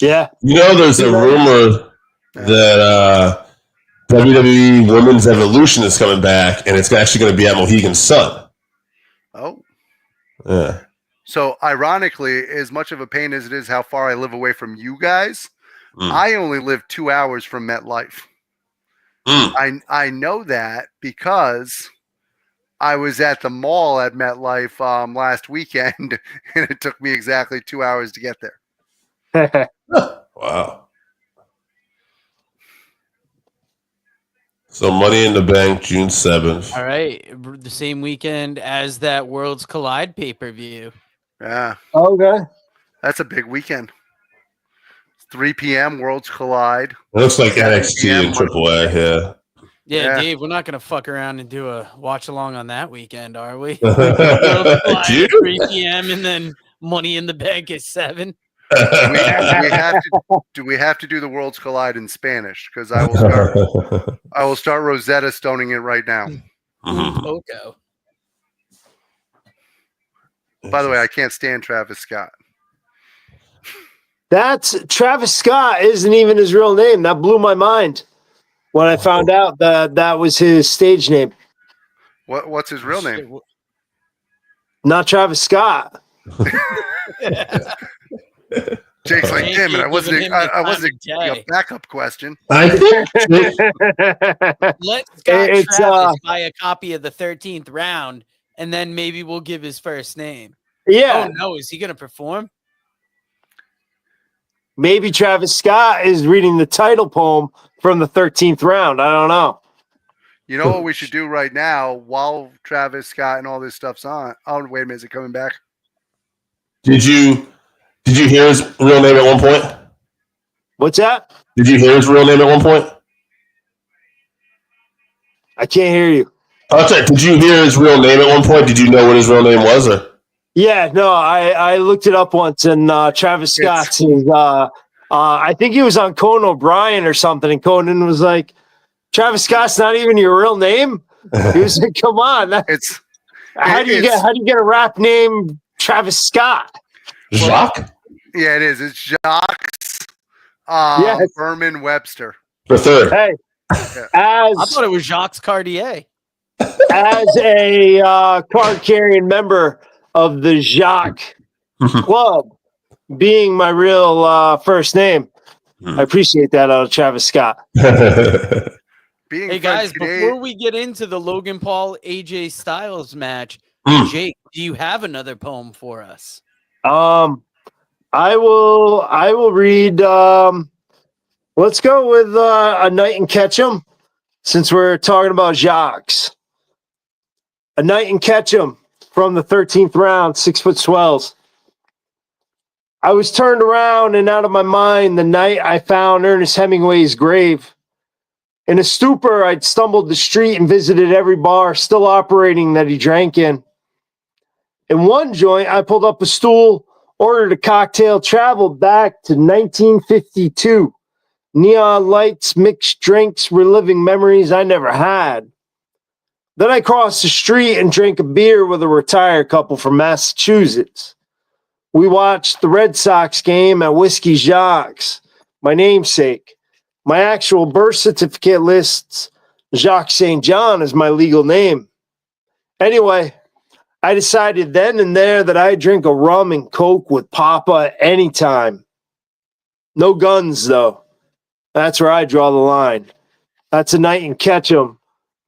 Yeah. There's a rumor that WWE Women's Evolution is coming back, and it's actually going to be at Mohegan Sun. Oh. Yeah. So, ironically, as much of a pain as it is how far I live away from you guys, I only live 2 hours from MetLife. I know that because I was at the mall at MetLife last weekend, and it took me exactly 2 hours to get there. Wow. So Money in the Bank, June 7th. All right. The same weekend as that Worlds Collide pay-per-view. Yeah. Okay. That's a big weekend. 3 p.m. Worlds Collide. It looks like NXT and AAA, yeah. Yeah, Dave, we're not going to fuck around and do a watch-along on that weekend, are we? 3 p.m. and then Money in the Bank is 7. Do we have to do the Worlds Collide in Spanish? Because I will start Rosetta Stoning it right now. Okay. By the way, I can't stand Travis Scott. That's Travis Scott isn't even his real name. That blew my mind. when I found out that was his stage name. What's his real name? Not Travis Scott. Jake's like, damn it! I wasn't a backup question. I think let Scott Travis buy a copy of the 13th round, and then maybe we'll give his first name. Yeah. Oh no, is he gonna perform? Maybe Travis Scott is reading the title poem from the 13th round. I don't know. You know what we should do right now while Travis Scott and all this stuff's on? Oh, wait a minute, is it coming back? Did you hear his real name at one point? What's that? Did you hear his real name at one point? I can't hear you. Oh, sorry. Did you hear his real name at one point? Did you know what his real name was? Or? Yeah, no, I looked it up once, and Travis Scott's is, I think he was on Conan O'Brien or something, and Conan was like, Travis Scott's not even your real name? He was like, come on. How do you get a rap name Travis Scott? Jacques? Yeah, it is. It's Jacques Berman Webster. The third. Hey, I thought it was Jacques Cartier. As a card-carrying member of the Jacques Club, being my real first name, I appreciate that out of Travis Scott. Hey guys, before we get into the Logan Paul AJ Styles match, Jake, do you have another poem for us? I will read. Let's go with A Night in Ketchum, since we're talking about Jacques. A Night in Ketchum from the 13th round, 6 foot swells. I was turned around and out of my mind the night I found Ernest Hemingway's grave. In a stupor, I'd stumbled the street and visited every bar still operating that he drank in. In one joint, I pulled up a stool, ordered a cocktail, traveled back to 1952. Neon lights, mixed drinks, reliving memories I never had. Then I crossed the street and drank a beer with a retired couple from Massachusetts. We watched the Red Sox game at Whiskey Jacques, my namesake. My actual birth certificate lists Jacques St. John as my legal name. Anyway, I decided then and there that I'd drink a rum and Coke with Papa anytime. No guns, though. That's where I draw the line. That's A Night in Ketchum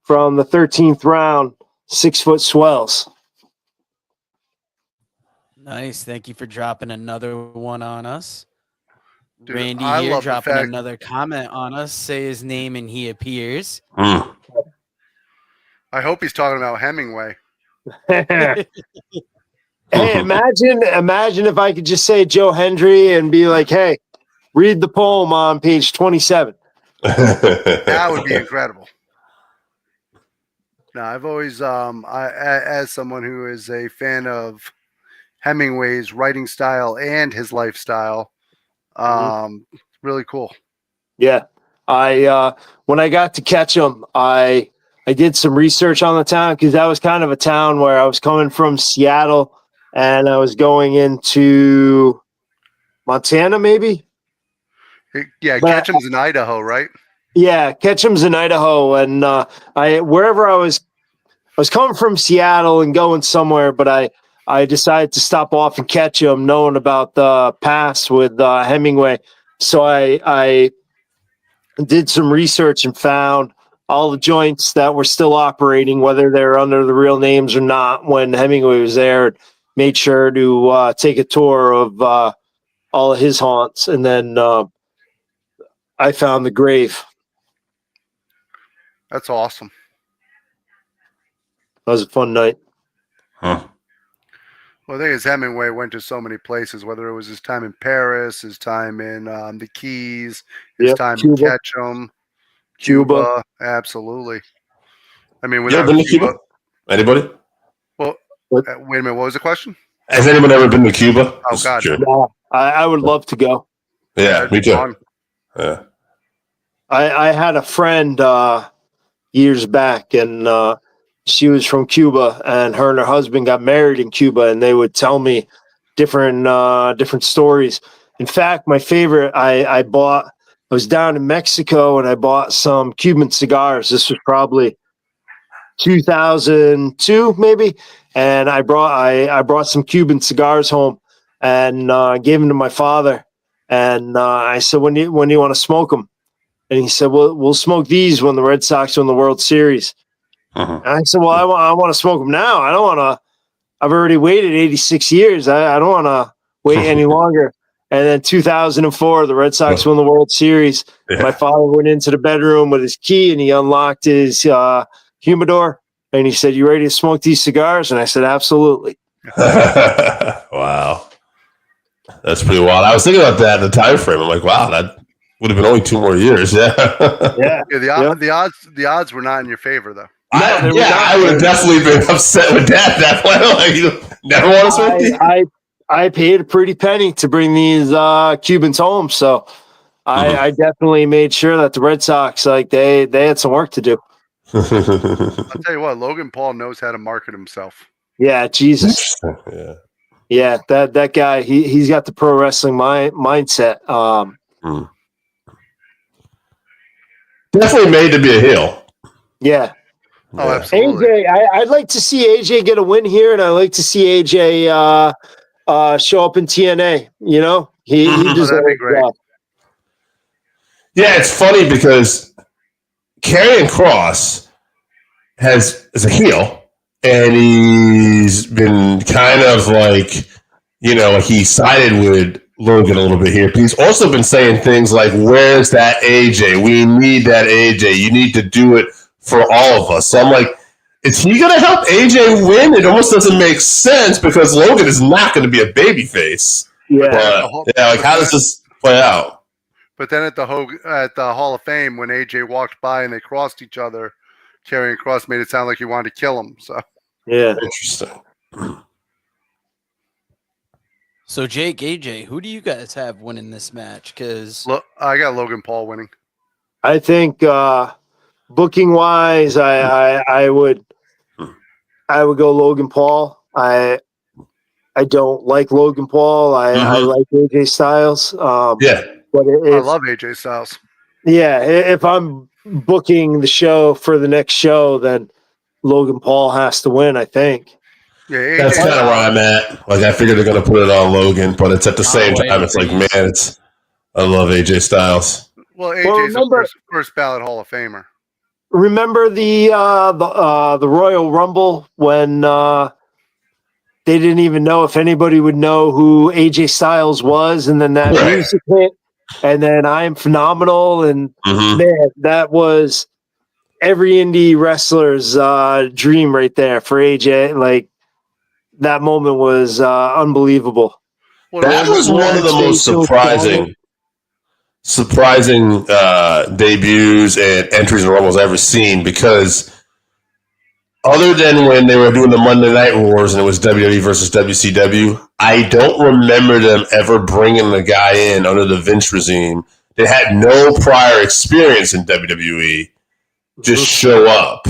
from the 13th round, 6 foot swells. Nice. Thank you for dropping another one on us. Dude, Randy here dropping another comment on us. Say his name and he appears. I hope he's talking about Hemingway. Hey, imagine if I could just say Joe Hendry and be like, hey, read the poem on page 27. That would be incredible. No, I've always, as someone who is a fan of Hemingway's writing style and his lifestyle, really cool. Yeah, when I got to Ketchum, I did some research on the town because that was kind of a town where I was coming from Seattle and I was going into Montana, maybe. Yeah, Ketchum's in Idaho, right? Yeah, Ketchum's in Idaho, and wherever I was coming from Seattle and going somewhere, but I decided to stop off in Ketchum, knowing about the past with Hemingway. So I did some research and found all the joints that were still operating, whether they're under the real names or not, when Hemingway was there. Made sure to take a tour of all of his haunts, and then I found the grave. That's awesome. That was a fun night. Huh. Well, the thing is, Hemingway went to so many places, whether it was his time in Paris, his time in the Keys, his time in Ketchum, Cuba. Absolutely. I mean, without Cuba? Anybody? Well, wait a minute. What was the question? Has anyone ever been to Cuba? Oh, God. No, I would love to go. Yeah, me too. Yeah. I had a friend years back, and she was from Cuba, and her husband got married in Cuba, and they would tell me different stories. In fact, my favorite, I bought was down in Mexico and I bought some Cuban cigars. This was probably 2002, maybe. And I brought some Cuban cigars home and gave them to my father. And I said, when do you want to smoke them? And he said, well, we'll smoke these when the Red Sox win the World Series. And I said, well, I want to smoke them now. I don't want to. I've already waited 86 years. I don't want to wait any longer. And then 2004, the Red Sox won the World Series. Yeah. My father went into the bedroom with his key and he unlocked his humidor. And he said, you ready to smoke these cigars? And I said, absolutely. Wow. That's pretty wild. I was thinking about that in the time frame. I'm like, wow, that would have been only 2 more years. Yeah. The odds were not in your favor, though. I would have definitely been upset with that. That point, like, you never want to smoke these. I paid a pretty penny to bring these Cubans home, so I definitely made sure that the Red Sox, like, they had some work to do. I'll tell you what, Logan Paul knows how to market himself. Yeah, Jesus. Yeah, that guy, he's got the pro wrestling mindset. Definitely made to be a heel. Yeah. Oh, absolutely. AJ, I'd like to see AJ get a win here, and I'd like to see AJ show up in TNA. You know, he deserves that'd be great. Yeah, it's funny because Karrion Kross is a heel, and he's been kind of like, you know, he sided with Logan a little bit here, but he's also been saying things like, where's that AJ? We need that AJ. You need to do it for all of us. So I'm like, is he going to help AJ win? It almost doesn't make sense because Logan is not going to be a babyface. Yeah. Like, how does this play out? But then at the Hall of Fame, when AJ walked by and they crossed each other, Karrion Kross made it sound like he wanted to kill him. So yeah, interesting. So Jake, AJ, who do you guys have winning this match? Because I got Logan Paul winning. I think booking wise, I would go Logan Paul. I don't like Logan Paul. I like AJ Styles. But I love AJ Styles. Yeah, if I'm booking the show for the next show, then Logan Paul has to win, I think. Yeah, that's kind of where I'm at. Like, I figured they're going to put it on Logan, but it's at the same time, it's like, man, I love AJ Styles. Well, AJ's a first ballot Hall of Famer. Remember the Royal Rumble when they didn't even know if anybody would know who AJ Styles was, and then that music hit, and then I Am Phenomenal, and man, that was every indie wrestler's dream right there for AJ. Like, that moment was unbelievable. That was one of the most surprising debuts and entries in Rumbles I've ever seen, because other than when they were doing the Monday Night Wars and it was WWE versus WCW, I don't remember them ever bringing the guy in under the Vince regime that had no prior experience in WWE just show up.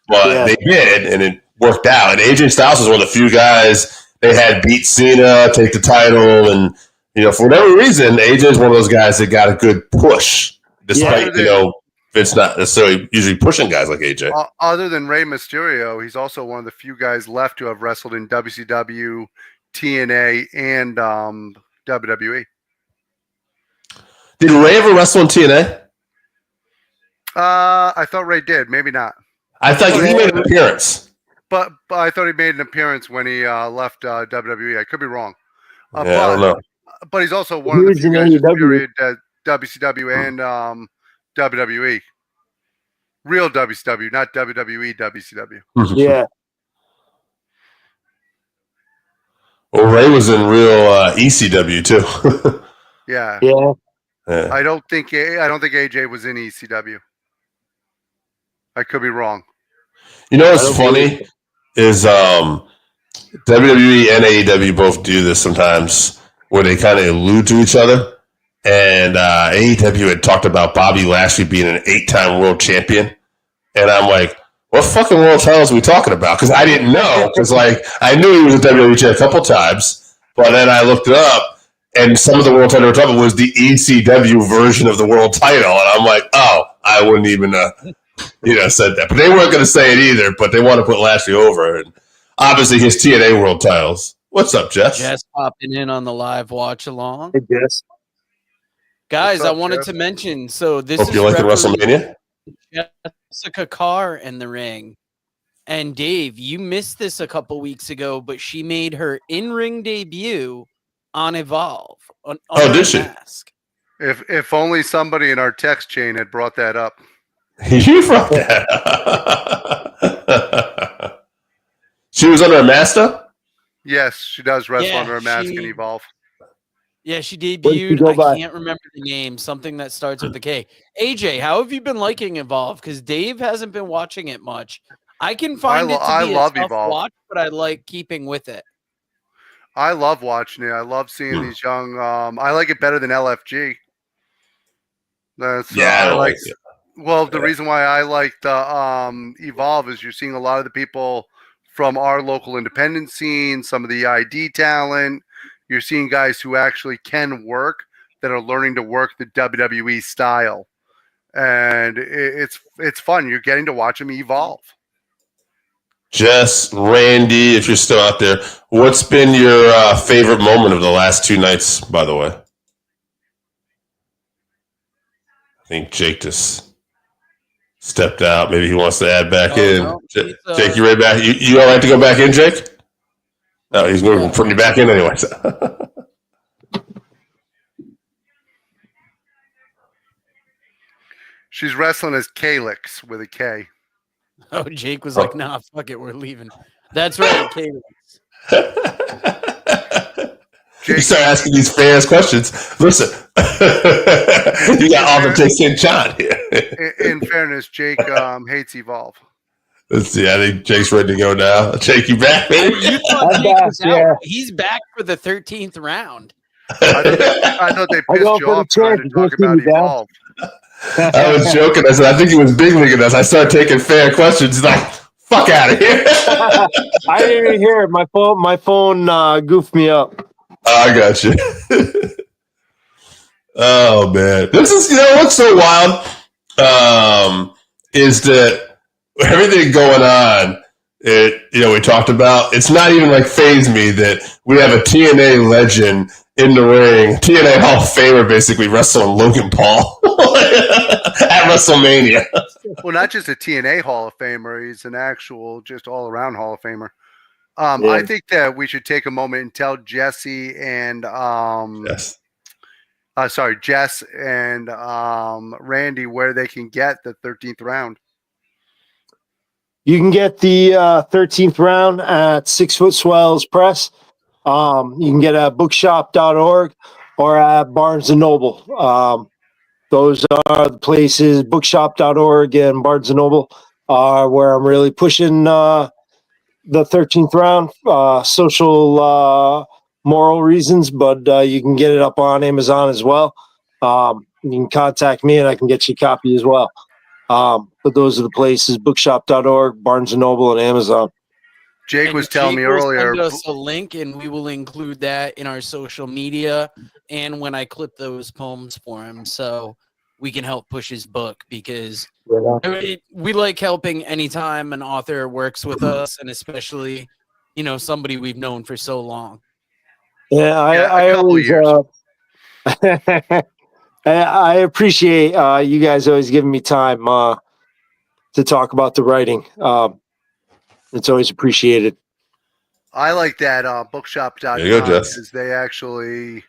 But they did, and it worked out. And AJ Styles was one of the few guys they had beat Cena, take the title, and, you know, for whatever reason, AJ is one of those guys that got a good push, despite, you know, Vince not necessarily usually pushing guys like AJ. Other than Rey Mysterio, he's also one of the few guys left to have wrestled in WCW, TNA, and WWE. Did Rey ever wrestle in TNA? I thought Rey did. Maybe not. I thought he made an appearance. But I thought he made an appearance when he left WWE. I could be wrong. I don't know. But he's also one of the few guys who period WCW and WWE. Real WCW, not WWE, WCW. Yeah. Well, Rey was in real ECW too. Yeah. I don't think AJ was in ECW. I could be wrong. You know what's funny is WWE and AEW both do this sometimes, where they kind of allude to each other. And AEW had talked about Bobby Lashley being an 8-time world champion. And I'm like, what fucking world titles are we talking about? Because I didn't know. Because, like, I knew he was a WWE champion a couple times. But then I looked it up. And some of the world title we're talking about was the ECW version of the world title. And I'm like, oh, I wouldn't even, said that. But they weren't going to say it either, but they want to put Lashley over. And obviously his TNA world titles. What's up, Jess? Jess popping in on the live watch along. Hey, Jess. Guys, up, I wanted Jess? to mention, so this Hope is you like the WrestleMania. Jessica Carr in the ring. And Dave, you missed this a couple weeks ago, but she made her in-ring debut on Evolve. Did she? Mask. If only somebody in our text chain had brought that up. You brought that up. She was under a mask, though? Yes, she does wrestle Yeah, under a mask and Evolve. Yeah, she What did she debuted. go I by? can't remember the name. Something that starts with a K. AJ, how have you been liking Evolve? Because Dave hasn't been watching it much. I can find it to be a tough Evolve. watch, but I like keeping with it. I love watching it. I love seeing these young. I like it better than LFG. That's I like it. Well, the reason why I like the Evolve is you're seeing a lot of the people from our local independent scene, some of the ID talent. You're seeing guys who actually can work that are learning to work the WWE style, and it's fun. You're getting to watch them evolve. Jess, Randy, if you're still out there, what's been your favorite moment of the last two nights, by the way? I think Jake just stepped out. Maybe he wants to add back in. No, Jake, you ready back? You all right to go back in, Jake? No, he's going to put me back in anyway. She's wrestling as Kalix with a K. Oh, Jake was like, nah, fuck it, we're leaving. That's right, Kalix. You start asking these fans questions. Listen, you got all the takes in John here. In fairness, Jake hates Evolve. Let's see. I think Jake's ready to go now. Jake, you back, baby? You thought Jake was out. He's back for the 13th round. I thought they pissed you off trying to talk about Evolve. I was joking. I said, I think he was big leaguing us. I started taking fan questions. He's like, fuck out of here. I didn't even hear it. My phone goofed me up. I got you. Oh, man. This is, what's so wild is that everything going on, we talked about, it's not even like faze me that we have a TNA legend in the ring, TNA Hall of Famer basically wrestling Logan Paul at WrestleMania. Well, not just a TNA Hall of Famer, he's an actual, just all-around Hall of Famer. Yeah. I think that we should take a moment and tell Jesse and Jess and Randy where they can get the 13th round. You can get the 13th round at 6 Foot Swells Press. You can get it at bookshop.org or at Barnes & Noble. Those are the places, bookshop.org and Barnes & Noble are where I'm really pushing the 13th round, social moral reasons, but you can get it up on Amazon as well. You can contact me and I can get you a copy as well. But those are the places, bookshop.org, Barnes & Noble, and Amazon. Jake was telling me earlier. Send us a link and we will include that in our social media and when I clip those poems for him so we can help push his book because we like helping anytime an author works with us and especially, somebody we've known for so long. Yeah, I always I appreciate you guys always giving me time to talk about the writing. It's always appreciated. I like that bookshop.com because they actually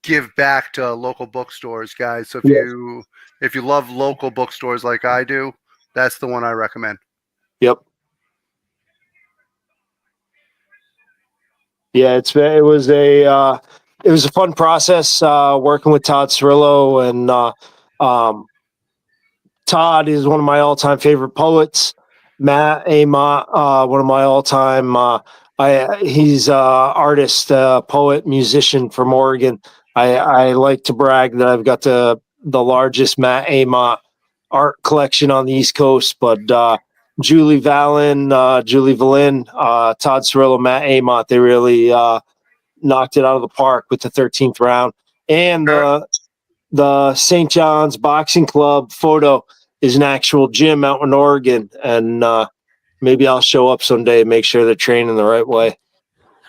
give back to local bookstores, guys. So if you love local bookstores like I do, that's the one I recommend. Yep. Yeah, it was a fun process working with Todd Cirillo, and Todd is one of my all-time favorite poets. Matt Amott, one of my all-time. He's artist, poet, musician from Oregon. I like to brag that I've got the largest Matt Amott art collection on the East Coast, but Julie Valin, Todd Cirillo, Matt Amott, they really knocked it out of the park with the 13th round. And the St. John's Boxing Club photo is an actual gym out in Oregon. And maybe I'll show up someday and make sure they're training the right way.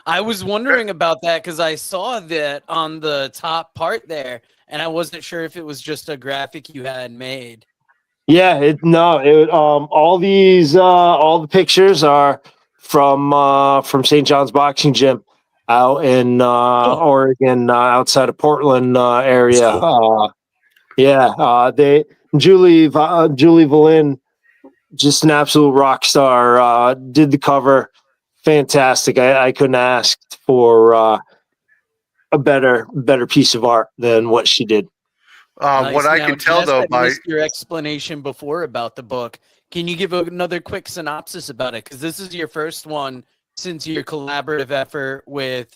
I was wondering about that because I saw that on the top part there, and I wasn't sure if it was just a graphic you had made. Yeah, all the pictures are from St. John's Boxing Gym out in Oregon, outside of Portland area. Julie Valin, just an absolute rock star, did the cover. Fantastic. I couldn't ask for a better piece of art than what she did. Nice. What I can tell, though, by your explanation before about the book, can you give another quick synopsis about it? Because this is your first one since your collaborative effort with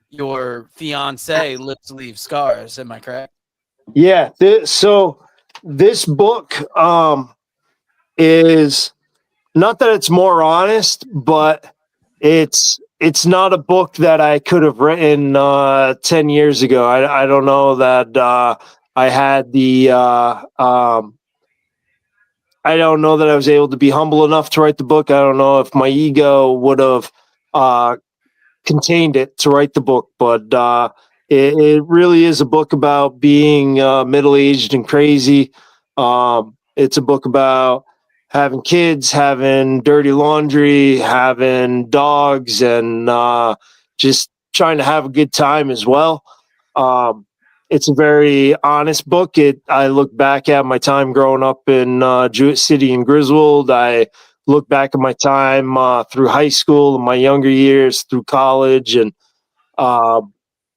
your fiance, Lips Leave Scars. Am I correct? Yeah. So this book is not that it's more honest, but it's not a book that I could have written 10 years ago. I don't know that I had the I don't know that I was able to be humble enough to write the book. I don't know if my ego would have contained it to write the book, but it really is a book about being middle-aged and crazy. It's a book about having kids, having dirty laundry, having dogs, and just trying to have a good time as well. It's a very honest book. I look back at my time growing up in Jewett City and Griswold. I look back at my time through high school and my younger years through college, and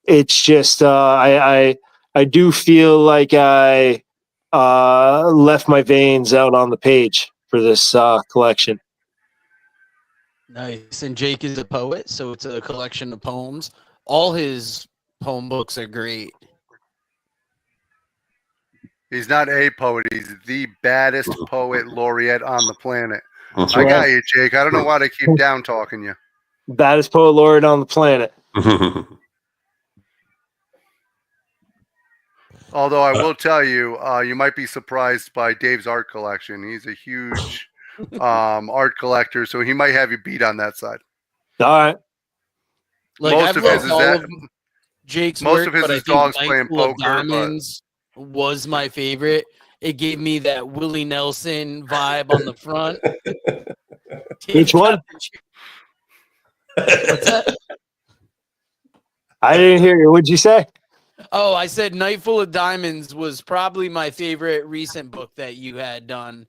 it's just I do feel like I left my veins out on the page for this collection. Nice. And Jake is a poet, so it's a collection of poems. All his poem books are great. He's not a poet. He's the baddest poet laureate on the planet. I got you, Jake. I don't know why they keep down talking you. Baddest poet laureate on the planet. Although I will tell you, you might be surprised by Dave's art collection. He's a huge art collector, so he might have you beat on that side. All right. Most of his is that. Jake's most work, of his but is I think dogs playing Nightful of poker. Diamonds was my favorite. It gave me that Willie Nelson vibe on the front. Which one? What's that? I didn't hear you. What'd you say? Oh, I said Nightful of Diamonds was probably my favorite recent book that you had done.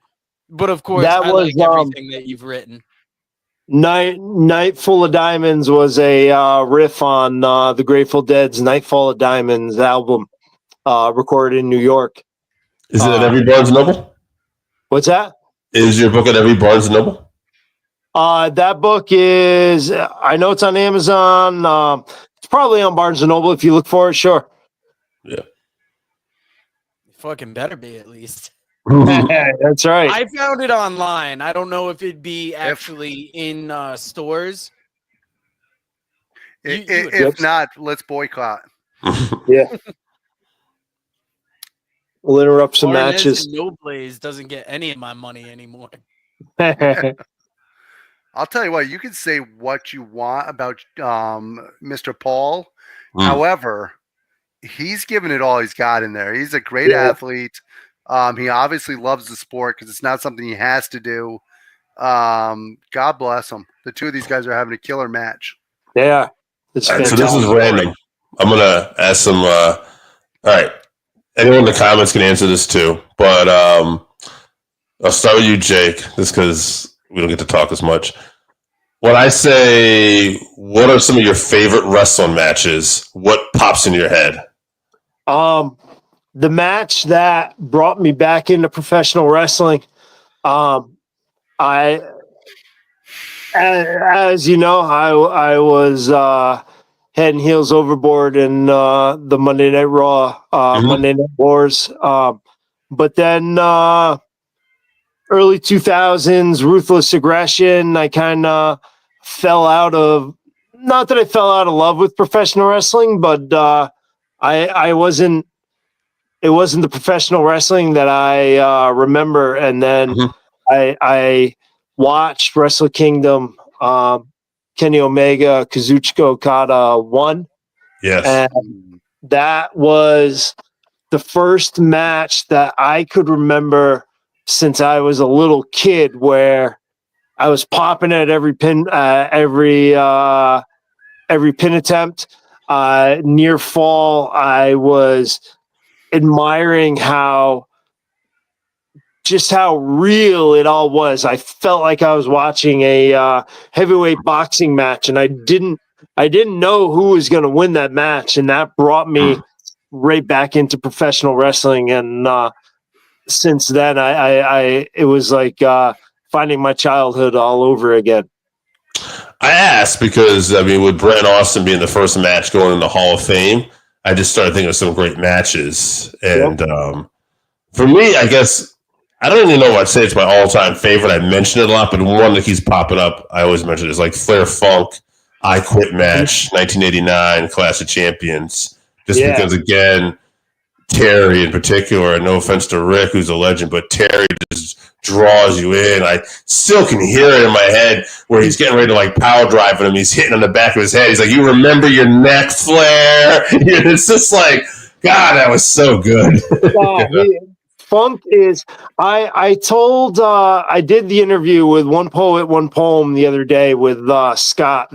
But of course, I like everything that you've written. Nightful of Diamonds was a riff on the Grateful Dead's Nightfall of Diamonds album, recorded in New York. Is it at every Barnes & Noble? What's that? Is your book at every Barnes & Noble? That book is, I know it's on Amazon. It's probably on Barnes & Noble if you look for it, sure. Yeah. Fucking better be, at least. That's right. I found it online. I don't know if it'd be actually in stores. If not, let's boycott. Yeah. We'll interrupt some matches. No Blaze doesn't get any of my money anymore. I'll tell you what, you can say what you want about Mr. Paul. However, he's given it all he's got in there. He's a great athlete. He obviously loves the sport because it's not something he has to do. God bless him. The two of these guys are having a killer match. Yeah. So this is random. I'm going to ask some. All right. Anyone in the comments can answer this too. But I'll start with you, Jake, just because we don't get to talk as much. When I say, what are some of your favorite wrestling matches? What pops in your head? The match that brought me back into professional wrestling, as you know, I was head and heels overboard in the Monday Night Raw, Monday Night Wars. But then early 2000s, Ruthless Aggression, I kind of fell out of not that I fell out of love with professional wrestling, but I wasn't. It wasn't the professional wrestling that I remember. And then I watched Wrestle Kingdom. Kenny Omega, Kazuchika Okada won. Yes, and that was the first match that I could remember since I was a little kid, where I was popping at every pin attempt, near fall. I was admiring how real it all was. I felt like I was watching a heavyweight boxing match, and I didn't know who was going to win that match, and that brought me right back into professional wrestling. And since then, I it was like finding my childhood all over again. I asked because, I mean, with Brett and Austin being the first match going in the Hall of Fame, I just started thinking of some great matches. And for me, I guess, I don't even know if I'd say it's my all-time favorite. I mention it a lot, but one that keeps popping up, I always mention it, is like Flair Funk, I Quit match, 1989, Clash of Champions. Just because, again, Terry in particular, and no offense to Rick, who's a legend, but Terry just draws you in. I still can hear it in my head where he's getting ready to like power drive him. He's hitting on the back of his head. He's like, "You remember your neck, Flair?" It's just like, God, that was so good. Funk is. I did the interview with One Poet, One Poem the other day with Scott.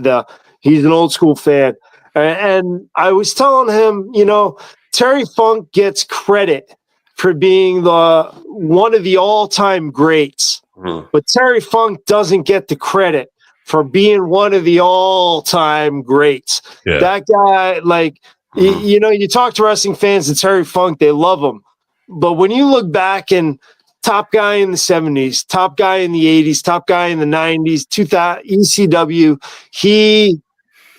He's an old school fan, and I was telling him, Terry Funk gets credit for being one of the all-time greats, but Terry Funk doesn't get the credit for being one of the all-time greats. Yeah. That guy, like, you talk to wrestling fans and Terry Funk, they love him. But when you look back, and top guy in the 70s, top guy in the 80s, top guy in the 90s, 2000 ECW, he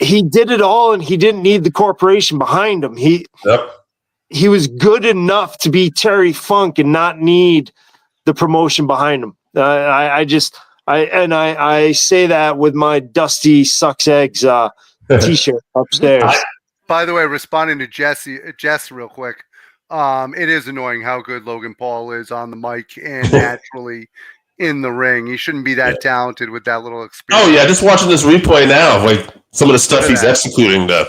did it all, and he didn't need the corporation behind him. He was good enough to be Terry Funk and not need the promotion behind him. I say that with my Dusty Sucks Eggs t-shirt upstairs. By the way, responding to Jess real quick, it is annoying how good Logan Paul is on the mic and naturally in the ring. He shouldn't be that talented with that little experience. Oh yeah, just watching this replay now of like some of the stuff he's executing, the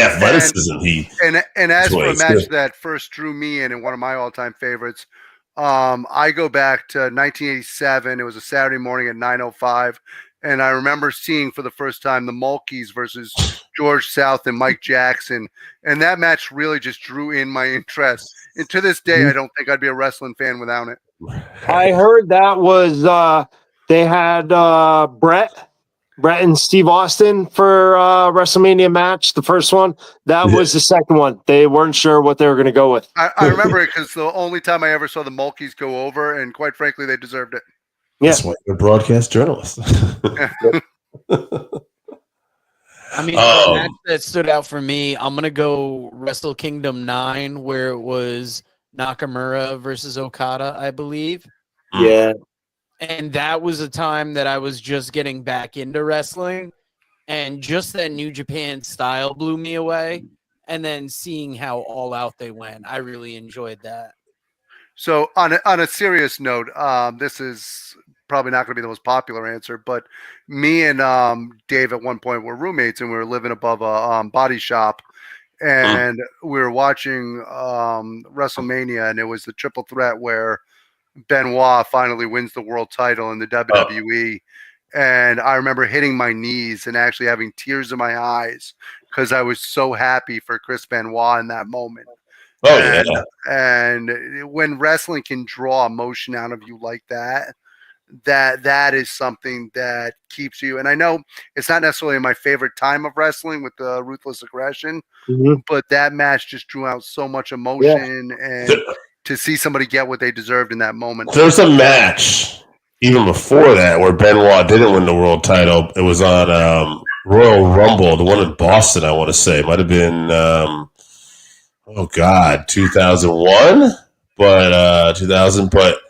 athleticism and as for a match that first drew me in, and one of my all-time favorites, I go back to 1987. It was a Saturday morning at 9:05, and I remember seeing for the first time the Mulkeys versus George South and Mike Jackson, and that match really just drew in my interest. And to this day, I don't think I'd be a wrestling fan without it. I heard that was they had Brett and Steve Austin for WrestleMania match, the first one. That was the second one. They weren't sure what they were going to go with. I remember it because the only time I ever saw the Mulkeys go over, and quite frankly, they deserved it. That's why you're a broadcast journalist. I mean, the match that stood out for me, I'm going to go Wrestle Kingdom 9, where it was Nakamura versus Okada, I believe. Yeah. And that was a time that I was just getting back into wrestling, and just that New Japan style blew me away. And then seeing how all out they went, I really enjoyed that. So on a serious note, this is probably not going to be the most popular answer, but me and Dave at one point were roommates, and we were living above a body shop, and we were watching WrestleMania, and it was the triple threat where Benoit finally wins the world title in the WWE. And I remember hitting my knees and actually having tears in my eyes because I was so happy for Chris Benoit in that moment. And when wrestling can draw emotion out of you like that, that is something that keeps you. And I know it's not necessarily my favorite time of wrestling with the Ruthless Aggression, but that match just drew out so much emotion and to see somebody get what they deserved in that moment. There's a match even before that where Benoit didn't win the world title. It was on Royal Rumble, the one in Boston, I want to say. It might have been 2001, but 2000. But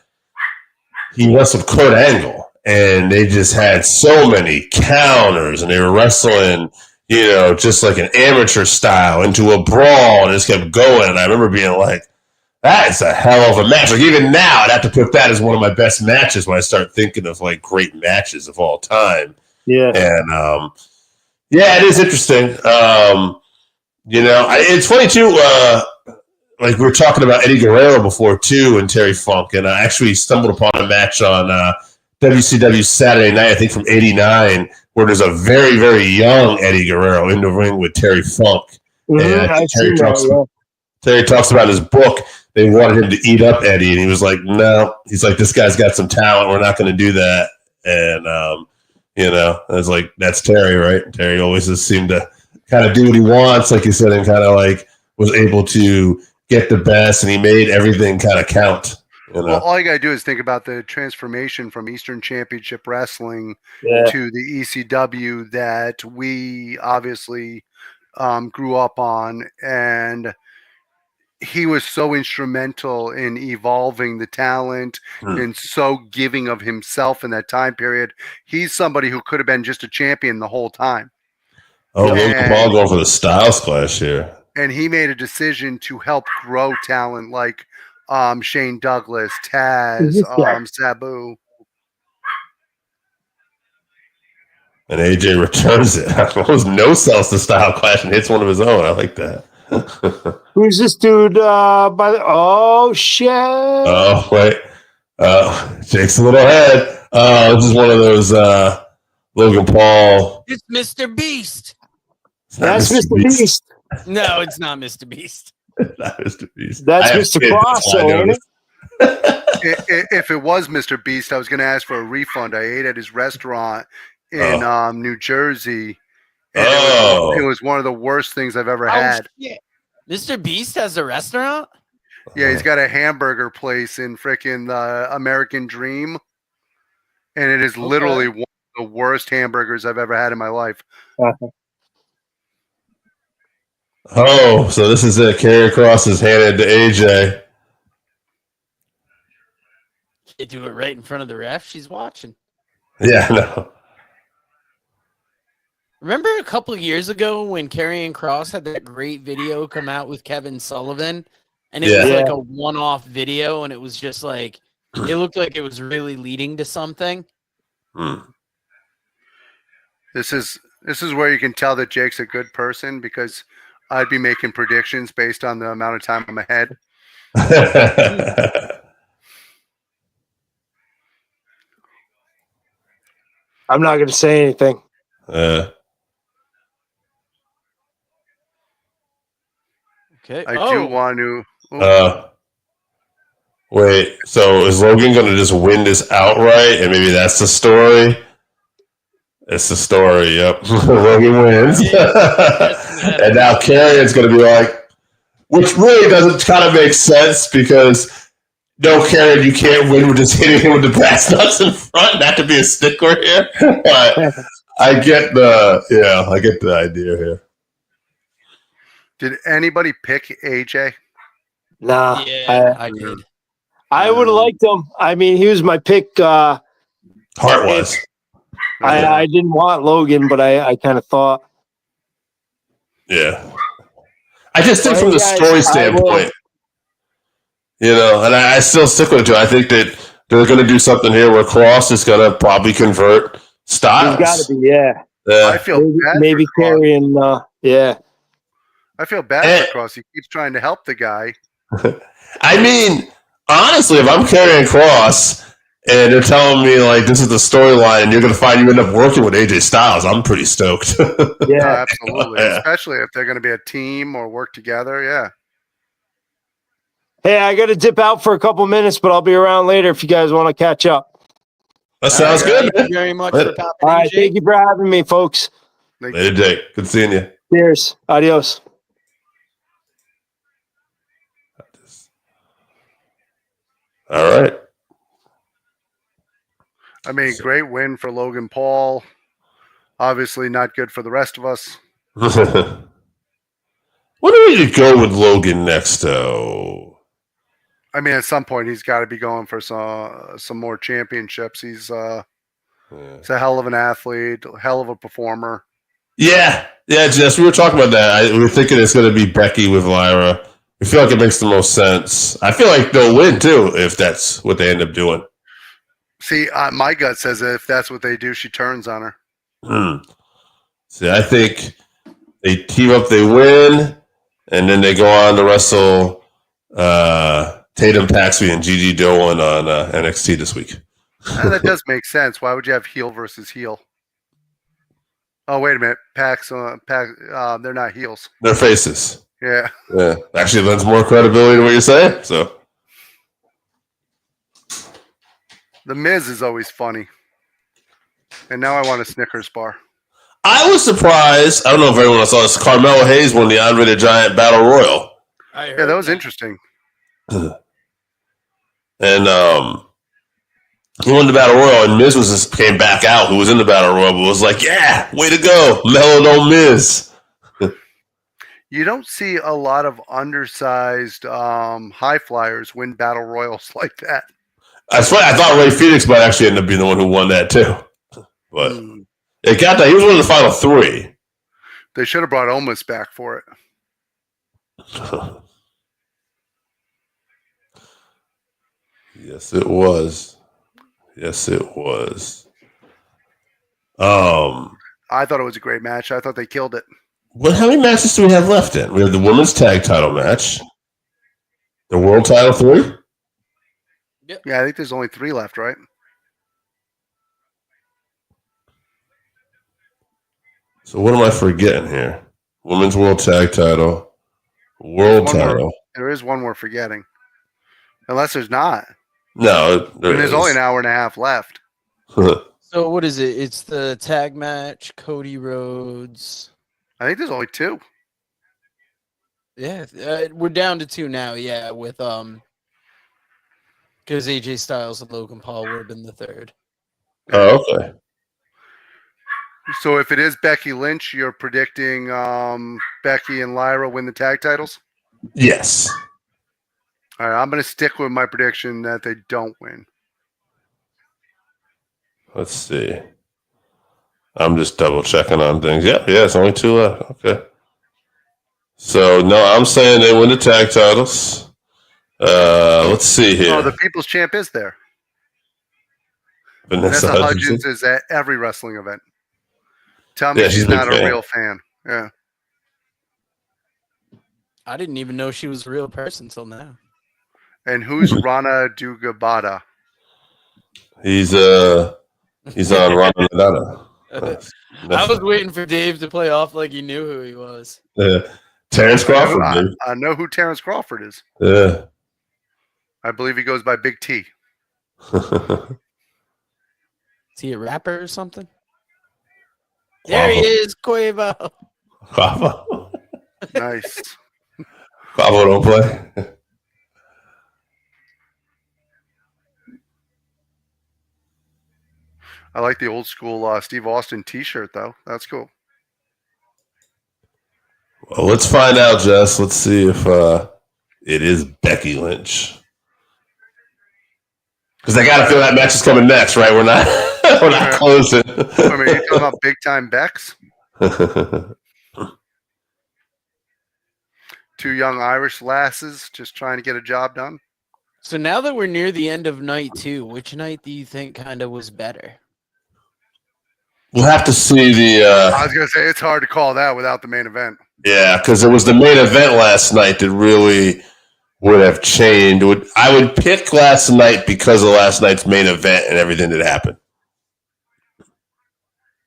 he wrestled Kurt Angle, and they just had so many counters, and they were wrestling, just like an amateur style into a brawl, and it just kept going. And I remember being like, that is a hell of a match. Like, even now, I'd have to put that as one of my best matches when I start thinking of like great matches of all time. Yeah. And it is interesting. It's funny too. Like we were talking about Eddie Guerrero before too, and Terry Funk, and I actually stumbled upon a match on WCW Saturday Night, I think from '89, where there's a very, very young Eddie Guerrero in the ring with Terry Funk. And Terry talks about his book. They wanted him to eat up Eddie, and he was like, "No." He's like, "This guy's got some talent. We're not going to do that." And I was like, "That's Terry, right?" Terry always just seemed to kind of do what he wants, like you said, and kind of like was able to get the best, and he made everything kind of count. Well, all you got to do is think about the transformation from Eastern Championship Wrestling to the ECW that we obviously grew up on, and he was so instrumental in evolving the talent and so giving of himself in that time period. He's somebody who could have been just a champion the whole time. Oh, Logan Paul going for the Styles Clash here. And he made a decision to help grow talent like Shane Douglas, Taz, Sabu. And AJ returns it. Almost no sells the Style Clash and hits one of his own. I like that. Who's this dude? Oh shit! Oh wait, Jake's a little ahead. This is one of those Logan Paul. It's Mr. Beast. That's Mr. Beast. No, it's not Mr. Beast. Not Mr. Beast. That's Mr. Crosso. If it was Mr. Beast, I was going to ask for a refund. I ate at his restaurant in New Jersey. And it was one of the worst things I've ever had. Shit. Mr. Beast has a restaurant? Yeah, he's got a hamburger place in frickin' the American Dream. And it is literally one of the worst hamburgers I've ever had in my life. Oh, so this is it. Karrion Kross is handed to AJ. You do it right in front of the ref. She's watching. Yeah, no. Remember a couple of years ago when Karrion Kross had that great video come out with Kevin Sullivan? And it was like a one-off video, and it was just like, it looked like it was really leading to something. This is where you can tell that Jake's a good person, because I'd be making predictions based on the amount of time I'm ahead. I'm not going to say anything. Okay. I do want to. Wait, so is Logan going to just win this outright, and maybe that's the story? It's the story, yep. Logan wins. And now Karrion's going to be like, which really doesn't kind of make sense, because no, Karrion, you can't win with just hitting him with the brass nuts in front. Not to be a stickler here, but I get the idea here. Did anybody pick AJ? Nah. Yeah, I did. I would have liked him. I mean, he was my pick. Heart was. I didn't want Logan, but I kind of thought. Yeah. I just think from the story standpoint, and I still stick with it. I think that they're going to do something here where Kross is going to probably convert Styles. He's got to be, yeah. I feel bad. Maybe Karrion, yeah. I feel bad for Kross. He keeps trying to help the guy. I mean, honestly, if I'm Karrion Kross and they're telling me like this is the storyline and you're going to find you end up working with AJ Styles, I'm pretty stoked. Yeah, absolutely. Yeah. Especially if they're going to be a team or work together. Yeah. Hey, I got to dip out for a couple minutes, but I'll be around later if you guys want to catch up. That sounds good, man. Thank you very much for popping in. All right, thank you for having me, folks. Later, Jake. Good seeing you. Cheers. Adios. All right. I mean, great win for Logan Paul. Obviously not good for the rest of us. What do we go with Logan next, though? I mean, at some point he's got to be going for some more championships. He's Yeah. He's a hell of an athlete, hell of a performer. Yeah, Jess, we were talking about that. We were thinking it's going to be Becky with Lyra. We feel like it makes the most sense. I feel like they'll win, too, if that's what they end up doing. See, my gut says that if that's what they do, she turns on her. See, I think they team up, they win, and then they go on to wrestle Tatum Paxley and Gigi Dolan on NXT this week. That does make sense. Why would you have heel versus heel? Oh, wait a minute. They're not heels. They're faces. Yeah. Actually lends more credibility to what you're saying. So The Miz is always funny. And now I want a Snickers bar. I was surprised. I don't know if everyone saw this. Carmelo Hayes won the Andre the Giant Battle Royal. Yeah, that was interesting. And he won the Battle Royal, and Miz came back out, who was in the Battle Royal, but was like, yeah, way to go. Mellow on Miz. You don't see a lot of undersized high flyers win battle royals like that. That's why I thought Ray Phoenix might actually end up being the one who won that too. But it got that. He was one of the final three. They should have brought Omos back for it. Yes, it was. I thought it was a great match. I thought they killed it. How many matches do we have left in? We have the women's tag title match. The world title 3? Yep. Yeah, I think there's only 3 left, right? So what am I forgetting here? Women's world tag title. World title. There is one we're forgetting. Unless there's not. No, there's only an hour and a half left. So what is it? It's the tag match, Cody Rhodes. I think there's only 2. Yeah, we're down to 2 now. Yeah, with because AJ Styles and Logan Paul would have been the 3rd. Oh, okay. So if it is Becky Lynch, you're predicting Becky and Lyra win the tag titles? Yes. All right, I'm going to stick with my prediction that they don't win. Let's see. I'm just double checking on things. Yeah, it's only 2 left. Okay. So no, I'm saying they win the tag titles. Let's see here. Oh, the People's Champ is there. Vanessa Hudgens is at every wrestling event. Tell me she's not a real fan. Yeah. I didn't even know she was a real person until now. And who's Rana Dugabada? He's on Rana Nadana. I was waiting for Dave to play off like he knew who he was. Terrence Crawford. I know who Terrence Crawford is. Yeah. I believe he goes by Big T. Is he a rapper or something? There he is, Quavo. Quavo. Nice. Quavo don't play. I like the old school Steve Austin T-shirt, though. That's cool. Well, let's find out, Jess. Let's see if it is Becky Lynch. Because I got to feel that match is coming next, right? We're not closing. I mean, you talking about big time Becks? 2 young Irish lasses just trying to get a job done. So now that we're near the end of night 2, which night do you think kind of was better? We'll have to see the. I was going to say it's hard to call that without the main event. Yeah, because it was the main event last night that really would have changed. I would pick last night because of last night's main event and everything that happened.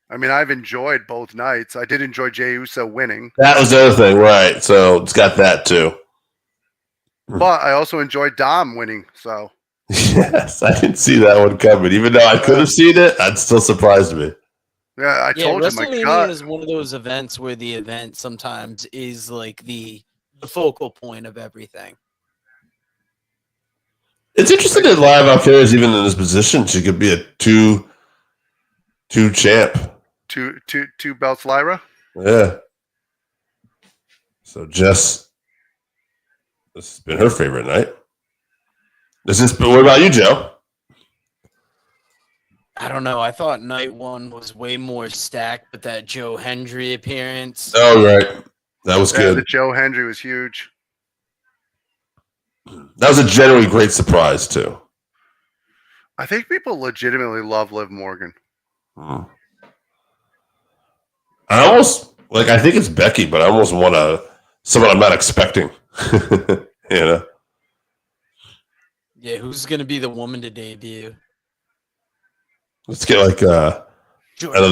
I mean, I've enjoyed both nights. I did enjoy Jey Uso winning. That was the other thing, right? So it's got that too. But I also enjoyed Dom winning. So yes, I didn't see that one coming. Even though I could have seen it, it still surprised me. Yeah, I told you, my WrestleMania God. is one of those events where the event sometimes is like the focal point of everything. It's interesting that Live Alcare is even in this position. She could be a two champ. Two belts, Lyra. Yeah. So Jess, this has been her favorite night. What about you, Joe? I don't know. I thought night one was way more stacked, but that Joe Hendry appearance. Oh, right. That was good. The Joe Hendry was huge. That was a generally great surprise, too. I think people legitimately love Liv Morgan. I almost, I think it's Becky, but I almost want someone I'm not expecting. You know? Yeah, who's going to be the woman to debut? Let's get another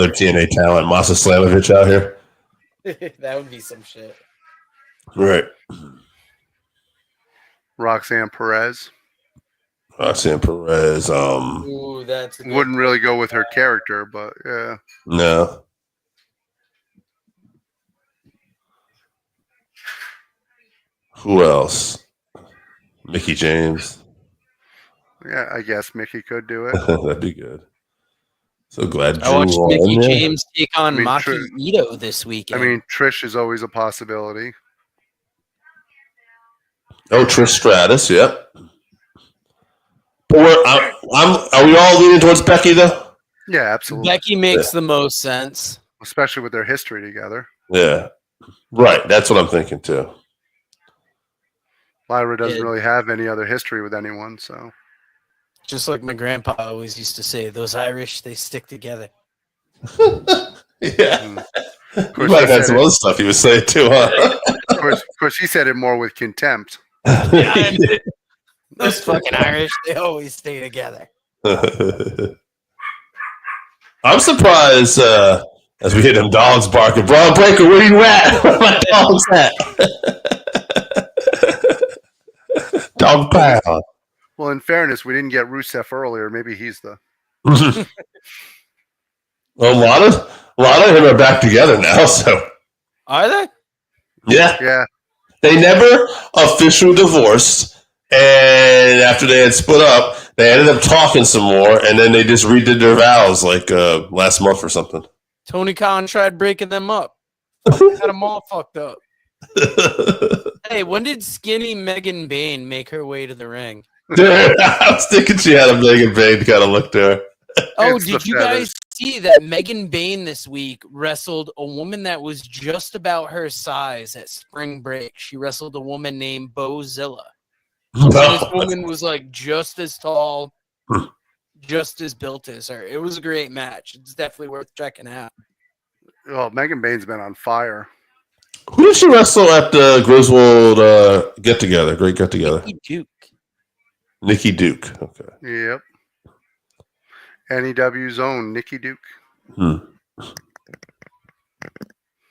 TNA talent, Masa Slamovich out here. That would be some shit. Right. Roxanne Perez. Roxanne Perez. Ooh, that's wouldn't really go with her character, but yeah. No. Who else? Mickey James. Yeah, I guess Mickey could do it. That'd be good. So glad I watched Mickey James take on Maki Ito this weekend. I mean, Trish is always a possibility. Oh, Trish Stratus, yep. But are we all leaning towards Becky, though? Yeah, absolutely. Becky makes the most sense. Especially with their history together. Yeah. Right, that's what I'm thinking, too. Lyra doesn't really have any other history with anyone, so. Just like my grandpa always used to say, those Irish, they stick together. Yeah. You might have had some other stuff he was saying too, huh? Of course, he said it more with contempt. Yeah, those fucking Irish, they always stay together. I'm surprised as we hear them dogs barking. Braun Breaker, where you at? Where my dogs at? Dog pound. Well, in fairness, we didn't get Rusev earlier. Maybe he's the. Well, a lot of them are back together now. So are they? Yeah. Yeah. They never officially divorced, and after they had split up, they ended up talking some more, and then they just redid their vows last month or something. Tony Khan tried breaking them up. Had them all fucked up. Hey, when did skinny Megan Bain make her way to the ring? Dude, I was thinking she had a Megan Bain kind of look to her. Oh, did you guys see that Megan Bain this week wrestled a woman that was just about her size at Spring Break? She wrestled a woman named Bozilla. This woman was like just as tall, just as built as her. It was a great match. It's definitely worth checking out. Well, Megan Bain's been on fire. Who did she wrestle at the Griswold get-together? Great get-together. Nikki Duke. Okay. Yep. NEW's own Nikki Duke.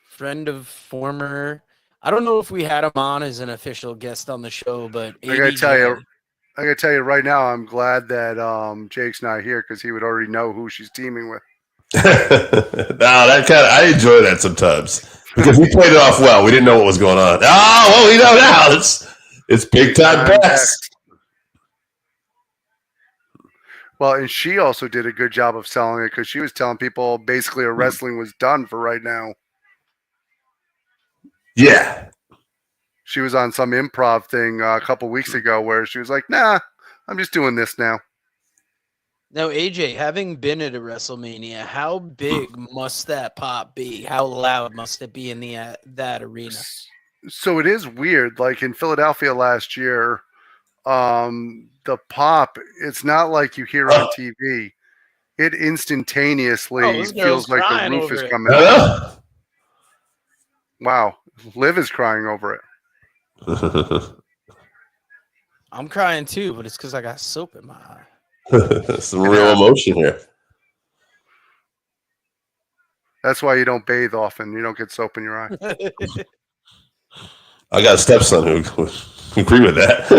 Friend of former. I don't know if we had him on as an official guest on the show, but I gotta tell you right now, I'm glad that Jake's not here because he would already know who she's teaming with. I enjoy that sometimes because we played it off well. We didn't know what was going on. Oh, well, we know now. It's big time best. Well, and she also did a good job of selling it because she was telling people basically her wrestling was done for right now. Yeah. She was on some improv thing a couple weeks ago where she was like, nah, I'm just doing this now. Now, AJ, having been at a WrestleMania, how big must that pop be? How loud must it be in that arena? So it is weird. Like in Philadelphia last year, the pop, it's not like you hear on TV. It instantaneously feels like the roof is coming out. Wow. Liv is crying over it. I'm crying too, but it's because I got soap in my eye. Some real emotion here. That's why you don't bathe often. You don't get soap in your eye. I got a stepson who agree with that.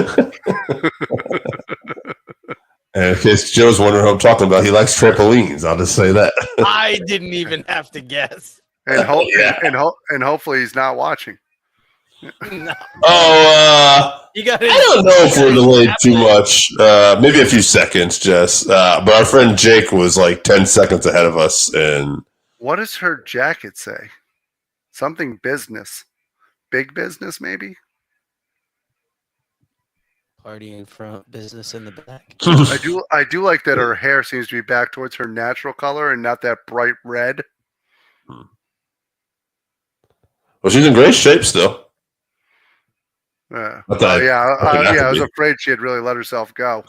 And in case Joe's wondering who I'm talking about, he likes trampolines. I'll just say that. I didn't even have to guess. And hopefully he's not watching. No. I don't know if we're delayed too much. Maybe a few seconds, Jess. But our friend Jake was like 10 seconds ahead of us. And what does her jacket say? Something business. Big business, maybe? party in front, business in the back. I do like that her hair seems to be back towards her natural color and not that bright red. Well, she's in great shape still. I was afraid she had really let herself go.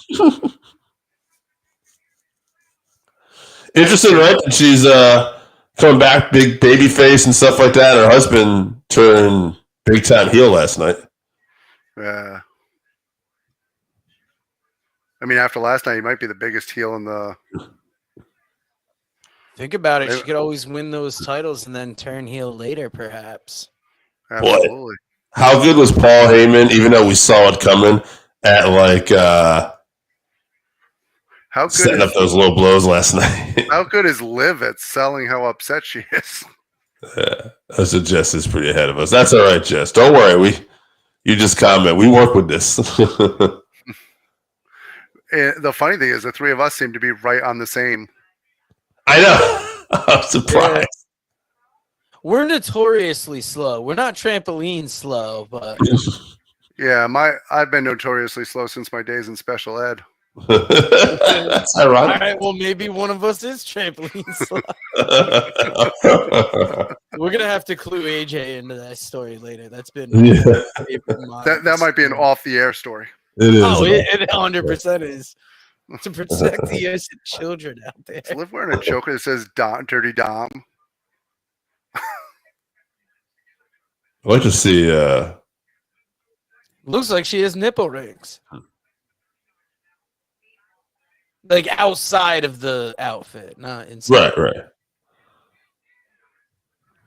Interesting, right? She's coming back, big baby face and stuff like that. Her husband turned big time heel last night. Yeah. I mean, after last night, he might be the biggest heel in the. Think about it. She could always win those titles and then turn heel later, perhaps. Absolutely. Boy, how good was Paul Heyman? Even though we saw it coming at setting up those low blows last night. How good is Liv at selling how upset she is? Yeah, I said Jess is pretty ahead of us. That's all right, Jess. Don't worry. You just comment. We work with this. The funny thing is, the three of us seem to be right on the same. I know. I'm surprised. Yeah. We're notoriously slow. We're not trampoline slow, but yeah, I've been notoriously slow since my days in special ed. That's ironic. All right, well, maybe one of us is trampoline slow. We're gonna have to clue AJ into that story later. That's been that might be an off-the-air story. It is. Oh, it 100% is. To protect the innocent children out there. Is Liv wearing a choker that says Dirty Dom? I'd like to see. Looks like she has nipple rings. Like outside of the outfit, not inside. Right.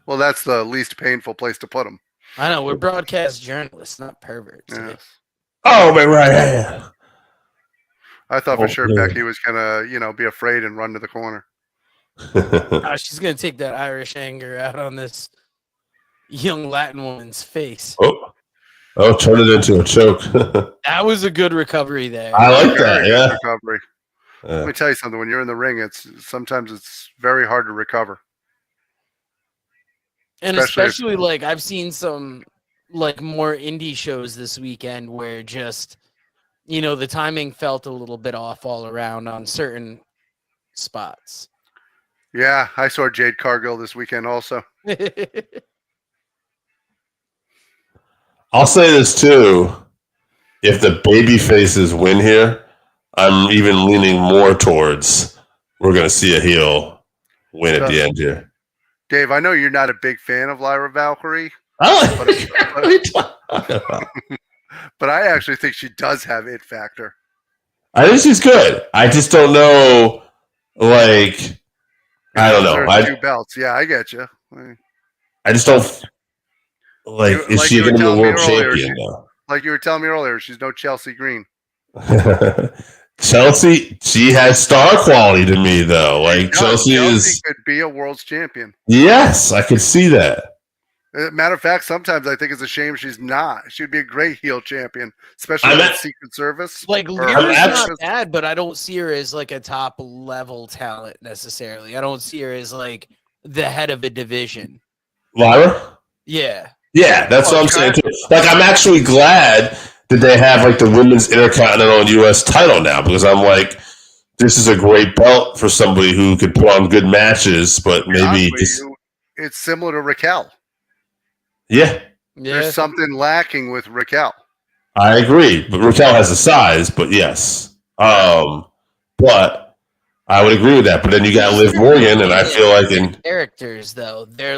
Well, that's the least painful place to put them. I know. We're broadcast journalists, not perverts. Yes. Oh, right. Yeah. I thought for sure Becky was gonna, be afraid and run to the corner. She's gonna take that Irish anger out on this young Latin woman's face. Oh, turn it into a choke. That was a good recovery there. I like that. Yeah. Recovery. Let me tell you something. When you're in the ring, sometimes it's very hard to recover. And especially like I've seen some like more indie shows this weekend where just the timing felt a little bit off all around on certain spots. Yeah, I saw Jade Cargill this weekend also. I'll say this too. If the baby faces win here, I'm even leaning more towards we're going to see a heel win at the end here. Dave, I know you're not a big fan of Lyra Valkyrie. But I actually think she does have it factor. I think she's good. I just don't know, I don't know. 2 belts. Yeah, I get you. I just don't, is she going to be a world champion, though? Like you were telling me earlier, she's no Chelsea Green. Chelsea, she has star quality to me, though. Chelsea could be a world's champion. Yes, I could see that. Matter of fact, sometimes I think it's a shame she's not. She'd be a great heel champion, especially with Secret Service. Lyra's not bad, but I don't see her as a top level talent necessarily. I don't see her as the head of a division. Lyra? Yeah. Yeah, that's what I'm saying too. I'm actually glad that they have the women's Intercontinental and U.S. title now because I'm this is a great belt for somebody who could put on good matches, but maybe it's similar to Raquel. Yeah. There's something lacking with Raquel. I agree, but Raquel has the size, but yes. But I would agree with that. But then you got Liv Morgan, and I feel in characters though, they're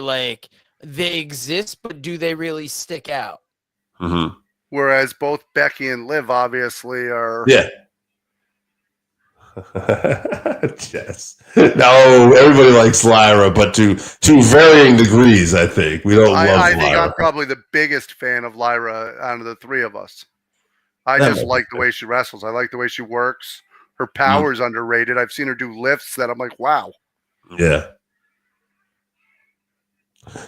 they exist, but do they really stick out? Mm-hmm. Whereas both Becky and Liv obviously are. Yeah. Yes. No, everybody likes Lyra, but to varying degrees, I think. We don't love Lyra. I think I'm probably the biggest fan of Lyra out of the three of us. I just like the way she wrestles. I like the way she works. Her power is underrated. I've seen her do lifts that I'm like, wow. Yeah.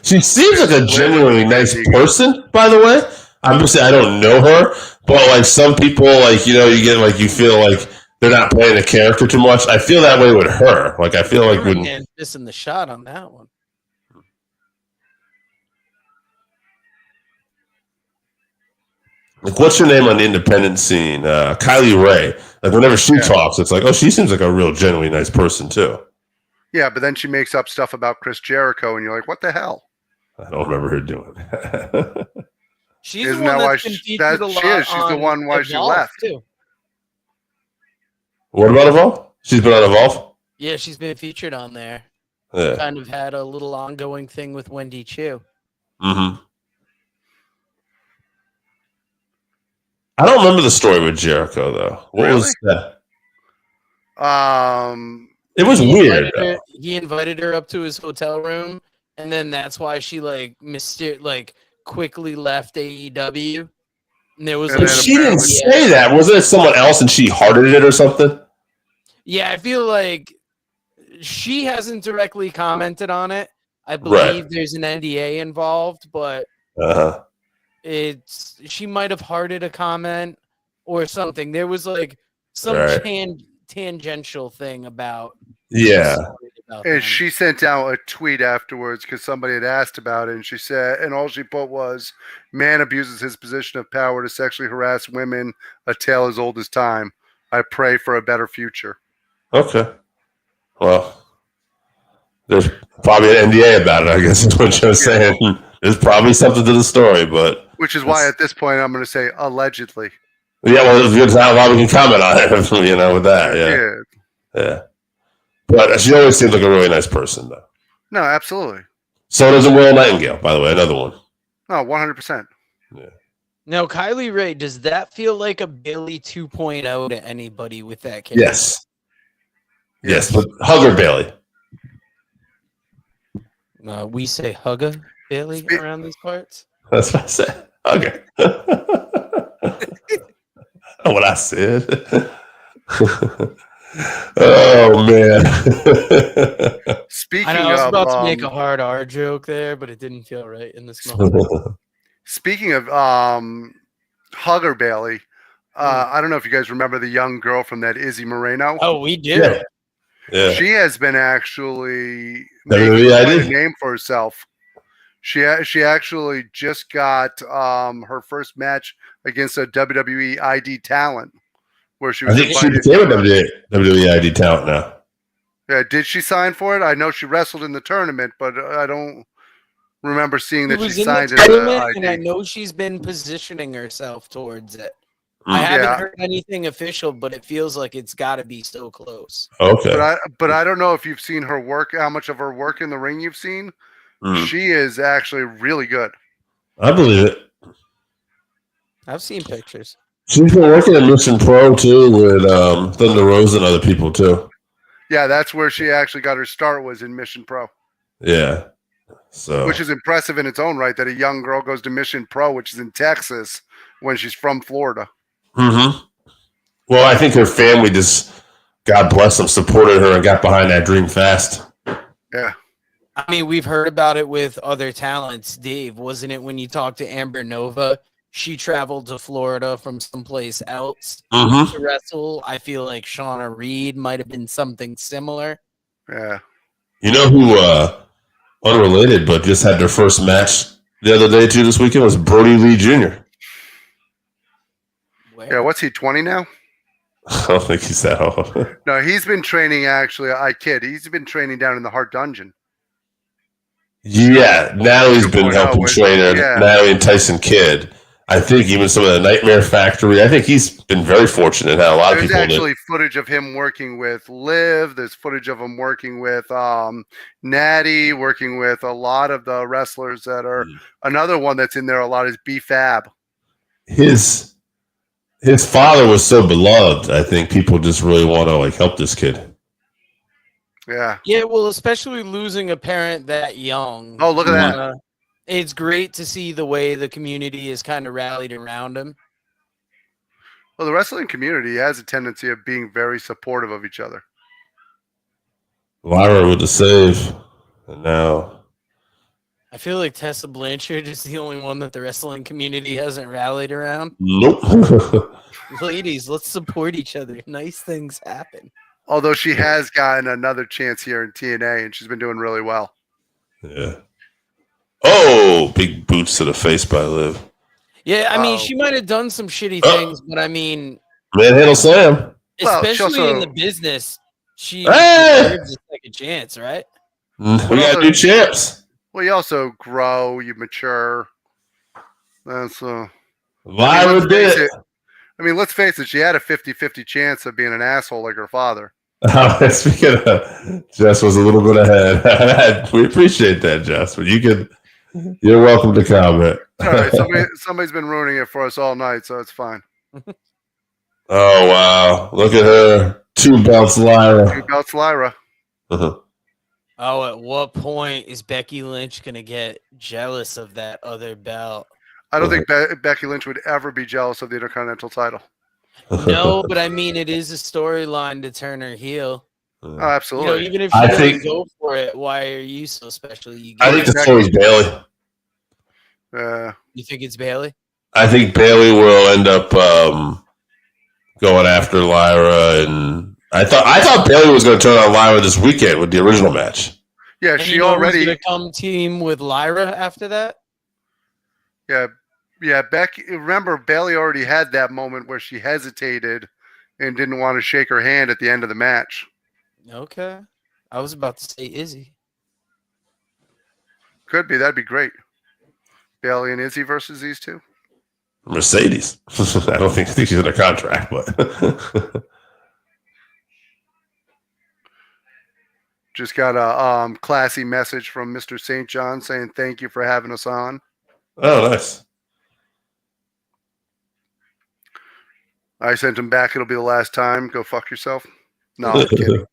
She seems like a genuinely nice person, by the way. Obviously, I don't know her, but some people, you get you feel they're not playing a character too much. I feel that way with her. I feel when missing the shot on that one. Like, what's her name on the independent scene? Kylie Ray. Like, whenever she talks, it's like, oh, she seems like a real, genuinely nice person, too. Yeah, but then she makes up stuff about Chris Jericho, and you're like, what the hell? I don't remember her doing that. She's the one that's been featured a lot. She's the one why she left. Too. What about Evolve? She's been on Evolve? Yeah, she's been featured on there. Yeah. Kind of had a little ongoing thing with Wendy Chu. Mm-hmm. I don't remember the story with Jericho, though. What was that? It was weird. He invited her up to his hotel room, and then that's why she quickly left AEW. And there was she didn't say that. Wasn't it someone else and she hearted it or something? Yeah, I feel like she hasn't directly commented on it. I believe there's an NDA involved, but she might have hearted a comment or something. There was some tangential thing about and she sent out a tweet afterwards because somebody had asked about it, and she said, and all she put was, man abuses his position of power to sexually harass women, a tale as old as time. I pray for a better future. Okay. Well, there's probably an NDA about it, I guess is what you're saying. There's probably something to the story, but which is why at this point I'm going to say allegedly. Yeah, well, it's good to have we can comment on it, with that. Yeah. But she always seems like a really nice person, though. No, absolutely. So does Will Nightingale, by the way, another one. No, 100%. Yeah. Now, Kylie Ray, does that feel like a Bailey 2.0 to anybody with that character? Yes, but Hugger Bailey. We say Hugger Bailey around these parts. That's what I said. Hugger. What I said. Oh man! Speaking I was of, about to make a hard R joke there, but it didn't feel right in this moment. Speaking of Hugger Bailey, I don't know if you guys remember the young girl from that Izzy Moreno. Oh, we do. Yeah. She has been actually making a name for herself. She actually just got her first match against a WWE ID talent. Where she was I think she became a WWE ID talent now. Yeah, did she sign for it? I know she wrestled in the tournament, but I don't remember seeing that she signed it. And I know she's been positioning herself towards it. I haven't heard anything official, but it feels like it's got to be so close. Okay, but I don't know if you've seen her work. How much of her work in the ring you've seen? She is actually really good. I believe it. I've seen pictures. She's been working at Mission Pro too with Thunder Rosa and other people too. Yeah, that's where she actually got her start, was in Mission Pro. Yeah. So which is impressive in its own right that a young girl goes to Mission Pro, which is in Texas, when she's from Florida. Mm-hmm. Well, I think her family just, God bless them, supported her and got behind that dream fast. Yeah. I mean, we've heard about it with other talents. Dave, wasn't it when you talked to Amber Nova? She traveled to Florida from someplace else to wrestle. I feel like Shauna Reed might have been something similar. Yeah. You know who, unrelated, but just had their first match the other day too this weekend, was Brody Lee Jr. Where? Yeah, what's he, 20 now? I don't think he's that old. No, he's been training, actually, I kid. He's been training down in the Heart Dungeon. Yeah, Natalie's been helping train Natalie and Tyson Kidd. I think even some of the Nightmare Factory. I think he's been very fortunate. How a lot of people. There's actually footage of him working with Liv. There's footage of him working with Natty, working with a lot of the wrestlers that are. Another one that's in there a lot is B-Fab. His father was so beloved. I think people just really want to help this kid. Yeah. Yeah. Well, especially losing a parent that young. Oh, look at that. It's great to see the way the community is kind of rallied around him. Well, the wrestling community has a tendency of being very supportive of each other. Lyra with the save. And now. I feel like Tessa Blanchard is the only one that the wrestling community hasn't rallied around. Nope. Ladies, let's support each other. Nice things happen. Although she has gotten another chance here in TNA, and she's been doing really well. Yeah. Oh, big boots to the face by Liv. Yeah, I mean, she might have done some shitty things, but I mean, manhandle slam. Especially in the business, she deserves a second chance, right? We got new champs. Well, you also grow, you mature. That's Lyra did it. I mean, let's face it, she had a 50-50 chance of being an asshole like her father. Speaking of, Jess was a little bit ahead. We appreciate that, Jess, but you're welcome to comment. All right, somebody's been ruining it for us all night, so it's fine. Oh, wow. Look at her. 2 belts, Lyra. 2 belts, Lyra. Oh, at what point is Becky Lynch going to get jealous of that other belt? I don't think Becky Lynch would ever be jealous of the Intercontinental title. No, but I mean, it is a storyline to turn her heel. Oh, absolutely. Even if she doesn't go for it, why are you so special? I think the story's Bayley. You think it's Bayley? I think Bayley will end up going after Lyra, and I thought Bayley was going to turn on Lyra this weekend with the original match. Yeah, she already going to come team with Lyra after that. Yeah, Becky. Remember, Bayley already had that moment where she hesitated and didn't want to shake her hand at the end of the match. Okay, I was about to say Izzy. Could be. That'd be great. Bayley and Izzy versus these two. Mercedes. I don't think she's in a contract, but just got a classy message from Mr. St. John saying thank you for having us on. Oh, nice. I sent him back. It'll be the last time. Go fuck yourself. No, I'm kidding.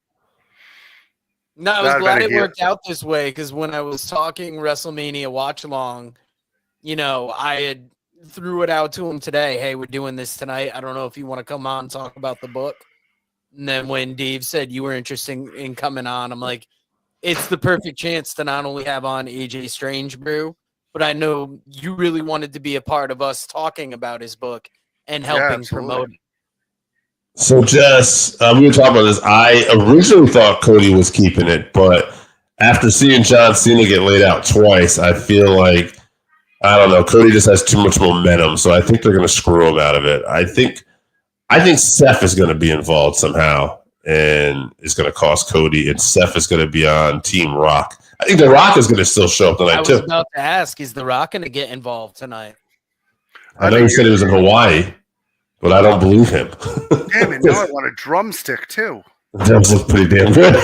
No, I was glad it worked out this way because when I was talking WrestleMania watch along, I had threw it out to him today. Hey, we're doing this tonight. I don't know if you want to come on and talk about the book. And then when Dave said you were interested in coming on, I'm like, it's the perfect chance to not only have on AJ Strange Brew, but I know you really wanted to be a part of us talking about his book and helping promote it. So, Jess, we were talking about this. I originally thought Cody was keeping it, but after seeing John Cena get laid out twice, I feel like, I don't know, Cody just has too much momentum, so I think they're going to screw him out of it. I think Seth is going to be involved somehow, and it's going to cost Cody, and Seth is going to be on Team Rock. I think The Rock is going to still show up tonight, too. I was about to ask, is The Rock going to get involved tonight? I know he said he was in Hawaii, but I don't believe him. Damn it, now I want a drumstick, too. Drums look pretty damn good.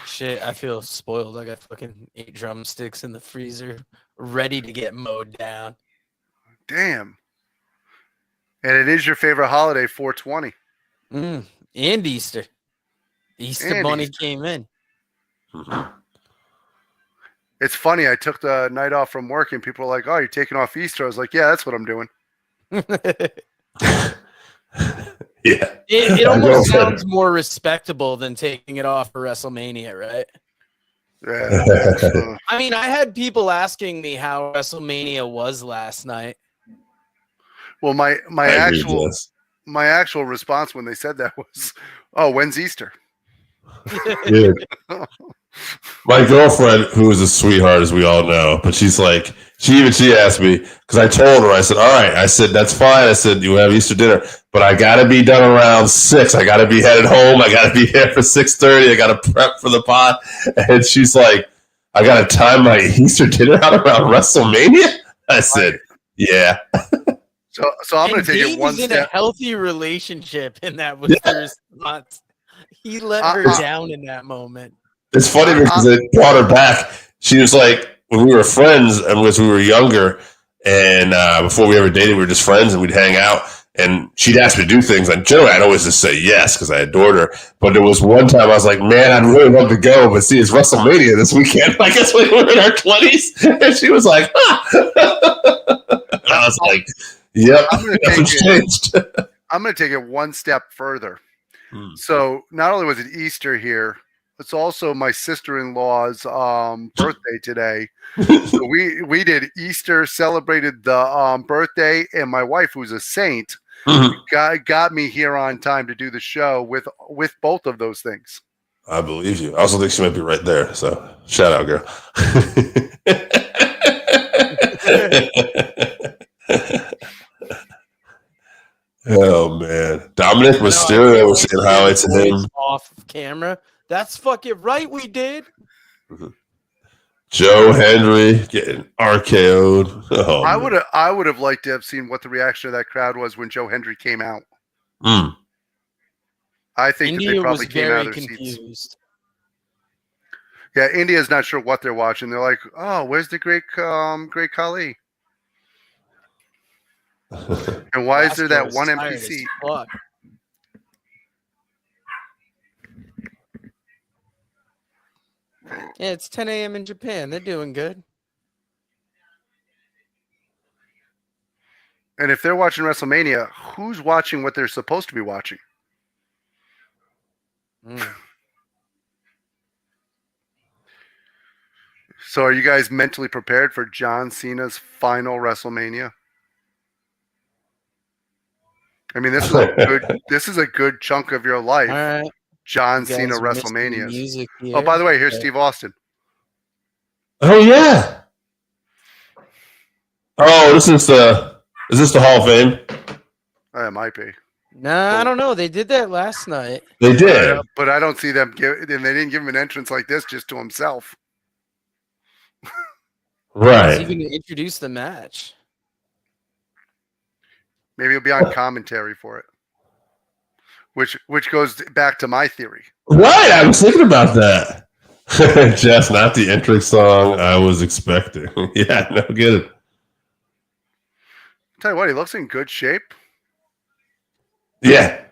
Shit, I feel spoiled. I got fucking 8 drumsticks in the freezer ready to get mowed down. Damn. And it is your favorite holiday, 420. And Easter. Easter Bunny came in. It's funny. I took the night off from work and people were like, oh, you're taking off Easter. I was like, yeah, that's what I'm doing. Yeah. It almost sounds more respectable than taking it off for WrestleMania, right? Yeah. I mean, I had people asking me how WrestleMania was last night. Well, my actual response when they said that was, oh, when's Easter? Dude. My girlfriend, who is a sweetheart, as we all know, but she's like, she asked me, because I told her, I said, all right, I said, that's fine. I said, you have Easter dinner, but I got to be done around 6. I got to be headed home. I got to be here for 6:30. I got to prep for the pod. And she's like, I got to time my Easter dinner out around WrestleMania? I said, yeah. So I'm going to take it one step. In a healthy relationship, and that was her response. He let her down in that moment. It's funny because it brought her back. She was like, when we were friends and when we were younger, and before we ever dated, we were just friends and we'd hang out. And she'd ask me to do things. And generally, I'd always just say yes because I adored her. But there was one time I was like, man, I'd really love to go. But see, it's WrestleMania this weekend. I guess we were in our 20s. And she was like, I was like, yep. I'm going to take it one step further. So not only was it Easter here, it's also my sister-in-law's birthday today. So we did Easter, celebrated the birthday, and my wife, who's a saint, got me here on time to do the show with both of those things. I believe you. I also think she might be right there. So shout out, girl. Oh man, Dominic Mysterio was seeing highlights of him off camera. That's fucking right, we did. Joe Hendry getting RKO'd. Oh, I would have liked to have seen what the reaction of that crowd was when Joe Hendry came out. I think India that they probably came out of their confused seats. Yeah, India's not sure what they're watching. They're like, "Oh, where's the great Khali?" And why is there that one empty seat? Yeah, it's 10 a.m. in Japan. They're doing good. And if they're watching WrestleMania, who's watching what they're supposed to be watching? So are you guys mentally prepared for John Cena's final WrestleMania? I mean, this is a good chunk of your life. All right. John Cena WrestleMania. Oh, by the way, here's Steve Austin. Oh yeah. Oh, is this the Hall of Fame? It might be. Nah, I don't know. They did that last night. They did, but I don't see them and they didn't give him an entrance like this just to himself. Right. He's even going to introduce the match. Maybe he'll be on commentary for it. Which goes back to my theory. Right, I was thinking about that. Just not the entrance song I was expecting. Yeah, no good. Tell you what, he looks in good shape. Yeah.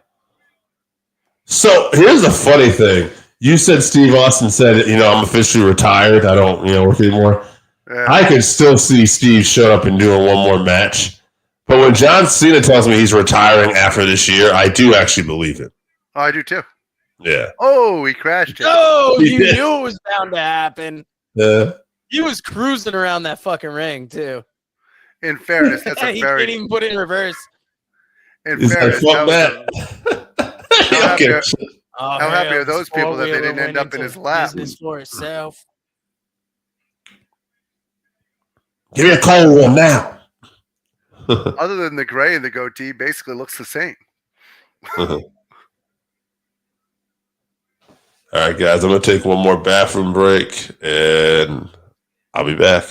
So here's the funny thing. You said Steve Austin said, I'm officially retired. I don't, work anymore. Yeah. I could still see Steve showing up and doing one more match. But when John Cena tells me he's retiring after this year, I do actually believe it. Oh, I do too. Yeah. Oh, he crashed it. Oh, you knew it was bound to happen. Yeah. He was cruising around that fucking ring too. In fairness, that's a he very. He can't even put it in reverse. In fairness, how happy are those people that they didn't end up in his lap? Business for itself. Give me a cold one now. Other than the gray and the goatee, basically looks the same. All right, guys, I'm going to take one more bathroom break, and I'll be back.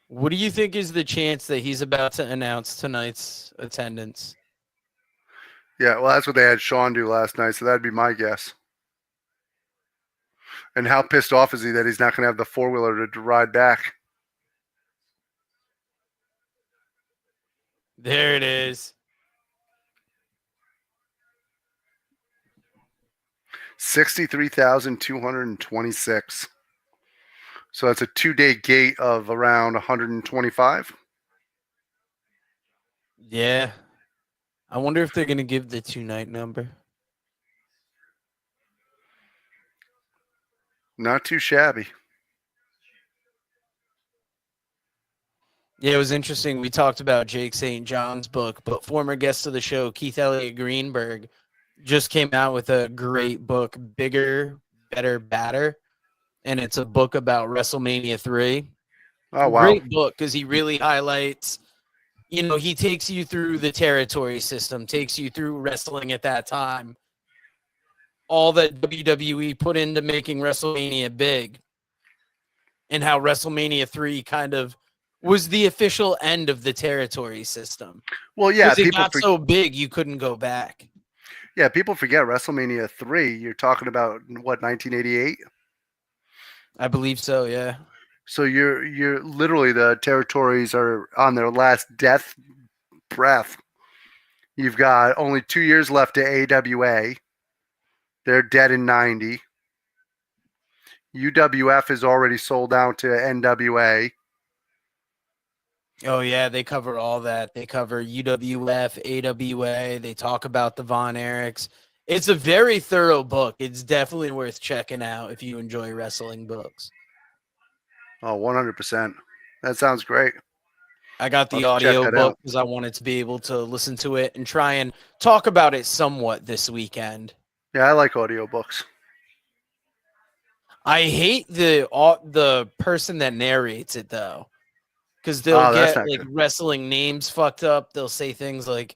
What do you think is the chance that he's about to announce tonight's attendance? Yeah, well, that's what they had Sean do last night, so that'd be my guess. And how pissed off is he that he's not going to have the four-wheeler to ride back? There it is. 63,226. So that's a 2-day gate of around 125. Yeah. I wonder if they're going to give the 2-night number. Not too shabby. Yeah, it was interesting. We talked about Jake St. John's book, but former guest of the show, Keith Elliott Greenberg, just came out with a great book, Bigger, Better, Badder. And it's a book about WrestleMania 3. Oh, wow. Great book because he really highlights, he takes you through the territory system, takes you through wrestling at that time. All that WWE put into making WrestleMania big and how WrestleMania 3 kind of was the official end of the territory system. Well, yeah. It got so big you couldn't go back. Yeah, people forget WrestleMania 3. You're talking about, what, 1988? I believe so, yeah. So you're literally the territories are on their last death breath. You've got only 2 years left to AWA. They're dead in 90. UWF is already sold out to NWA. Oh, yeah, they cover all that. They cover UWF, AWA. They talk about the Von Erichs. It's a very thorough book. It's definitely worth checking out if you enjoy wrestling books. Oh, 100%. That sounds great. I got the audio book because I wanted to be able to listen to it and try and talk about it somewhat this weekend. Yeah, I like audiobooks. I hate the person that narrates it, though. Because they'll get like wrestling names fucked up. They'll say things like,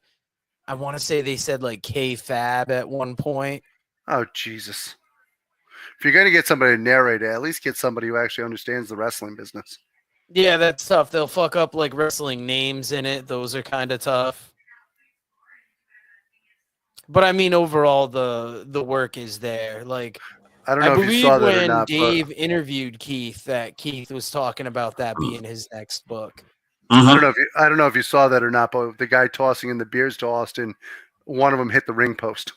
I want to say they said like K-Fab at one point. Oh, Jesus. If you're going to get somebody to narrate it, at least get somebody who actually understands the wrestling business. Yeah, that's tough. They'll fuck up like wrestling names in it. Those are kind of tough. But I mean, overall, the work is there. Like, I don't know if you saw that or not. Dave interviewed Keith, that Keith was talking about that being his next book. I don't know if you saw that or not, but the guy tossing in the beers to Austin, one of them hit the ring post.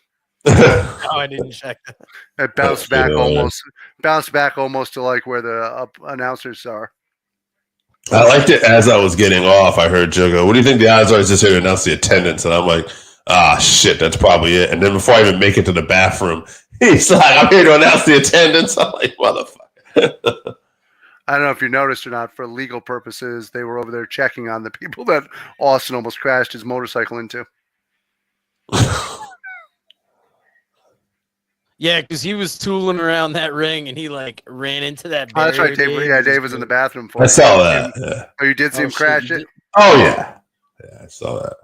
Oh, I didn't check that. It bounced back almost to like where the announcers are. I liked it as I was getting off. I heard Joe go, "What do you think the odds are?" He's just here to announce the attendance, and I'm like, shit, that's probably it. And then before I even make it to the bathroom, he's like, "I'm here to announce the attendance." I'm like, motherfucker. I don't know if you noticed or not, for legal purposes, they were over there checking on the people that Austin almost crashed his motorcycle into. Yeah, because he was tooling around that ring and he like ran into that barrier. Oh, that's right, Dave. Dave was in the bathroom for I saw that. Yeah. Oh, you did see him crash it? Oh, yeah. Yeah, I saw that.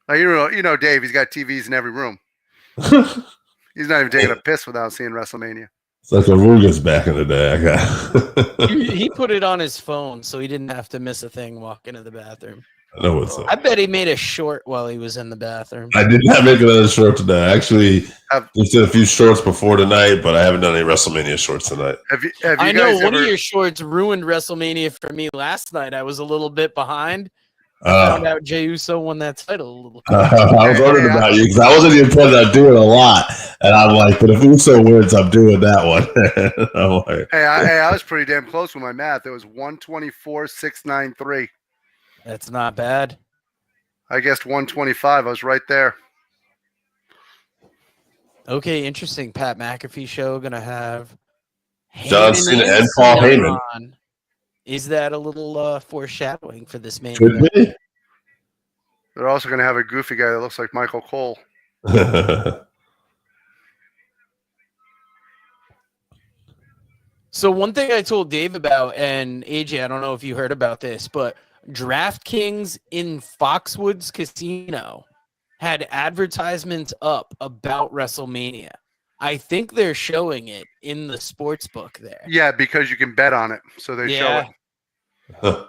Oh, you know, Dave, he's got TVs in every room. He's not even taking a piss without seeing Wrestlemania. It's like a Rugas back in the day. I got. He put it on his phone so he didn't have to miss a thing walking to the bathroom. I know what's up. I bet he made a short while he was in the bathroom. I did not make another short today. I actually just did a few shorts before tonight, but I haven't done any WrestleMania shorts tonight. Have you I know one of your shorts ruined WrestleMania for me last night. I was a little bit behind. I found out Jey Uso won that title a little bit. I was wondering about you because I wasn't even planning on doing a lot. And I'm like, but if Uso wins, I'm doing that one. I'm like, I was pretty damn close with my math. It was 124,693. That's not bad. I guessed 125. I was right there. Okay, interesting. Pat McAfee show gonna have John Cena and Paul Heyman. Is that a little foreshadowing for this main event? Could be. They're also gonna have a goofy guy that looks like Michael Cole. So one thing I told Dave about, and AJ, I don't know if you heard about this, but DraftKings in Foxwoods Casino had advertisements up about WrestleMania. I think they're showing it in the sports book there. Yeah, because you can bet on it, so they show it.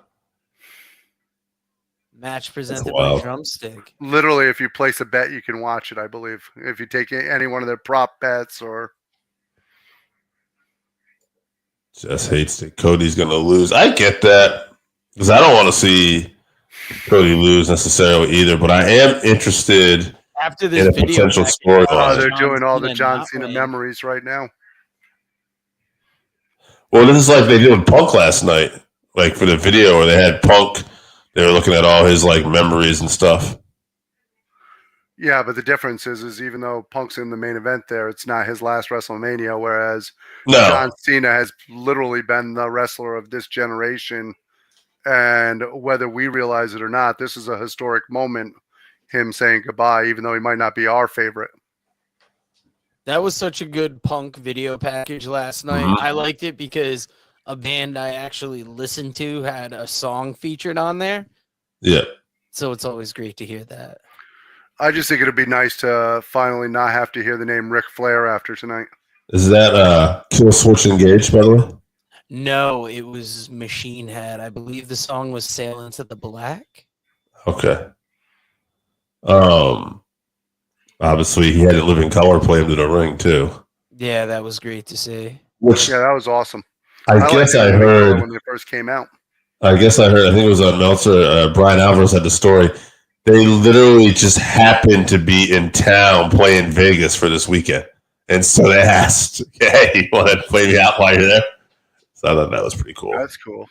Match presented by Drumstick. Literally, if you place a bet, you can watch it, I believe. If you take any one of their prop bets or... Just hates that Cody's going to lose. I get that. Because I don't want to see Cody lose necessarily either, but I am interested after this in a video potential storyline. They're doing all the John Cena memories right now. Well, this is like they did with Punk last night, like for the video where they had Punk. They were looking at all his like memories and stuff. Yeah, but the difference is even though Punk's in the main event there, it's not his last WrestleMania, whereas John Cena has literally been the wrestler of this generation. And whether we realize it or not, this is a historic moment, him saying goodbye, even though he might not be our favorite. That was such a good Punk video package last night. I liked it because a band I actually listened to had a song featured on there. Yeah. So it's always great to hear that. I just think it'd be nice to finally not have to hear the name Ric Flair after tonight. Is that Kill Switch Engage, by the way? No, it was Machine Head. I believe the song was Sail Into the Black. Okay. Obviously, he had it Living Color play him to the ring, too. Yeah, that was great to see. Yeah, that was awesome. I guess I heard when they first came out. I think it was on Meltzer. Brian Alvarez had the story. They literally just happened to be in town playing Vegas for this weekend. And so they asked, hey, you want to play me out while you're there? So I thought that was pretty cool. That's cool.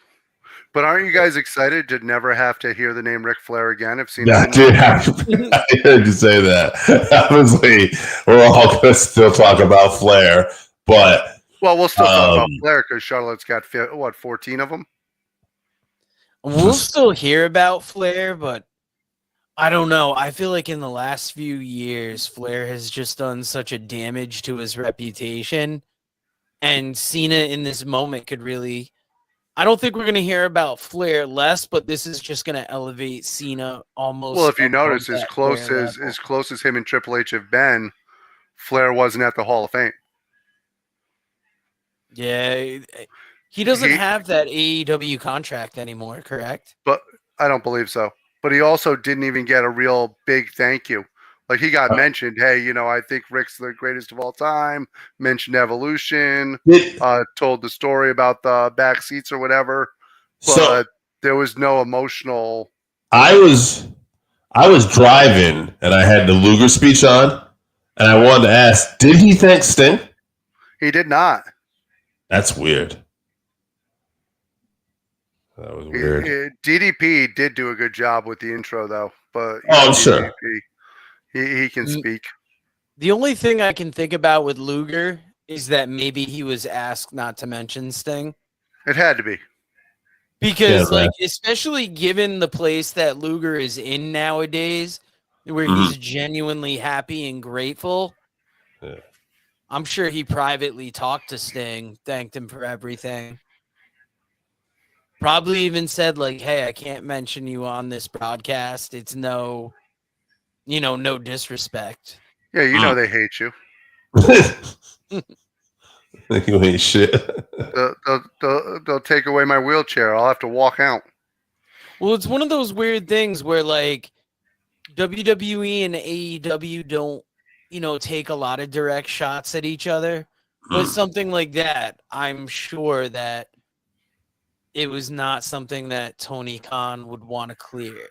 But aren't you guys excited to never have to hear the name Ric Flair again? Yeah, dude, I heard you say that. Obviously, we're all going to still talk about Flair, but... Well, we'll still talk about Flair because Charlotte's got, 14 of them? We'll still hear about Flair, but I don't know. I feel like in the last few years, Flair has just done such a damage to his reputation. And Cena in this moment could really I don't think we're going to hear about Flair less, but this is just going to elevate Cena almost. Well, if you notice, above as that close Flair as level. as close as him and Triple H have been, Flair wasn't at the Hall of Fame. Yeah, he doesn't have that AEW contract anymore, correct? But I don't believe so. But he also didn't even get a real big thank you. Like he got mentioned, hey, you know, I think Rick's the greatest of all time. Mentioned Evolution, told the story about the back seats or whatever. But there was no emotional. I was driving and I had the Luger speech on, and I wanted to ask, did he thank Sting? He did not. That's weird. That was weird. DDP did do a good job with the intro, though. But I'm sure he can speak. The only thing I can think about with Luger is that maybe he was asked not to mention Sting. It had to be. Because, especially given the place that Luger is in nowadays, where he's genuinely happy and grateful, I'm sure he privately talked to Sting, thanked him for everything. Probably even said, like, hey, I can't mention you on this broadcast. It's no disrespect. Yeah, you know they hate you. You ain't shit. They'll take away my wheelchair. I'll have to walk out. Well, it's one of those weird things where, like, WWE and AEW don't, take a lot of direct shots at each other. But something like that, I'm sure that it was not something that Tony Khan would want to clear.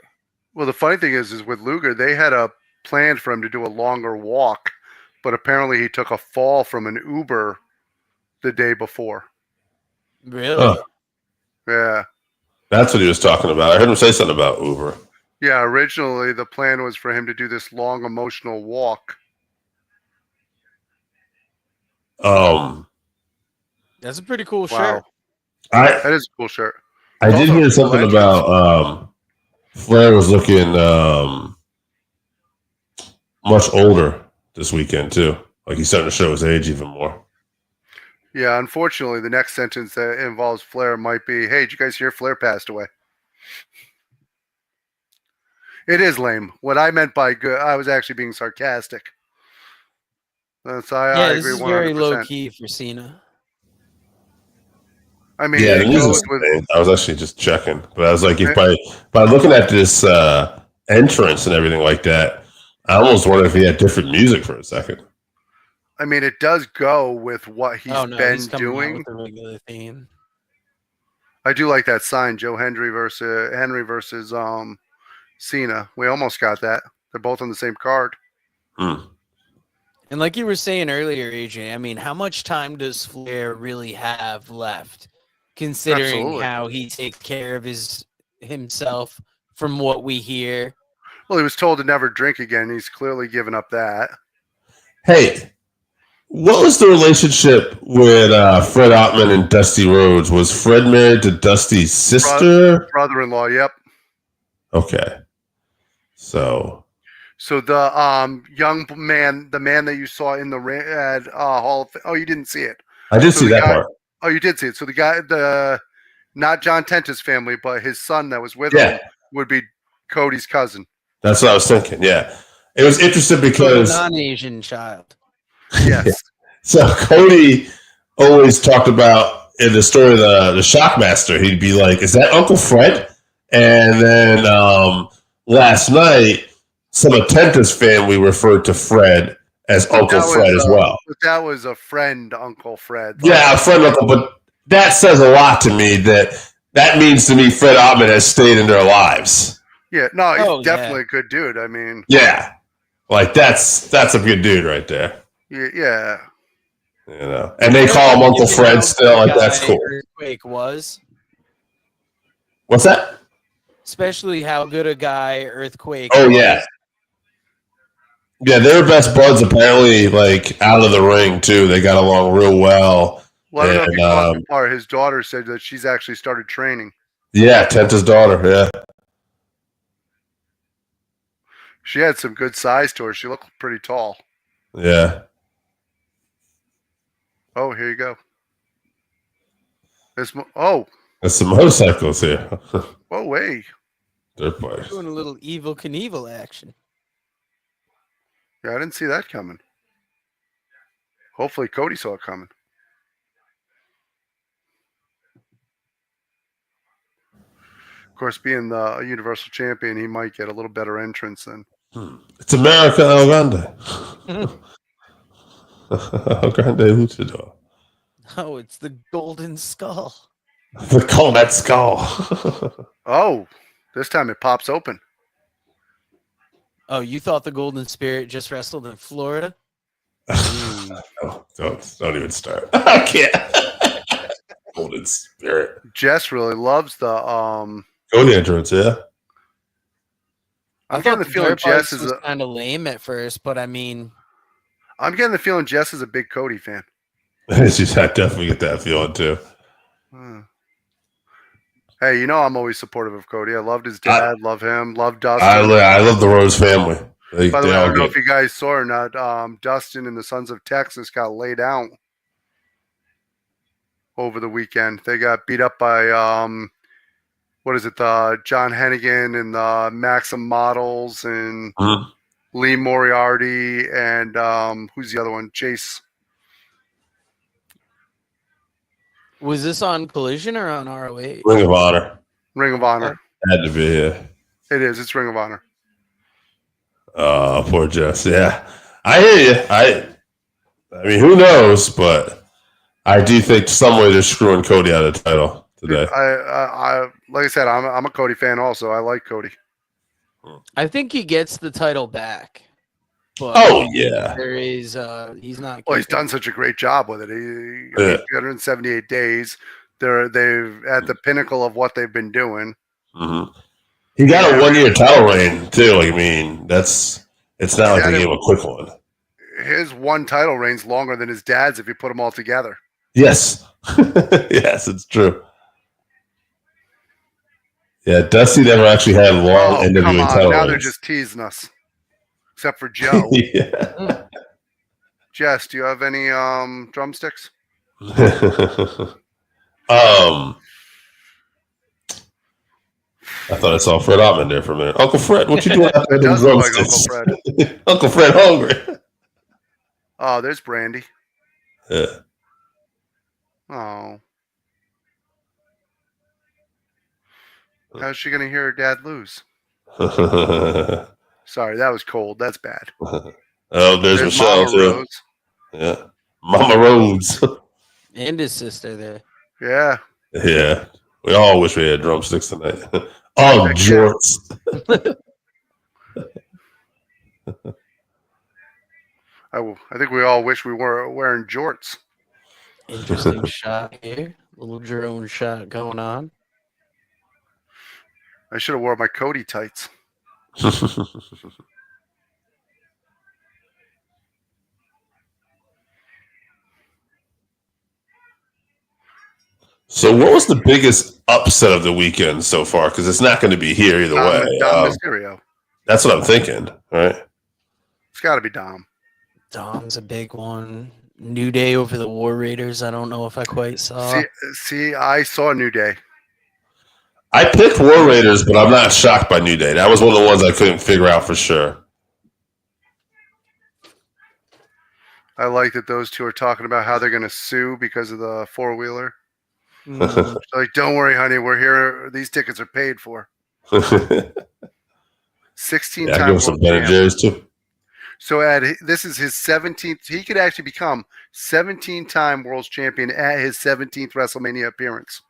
Well, the funny thing is with Luger, they had a plan for him to do a longer walk, but apparently he took a fall from an Uber the day before. Really? Yeah. That's what he was talking about. I heard him say something about Uber. Yeah, originally the plan was for him to do this long emotional walk. That's a pretty cool shirt. That is a cool shirt. I did hear something about Flair was looking much older this weekend too. Like he's starting to show his age even more. Yeah, unfortunately, the next sentence that involves Flair might be, hey, did you guys hear Flair passed away? It is lame. What I meant by good, I was actually being sarcastic. I agree 100%. This is very low key for Cena. I mean, yeah, I was actually just checking, but I was like, if by looking at this entrance and everything like that, I almost wonder if he had different music for a second. I mean, it does go with what he's been doing. With the regular theme. I do like that sign, Joe Henry versus Cena. We almost got that. They're both on the same card. And like you were saying earlier, AJ, I mean, how much time does Flair really have left, considering how he takes care of himself from what we hear? Well, he was told to never drink again. He's clearly given up that. Hey, what was the relationship with Fred Ottman and Dusty Rhodes? Was Fred married to Dusty's sister? Brother-in-law, yep. Okay. So the young man, the man that you saw in the Hall of you didn't see it. I did see that part. Oh, you did see it. So the guy, not John Tenta's family, but his son that was with him would be Cody's cousin. That's what I was thinking. Yeah. It was interesting because non-Asian child. Yes. So Cody always talked about in the story of the Shockmaster, he'd be like, is that Uncle Fred? And then last night, some of Tenta's family referred to Fred as Uncle Fred as well. But that was a friend, Uncle Fred. Yeah, a friend, Uncle. But that says a lot to me. That means to me Fred Ottman has stayed in their lives. Yeah, no, he's definitely a good dude. I mean, yeah, like that's a good dude right there. Yeah. You know, and they call him Uncle Fred still. Like that's cool. Earthquake was. What's that? Especially how good a guy Earthquake. Oh yeah. Yeah, they were best buds apparently, like out of the ring too. They got along real well. Well, I don't know if you caught the part. His daughter said that she's actually started training. Yeah, Tenta's daughter, yeah. She had some good size to her. She looked pretty tall. Yeah. Oh, here you go. That's some motorcycles here. Whoa, way. Dirt bikes. Doing a little Evil Knievel action. Yeah, I didn't see that coming. Hopefully Cody saw it coming. Of course, being the Universal Champion, he might get a little better entrance than. It's America El Grande. El Grande Luchador. Oh, it's the Golden Skull. The Comet Skull. Oh, this time it pops open. Oh, you thought the Golden Spirit just wrestled in Florida? Oh, don't even start. I can't. Golden Spirit. Jess really loves the Cody entrance, yeah. I'm getting the feeling Jess is kind of lame at first, but I mean, I'm getting the feeling Jess is a big Cody fan. I definitely get that feeling too. Hey, you know I'm always supportive of Cody. I loved his dad, love him, love Dustin. I love the Rose family. By the way, I don't know if you guys saw or not. Dustin and the Sons of Texas got laid out over the weekend. They got beat up by what is it? The John Hennigan and the Maxim Models and Lee Moriarty and who's the other one? Chase. Was this on Collision or on ROH? Ring of Honor. Ring of Honor. Had to be, yeah. It is. It's Ring of Honor. Oh, poor Jess. Yeah. I hear you. I mean, who knows, but I do think some way they're screwing Cody out of the title today. I like I said, I'm a Cody fan also. I like Cody. I think he gets the title back. But yeah. There is he's not. Well, he's done such a great job with it. 378 days. They've at the pinnacle of what they've been doing. Mm-hmm. He got a 1-year title reign too. I mean, it's not like they gave him a quick one. His one title reign's longer than his dad's if you put them all together. Yes, yes, it's true. Yeah, Dusty never actually had long NWA title now reigns. They're just teasing us, except for Joe. Yeah. Jess, do you have any drumsticks? I thought I saw Fred Ottman there for a minute. Uncle Fred, what you doing out there doing drumsticks? Like Uncle Fred. Uncle Fred hungry. Oh, there's Brandy. Yeah. Oh. How's she going to hear her dad lose? Sorry, that was cold. That's bad. Oh, there's Michelle, Mama too. Rose. Yeah. Mama Rhodes. And his sister there. Yeah. Yeah. We all wish we had drumsticks tonight. Oh, jorts. I think we all wish we were wearing jorts. Interesting shot here. Little drone shot going on. I should have wore my Cody tights. So what was the biggest upset of the weekend so far? Because it's not going to be here either way. Dom Mysterio. That's what I'm thinking, right? It's got to be Dom. Dom's a big one. New Day over the War Raiders. I don't know if I quite saw. See, I saw New Day. I picked War Raiders, but I'm not shocked by New Day. That was one of the ones I couldn't figure out for sure. I like that those two are talking about how they're going to sue because of the four-wheeler. Like, don't worry, honey. We're here. These tickets are paid for. 16 times. I give him some Ben & Jerry's too. So, Ed, this is his 17th. He could actually become 17-time world champion at his 17th WrestleMania appearance.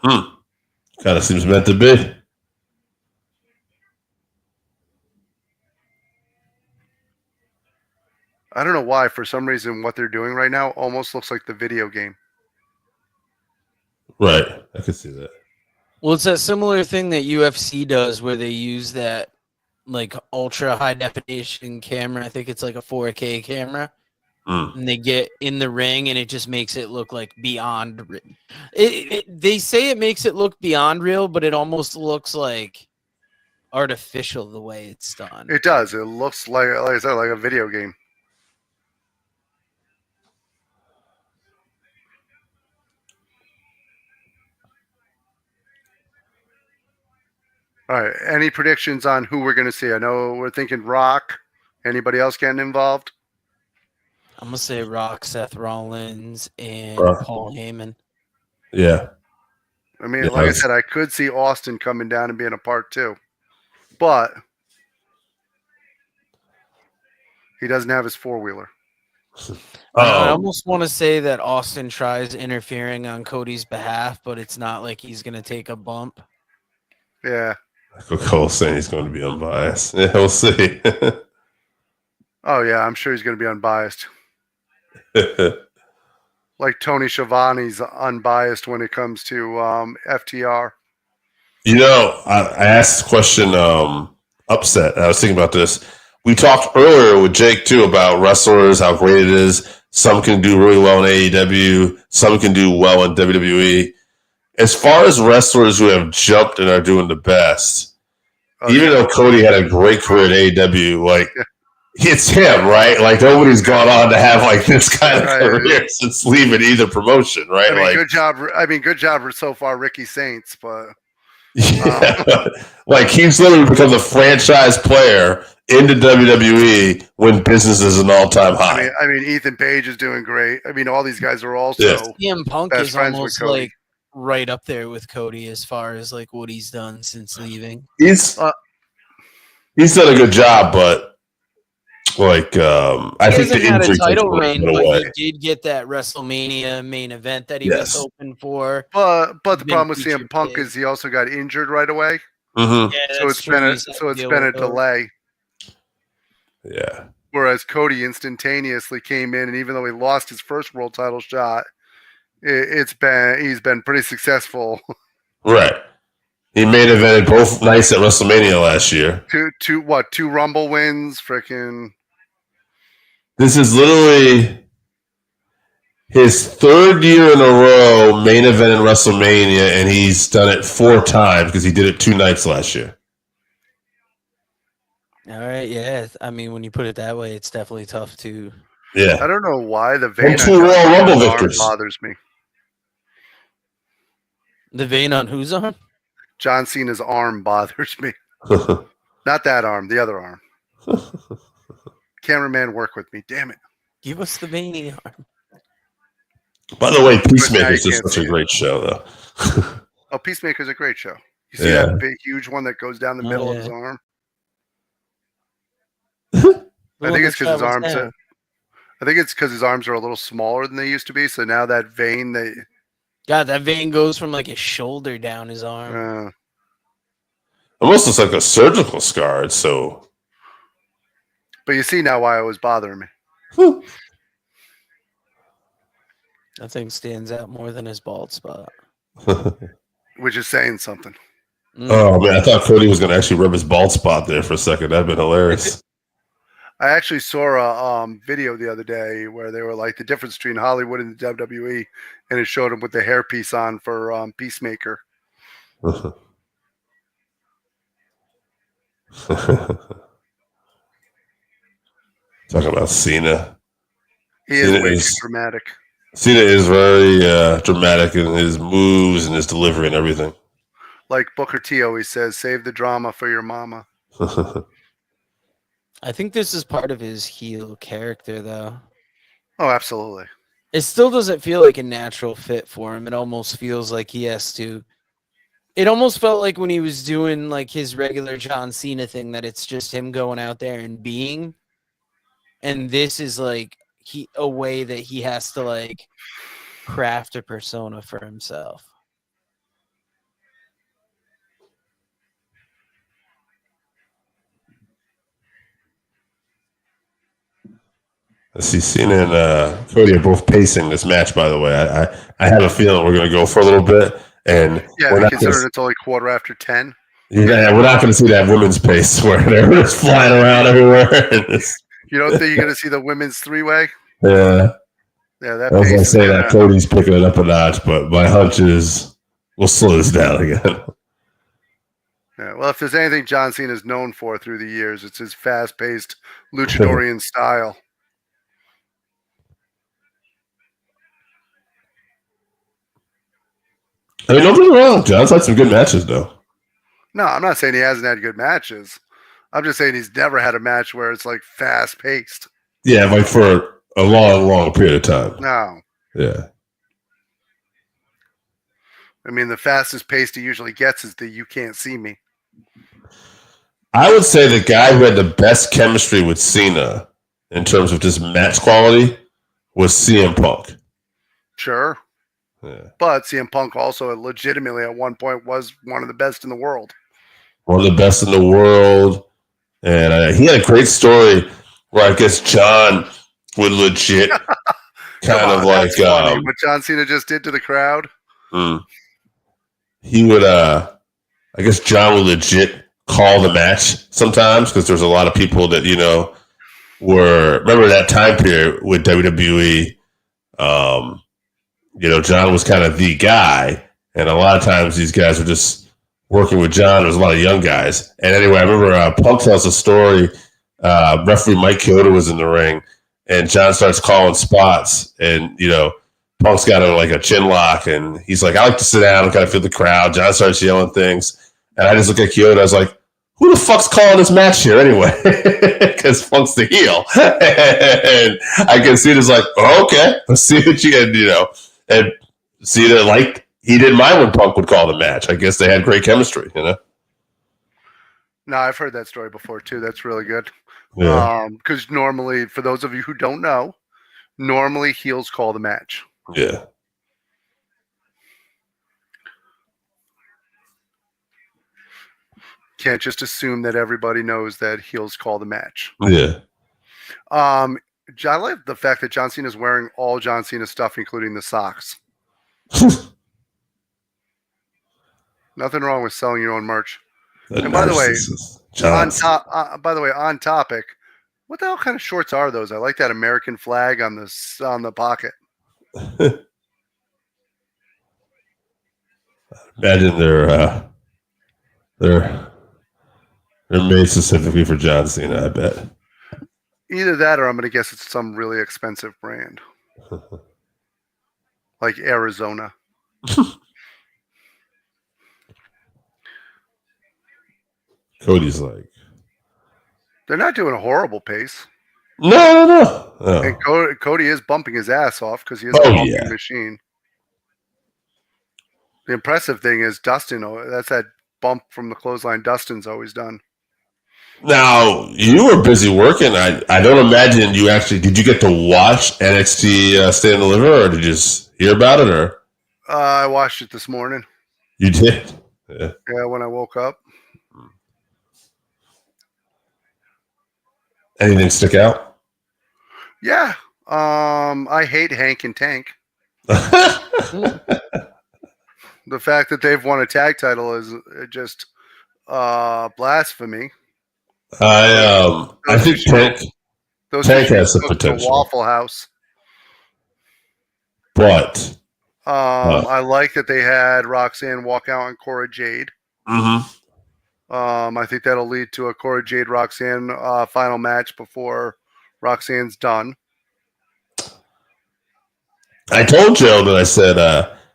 Kind of seems meant to be. I don't know why. For some reason, what they're doing right now almost looks like the video game. Right. I can see that. Well, it's that similar thing that UFC does where they use that like ultra high definition camera. I think it's like a 4K camera. And they get in the ring and it just makes it look like beyond. They say it makes it look beyond real, but it almost looks like artificial the way it's done. It does. It looks like I said, like a video game. All right. Any predictions on who we're going to see? I know we're thinking Rock. Anybody else getting involved? I'm gonna say Rock, Seth Rollins, and Paul Heyman. Yeah. I mean, like I said, I could see Austin coming down and being a part too, but he doesn't have his 4-wheeler. I almost want to say that Austin tries interfering on Cody's behalf, but it's not like he's going to take a bump. Yeah. Michael Cole saying he's going to be unbiased. Yeah, we'll see. Oh, yeah, I'm sure he's going to be unbiased. Like Tony Schiavone's unbiased when it comes to FTR. You know, I asked this question upset. I was thinking about this. We talked earlier with Jake, too, about wrestlers, how great it is. Some can do really well in AEW. Some can do well in WWE. As far as wrestlers who have jumped and are doing the best, even though Cody had a great career at AEW, like, it's him, right? Like, nobody's gone on to have, like, this kind of career since leaving either promotion, right? I mean, like, good job so far, Ricky Saints, but... like, he's literally become the franchise player into WWE when business is an all-time high. I mean, Ethan Page is doing great. I mean, all these guys are also CM Punk is almost like right up there with Cody as far as like what he's done since leaving. He's done a good job, but like I think the injury a title reign, but he did get that WrestleMania main event that he was hoping for. But the problem with CM Punk is he also got injured right away. Mm-hmm. Yeah, so it's been a delay. Yeah. Whereas Cody instantaneously came in, and even though he lost his first world title shot, he's been pretty successful. Right. He main evented both nights at WrestleMania last year. Two Rumble wins, freaking. This is literally his third year in a row main event in WrestleMania, and he's done it 4 times because he did it 2 nights last year. All right, yeah. I mean, when you put it that way, it's definitely tough to. Yeah. I don't know why the vein on Royal Rumble victories bothers me. The vein on whose arm? John Cena's arm bothers me. Not that arm, the other arm. Cameraman, work with me. Damn it. Give us the veiny arm. By the way, Peacemaker's is such a great show, though. Oh, Peacemaker's a great show. You see that big, huge one that goes down the middle of his arm? I think it's because his arms. I think it's because his arms are a little smaller than they used to be. So now that vein, God, that vein goes from like his shoulder down his arm. Almost looks like a surgical scar. So. But you see now why it was bothering me. That thing stands out more than his bald spot. Which is saying something. Oh man, I thought Cody was going to actually rub his bald spot there for a second. That'd been hilarious. I actually saw a video the other day where they were like the difference between Hollywood and the WWE, and it showed him with the hairpiece on for Peacemaker. Talking about Cena. He is way too dramatic. Cena is very dramatic in his moves and his delivery and everything. Like Booker T always says, save the drama for your mama. I think this is part of his heel character, though. Oh, absolutely. It still doesn't feel like a natural fit for him. It almost feels like he has to. It almost felt like when he was doing like his regular John Cena thing that it's just him going out there and being. And this is like a way that he has to like craft a persona for himself. I see Cena and Cody are both pacing this match, by the way. I have a feeling we're going to go for a little bit. And considering it's only 10:15. Yeah, we're not going to see that women's pace where they're just flying around everywhere. You don't think you're going to see the women's 3-way? Yeah. Yeah, that I was going to say that Cody's picking it up a notch, but my hunch is we'll slow this down again. Yeah, well, if there's anything John Cena is known for through the years, it's his fast-paced luchadorian style. I mean, don't get me wrong, John's had some good matches, though. No, I'm not saying he hasn't had good matches. I'm just saying he's never had a match where it's like fast paced. Yeah, like for a long period of time. No. Yeah. I mean, the fastest pace he usually gets is the "you can't see me." I would say the guy who had the best chemistry with Cena in terms of just match quality was CM Punk. Sure. Yeah. But CM Punk also legitimately at one point was one of the best in the world. One of the best in the world. And he had a great story where I guess John would legit kind of like what John Cena just did to the crowd. He would I guess John would legit call the match sometimes because there's a lot of people that were remember that time period with WWE. John was kind of the guy, and a lot of times these guys were just working with John. There was a lot of young guys, and anyway, I remember Punk tells a story. Referee Mike Chioda was in the ring, and John starts calling spots, and Punk's got like a chin lock, and he's like, "I like to sit down and kind of feel the crowd." John starts yelling things, and I just look at Chioda. I was like, "Who the fuck's calling this match here anyway?" Because Punk's the heel, and I can see this like, oh, "Okay, let's see what you can and see that like he didn't mind when Punk would call the match. I guess they had great chemistry, No, I've heard that story before too. That's really good. Yeah. Because normally, for those of you who don't know, normally heels call the match. Yeah. Can't just assume that everybody knows that heels call the match. Yeah. I like the fact that John Cena is wearing all John Cena stuff, including the socks. Nothing wrong with selling your own merch. And by the way, on topic, what the hell kind of shorts are those? I like that American flag on the pocket. Imagine they're made specifically for John Cena, I bet. Either that or I'm going to guess it's some really expensive brand. Like Arizona. Cody's like... They're not doing a horrible pace. No. And Cody is bumping his ass off because he is a bumping machine. The impressive thing is Dustin. That's that bump from the clothesline Dustin's always done. Now, you were busy working. I don't imagine you actually... Did you get to watch NXT Stand and Deliver, or did you just hear about it? Or I watched it this morning. You did? Yeah, when I woke up. Anything stick out? Yeah. I hate Hank and Tank. The fact that they've won a tag title is just blasphemy. I think Tank has the potential. Waffle House. But I like that they had Roxanne walk out on Cora Jade. Mm-hmm. I think that'll lead to a Cora Jade Roxanne final match before Roxanne's done. I told Joe that I said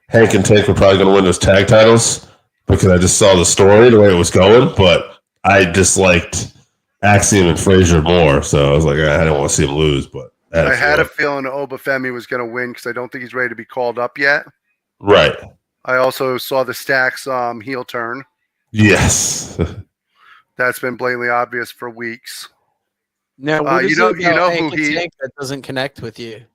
Hank and Tank were probably going to win those tag titles because I just saw the story, the way it was going, but I disliked Axiom and Frazier more, so I was like, I didn't want to see him lose. But I had a feeling Obafemi was going to win because I don't think he's ready to be called up yet. Right. I also saw the Stacks heel turn. Yes. That's been blatantly obvious for weeks. Now, what is it about Hank and Tank that doesn't connect with you?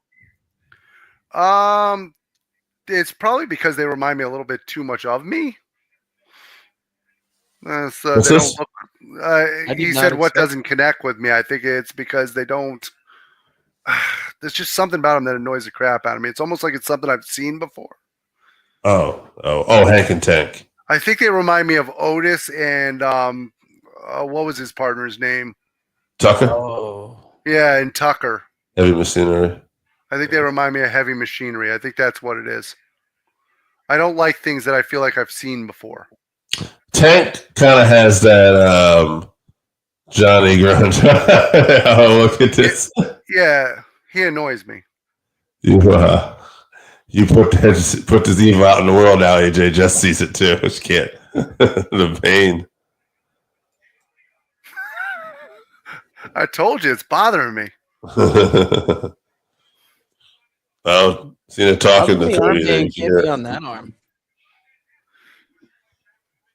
It's probably because they remind me a little bit too much of me. So they don't look. He said, "What doesn't connect with me?" I think it's because they don't. There's just something about them that annoys the crap out of me. It's almost like it's something I've seen before. Oh, Hank and Tank. I think they remind me of Otis and what was his partner's name? Tucker. Oh, yeah, and Tucker. Heavy Machinery. I think they remind me of Heavy Machinery. I think that's what it is. I don't like things that I feel like I've seen before. Tank kind of has that Johnny Grunge. Oh, look at this. Yeah, he annoys me. You put this evil out in the world now, AJ. Just sees it too. She can't. The pain. I told you it's bothering me. Well, Cena talking to Cody. Can't be on that arm.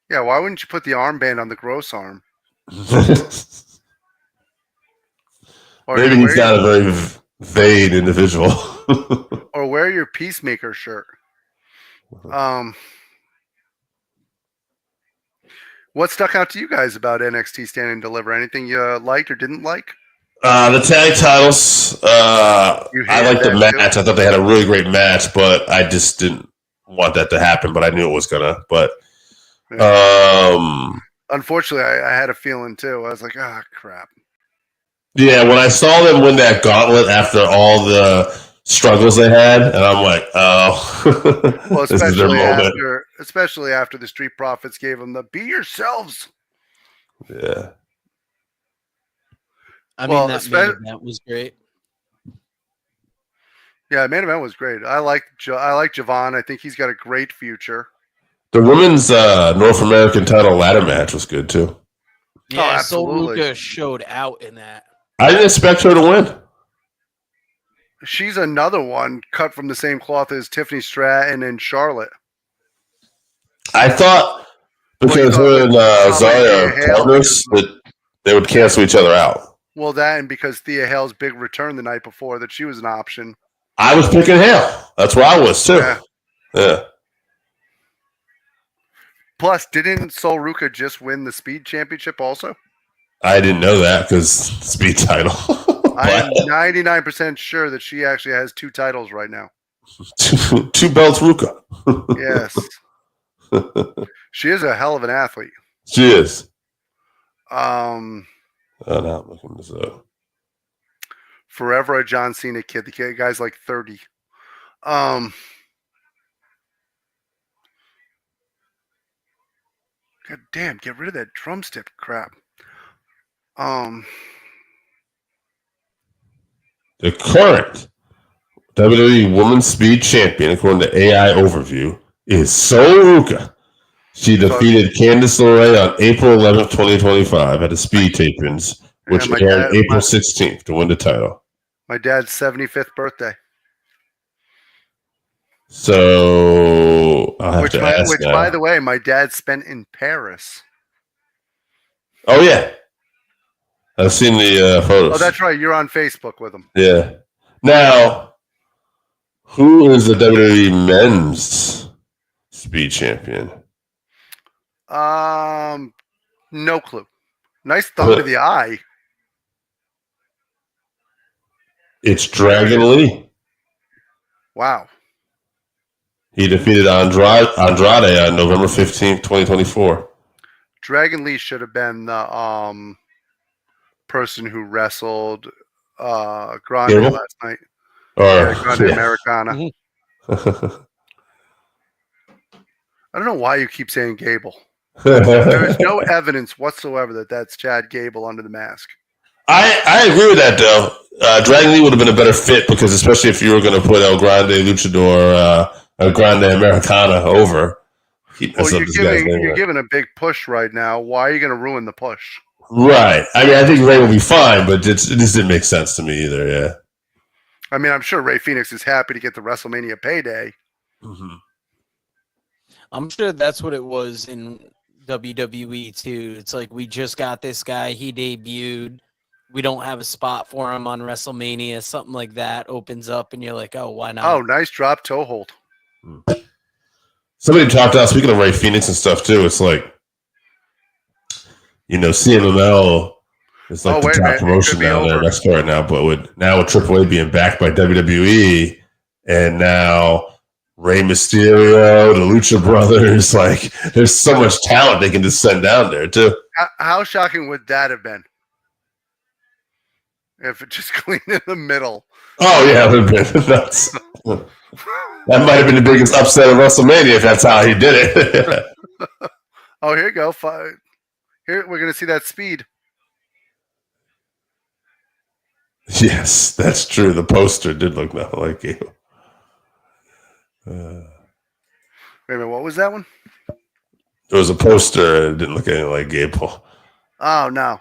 Yeah, why wouldn't you put the armband on the gross arm? Or maybe he's not a very vain individual. Or wear your Peacemaker shirt. What stuck out to you guys about NXT Stand and Deliver? Anything you liked or didn't like? The tag titles. I liked the match. Too? I thought they had a really great match, but I just didn't want that to happen. But I knew it was gonna. But unfortunately, I had a feeling too. I was like, crap. Yeah, when I saw them win that gauntlet after all the struggles they had, and I'm like, oh, well, especially after the Street Profits gave them the "Be Yourselves." Yeah. I mean, that main event was great. Yeah, main event was great. I like Javon. I think he's got a great future. The women's North American title ladder match was good too. Yeah, Sol Ruka showed out in that. I didn't expect her to win. She's another one cut from the same cloth as Tiffany Stratton and Charlotte. I thought because her and Zarya are partners that they would cancel each other out. Well, that and because Thea Hale's big return the night before, that she was an option. I was picking Hale. That's where I was too. Yeah. Plus, didn't Sol Ruka just win the Speed Championship also? I didn't know that because Speed title. I am 99% sure that she actually has 2 titles right now. 2 belts, Ruka. Yes. She is a hell of an athlete. She is. Oh, no, I'm looking this up. Forever a John Cena kid. The guy's like 30. God damn, get rid of that drumstick crap. The current WWE Women's Speed Champion, according to AI Overview, is Sol Ruka. She defeated Candice LeRae on April 11th, 2025 at the Speed Tapings, which aired April 16th to win the title. My dad's 75th birthday. So I'll have to ask which, by the way, my dad spent in Paris. Oh, yeah. I've seen the photos. Oh, that's right. You're on Facebook with him. Yeah. Now, who is the WWE Men's Speed Champion? No clue. Nice thumb to the eye. It's Dragon Lee. Wow. He defeated Andrade on November 15th, 2024. Dragon Lee should have been the person who wrestled Grande last night. Grande Americana. I don't know why you keep saying Gable. There is no evidence whatsoever that that's Chad Gable under the mask. I agree with that, though. Dragon Lee would have been a better fit because especially if you were going to put El Grande Luchador, El Grande Americana over. You're giving a big push right now. Why are you going to ruin the push? Right. I mean, I think Ray will be fine, but it just didn't make sense to me either, yeah. I mean, I'm sure Ray Phoenix is happy to get the WrestleMania payday. Mm-hmm. I'm sure that's what it was in WWE, too. It's like, we just got this guy. He debuted. We don't have a spot for him on WrestleMania. Something like that opens up, and you're like, oh, why not? Oh, nice drop toe hold. Somebody talked about, speaking of Ray Phoenix and stuff, too, it's like, CMLL is like the top promotion down there. That's right now, but with AAA being backed by WWE, and now Rey Mysterio, the Lucha Brothers, like there's so much talent they can just send down there too. How shocking would that have been if it just cleaned in the middle? Oh yeah, it would have been nuts. That might have been the biggest upset of WrestleMania if that's how he did it. Oh, here you go. Here, we're going to see that speed. Yes, that's true. The poster did look nothing like Gable. Wait a minute, what was that one? There was a poster and it didn't look anything like Gable. Oh, no.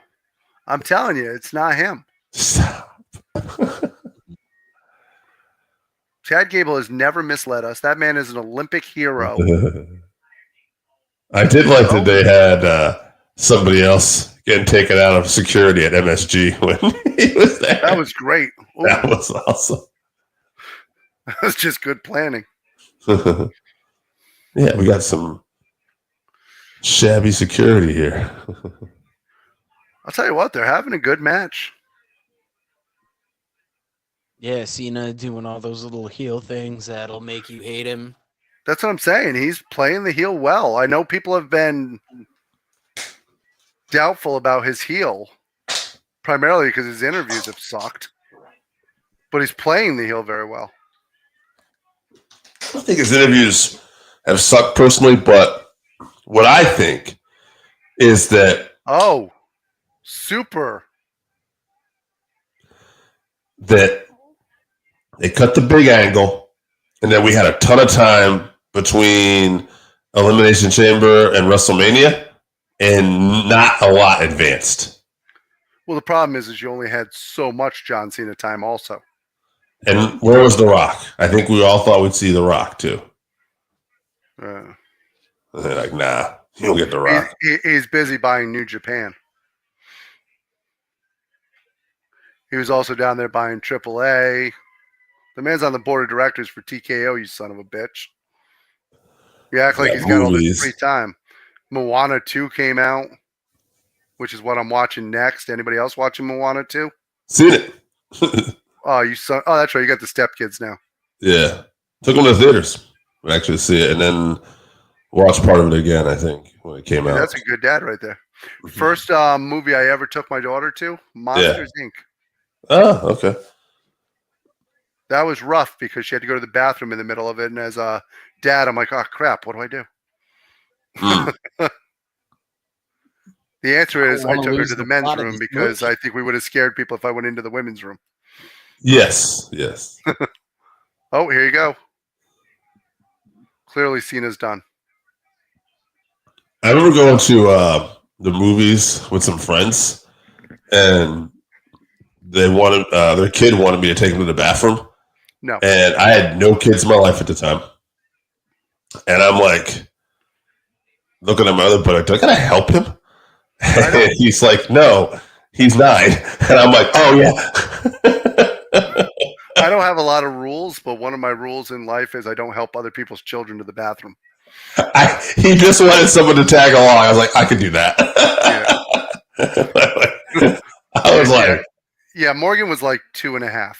I'm telling you, it's not him. Stop. Chad Gable has never misled us. That man is an Olympic hero. I did like that they had somebody else getting taken out of security at MSG when he was there. That was great. Ooh. That was awesome. That was just good planning. Yeah, we got some shabby security here. I'll tell you what, they're having a good match. Yeah, Cena doing all those little heel things that'll make you hate him. That's what I'm saying. He's playing the heel well. I know people have been doubtful about his heel, primarily because his interviews have sucked. But he's playing the heel very well. I think his interviews have sucked personally, but what I think is that that they cut the big angle, and then we had a ton of time between Elimination Chamber and WrestleMania, and not a lot advanced. Well, the problem is you only had so much John Cena time also. And where was The Rock? I think we all thought we'd see The Rock, too. And they're like, nah, you don't get The Rock. He's busy buying New Japan. He was also down there buying AAA. The man's on the board of directors for TKO, you son of a bitch. You act like he's got all this free time. Moana 2 came out, which is what I'm watching next. Anybody else watching Moana 2? Seen it. Oh, that's right. You got the stepkids now. Yeah. Took them to theaters. We actually see it and then watch part of it again, I think, when it came out. That's a good dad right there. First movie I ever took my daughter to, Monsters, Inc. Oh, okay. That was rough because she had to go to the bathroom in the middle of it. And as a dad, I'm like, oh, crap, what do I do? The answer is I took her to the men's room because I think we would have scared people if I went into the women's room. Yes. Oh, here you go. Clearly, Cena's done. I remember going to the movies with some friends, and they wanted their kid wanted me to take them to the bathroom. No. And I had no kids in my life at the time. And I'm like, looking at my other brother, do I gotta help him? And he's like, no, he's 9. And I'm like, oh, yeah. I don't have a lot of rules, but one of my rules in life is I don't help other people's children to the bathroom. He just wanted someone to tag along. I was like, I could do that. Yeah. I was like... Yeah, Morgan was like 2.5.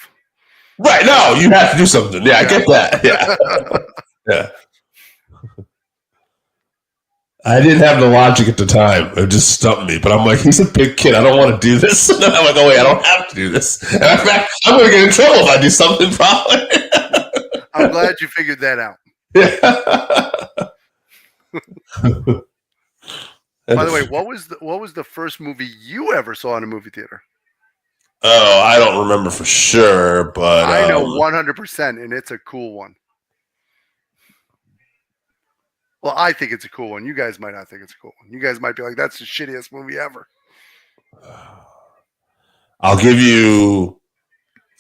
Right, no, you have to do something. Yeah, I get that. Yeah. I didn't have the logic at the time. It just stumped me. But I'm like, he's a big kid. I don't want to do this. And I'm like, oh, wait, I don't have to do this. And in fact, I'm going to get in trouble if I do something probably. I'm glad you figured that out. Yeah. By the way, what was the first movie you ever saw in a movie theater? Oh, I don't remember for sure, but I know 100%, and it's a cool one. Well, I think it's a cool one. You guys might not think it's a cool one. You guys might be like, that's the shittiest movie ever. I'll give you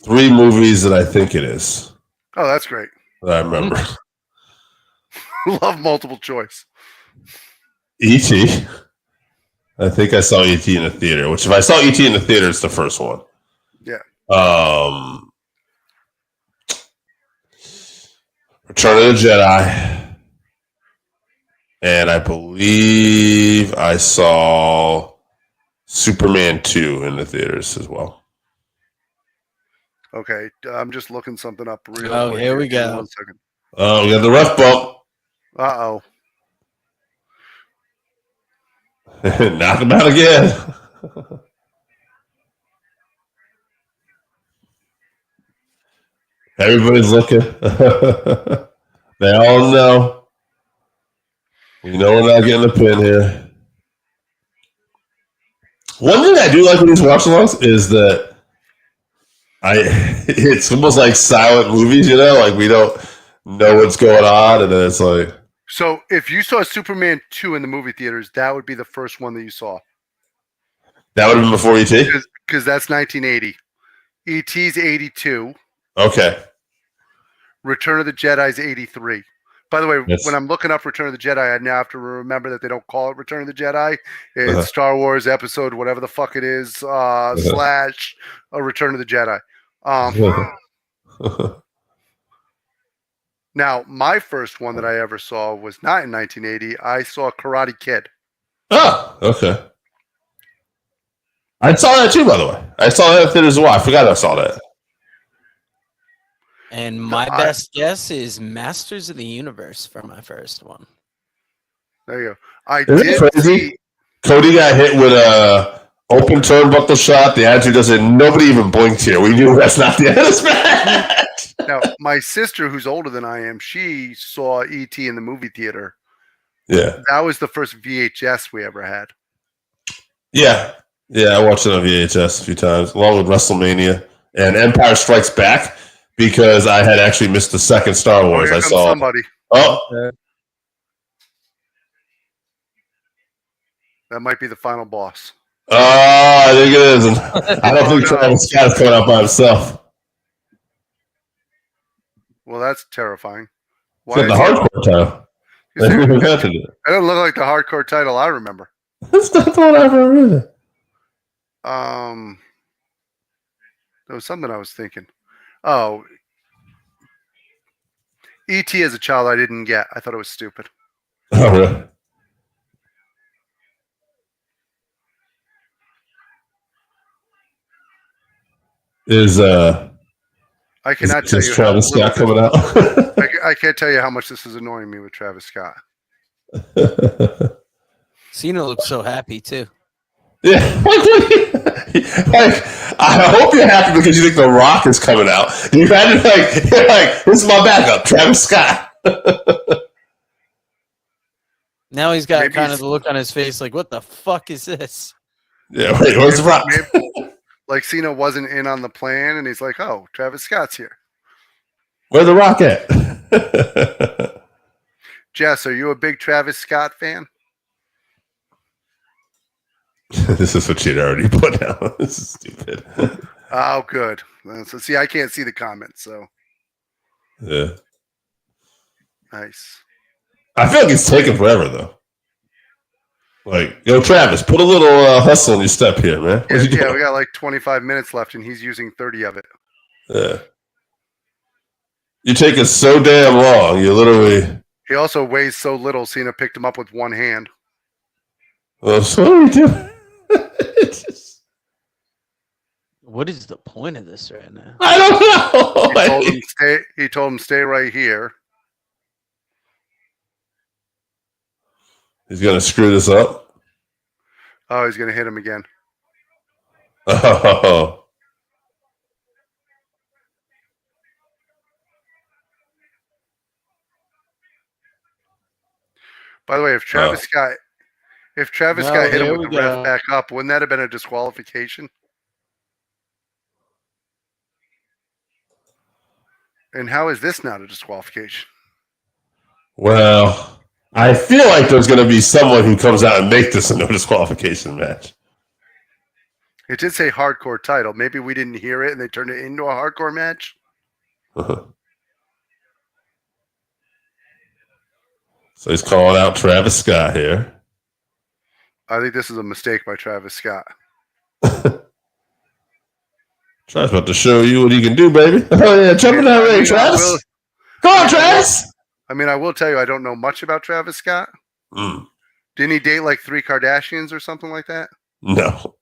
3 movies that I think it is. Oh, that's great. That I remember. Love multiple choice. E.T. I think I saw E.T. in the theater, which if I saw E.T. in the theater, it's the first one. Yeah. Return of the Jedi. And I believe I saw Superman 2 in the theaters as well. Okay. I'm just looking something up real quick. Oh, here we go. 1 second. Oh, we got the ref bump. Uh-oh. Knock him out again. Everybody's looking. They all know. We know we're not getting a pin here. One thing I do like with these watch-alongs is that it's almost like silent movies, you know? Like we don't know what's going on, and then it's like... So if you saw Superman 2 in the movie theaters, that would be the first one that you saw. That would have been before ET? Because that's 1980. ET's 82. Okay. Return of the Jedi's 83. By the way, Yes. when I'm looking up Return of the Jedi, I now have to remember that they don't call it Return of the Jedi. It's Star Wars episode, whatever the fuck it is, / a Return of the Jedi. Now, my first one that I ever saw was not in 1980. I saw Karate Kid. Oh, okay. I saw that too, by the way. I saw that at theater as well. I forgot I saw that. And my best guess is Masters of the Universe for my first one. There you go. I did see Cody got hit with a open turnbuckle shot. The attitude doesn't. Nobody even blinked here. We knew that's not the end of this match. Now, my sister, who's older than I am, she saw E.T. in the movie theater. Yeah, that was the first VHS we ever had. Yeah, I watched it on VHS a few times, along with WrestleMania and Empire Strikes Back, because I had actually missed the second Star Wars. Here I comes saw somebody. Oh, that might be the final boss. I think it is. I don't think Travis Scott's coming out by himself. Well, that's terrifying. Why is the hardcore title? It doesn't look like the hardcore title I remember. That's not what I remember. There was something I was thinking. Oh, E.T. as a child I didn't get. I thought it was stupid. Oh, really? I cannot tell you Travis Scott coming out. I can't tell you how much this is annoying me with Travis Scott. Cena looks so happy too. Yeah, I hope you're happy because you think The Rock is coming out. You've had it you're like, this is my backup, Travis Scott. Now he's got kind of the look on his face like, what the fuck is this? Yeah, wait, where's The Rock? Like Cena wasn't in on the plan, and he's like, oh, Travis Scott's here. Where's The Rock at? Jess, are you a big Travis Scott fan? This is what she'd already put down. This is stupid. Oh, good. So, see, I can't see the comments, so. Yeah. Nice. I feel like it's taking forever, though. Like, yo, Travis, put a little hustle in your step here, man. Yeah, we got like 25 minutes left, and he's using 30 of it. Yeah. You take it so damn long. You literally. He also weighs so little, Cena picked him up with one hand. Well, so what are we doing? What is the point of this right now? I don't know. He told him stay right here. He's gonna screw this up. Oh, he's gonna hit him again. Oh. By the way, if Travis Scott hit him with the ref back up, wouldn't that have been a disqualification? And how is this not a disqualification? Well, I feel like there's going to be someone who comes out and make this a no disqualification match. It did say hardcore title. Maybe we didn't hear it and they turned it into a hardcore match. So he's calling out Travis Scott here. I think this is a mistake by Travis Scott. Travis about to show you what he can do, baby. Oh, yeah, jump in that ring, Travis. Come on, Travis. I mean, I will tell you, I don't know much about Travis Scott. Didn't he date like 3 Kardashians or something like that? No.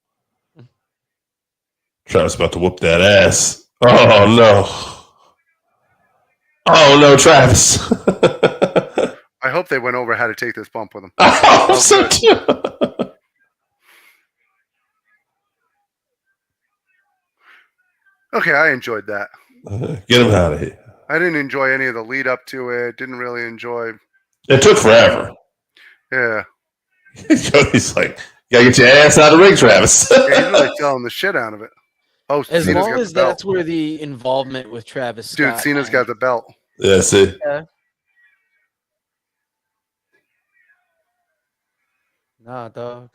Travis about to whoop that ass. Oh, no. Oh, no, Travis. I hope they went over how to take this bump with him. Oh, so cute. Okay, I enjoyed that. Get him out of here. I didn't enjoy any of the lead up to it. Didn't really enjoy. It took forever. Yeah. He's like, you gotta get your ass out of the ring, Travis. Yeah, he's really selling the shit out of it. Oh, as long as that's where the involvement with Travis Scott. Dude, Cena's got the belt. Yeah, see. Yeah. Nah, dog.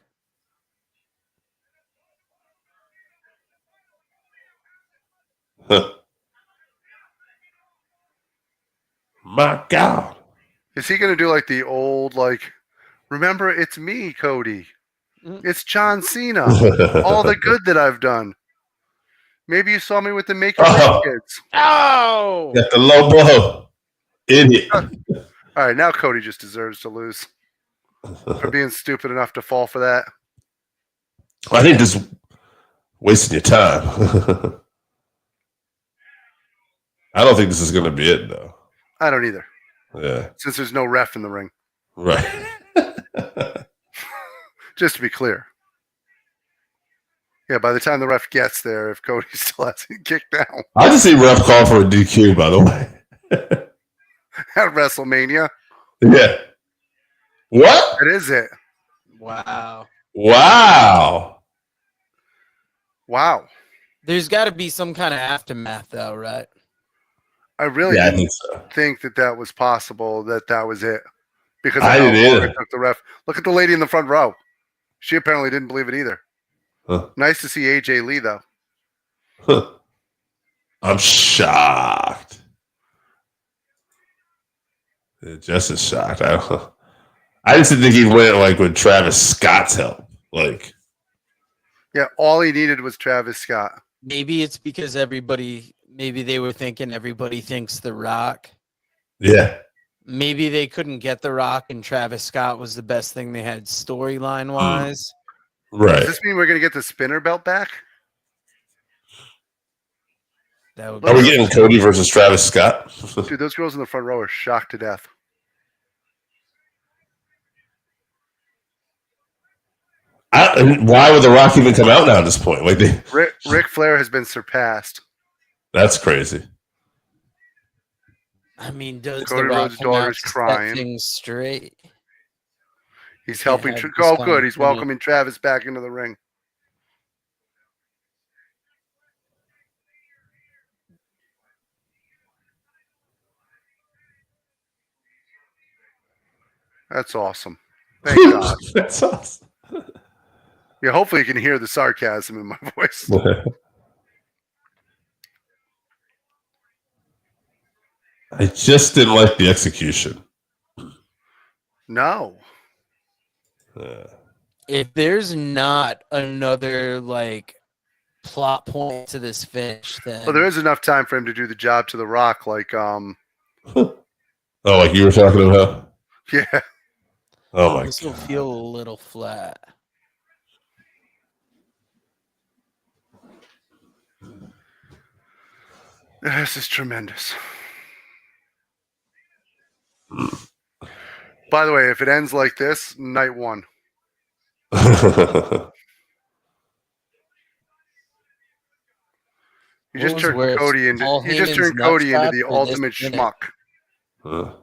My God. Is he going to do like the old, like, remember, it's me, Cody. It's John Cena. All the good that I've done. Maybe you saw me with the Make-A-Wish kids. Oh! Got the low blow. Idiot. All right, now Cody just deserves to lose for being stupid enough to fall for that. I think this is wasting your time. I don't think this is going to be it, though. I don't either. Yeah. Since there's no ref in the ring. Right. Just to be clear. Yeah, by the time the ref gets there, if Cody still hasn't kicked down. I just see ref call for a DQ, by the way. At WrestleMania. Yeah. What? That is it. Wow. Wow. Wow. There's got to be some kind of aftermath, though, right? I really I didn't think so. think that was possible, that was it. Because I didn't either. Took the ref. Look at the lady in the front row. She apparently didn't believe it either. Huh. Nice to see AJ Lee, though. Huh. I'm shocked. Just as shocked. I just didn't think he went like with Travis Scott's help. Like, yeah, all he needed was Travis Scott. Maybe it's because maybe they were thinking everybody thinks The Rock. yeah. Maybe they couldn't get The Rock and Travis Scott was the best thing they had storyline wise. Right. Does this mean we're going to get the spinner belt back? Are we getting Cody versus Travis Scott? Dude, those girls in the front row are shocked to death. Why would The Rock even come out now at this point? Like Ric Flair has been surpassed. That's crazy. I mean, does Cody The Rock Rhodes' daughter's set crying. things straight? He's helping. Oh, good. He's welcoming Travis back into the ring. That's awesome. Thank God. That's awesome. Yeah, hopefully you can hear the sarcasm in my voice. I just didn't like the execution. No. If there's not another like plot point to this finish, then Well, there is enough time for him to do the job to The Rock, like Oh, like you were talking about? yeah. Oh my this will God. feel a little flat. This is tremendous. By the way, if it ends like this, night one. You just turned Cody into the ultimate schmuck. Because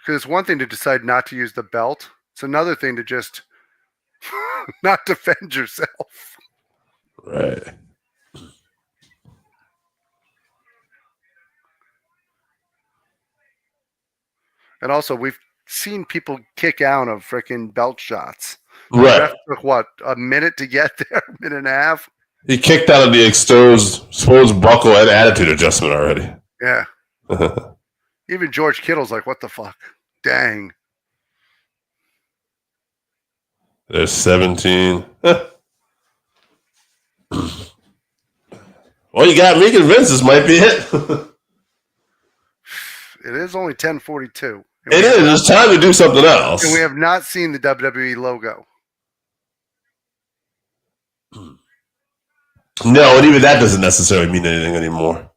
it's one thing to decide not to use the belt. It's another thing to just not defend yourself. Right. And also, we've seen people kick out of freaking belt shots. Right. That took what, a minute to get there? A minute and a half? He kicked out of the exposed buckle and attitude adjustment already. Yeah. Even George Kittle's like, what the fuck? Dang. There's 17. Well, you got me convinced this might be it. It is only 10:42. It is. It's time to do something else. And we have not seen the WWE logo. No, and even that doesn't necessarily mean anything anymore.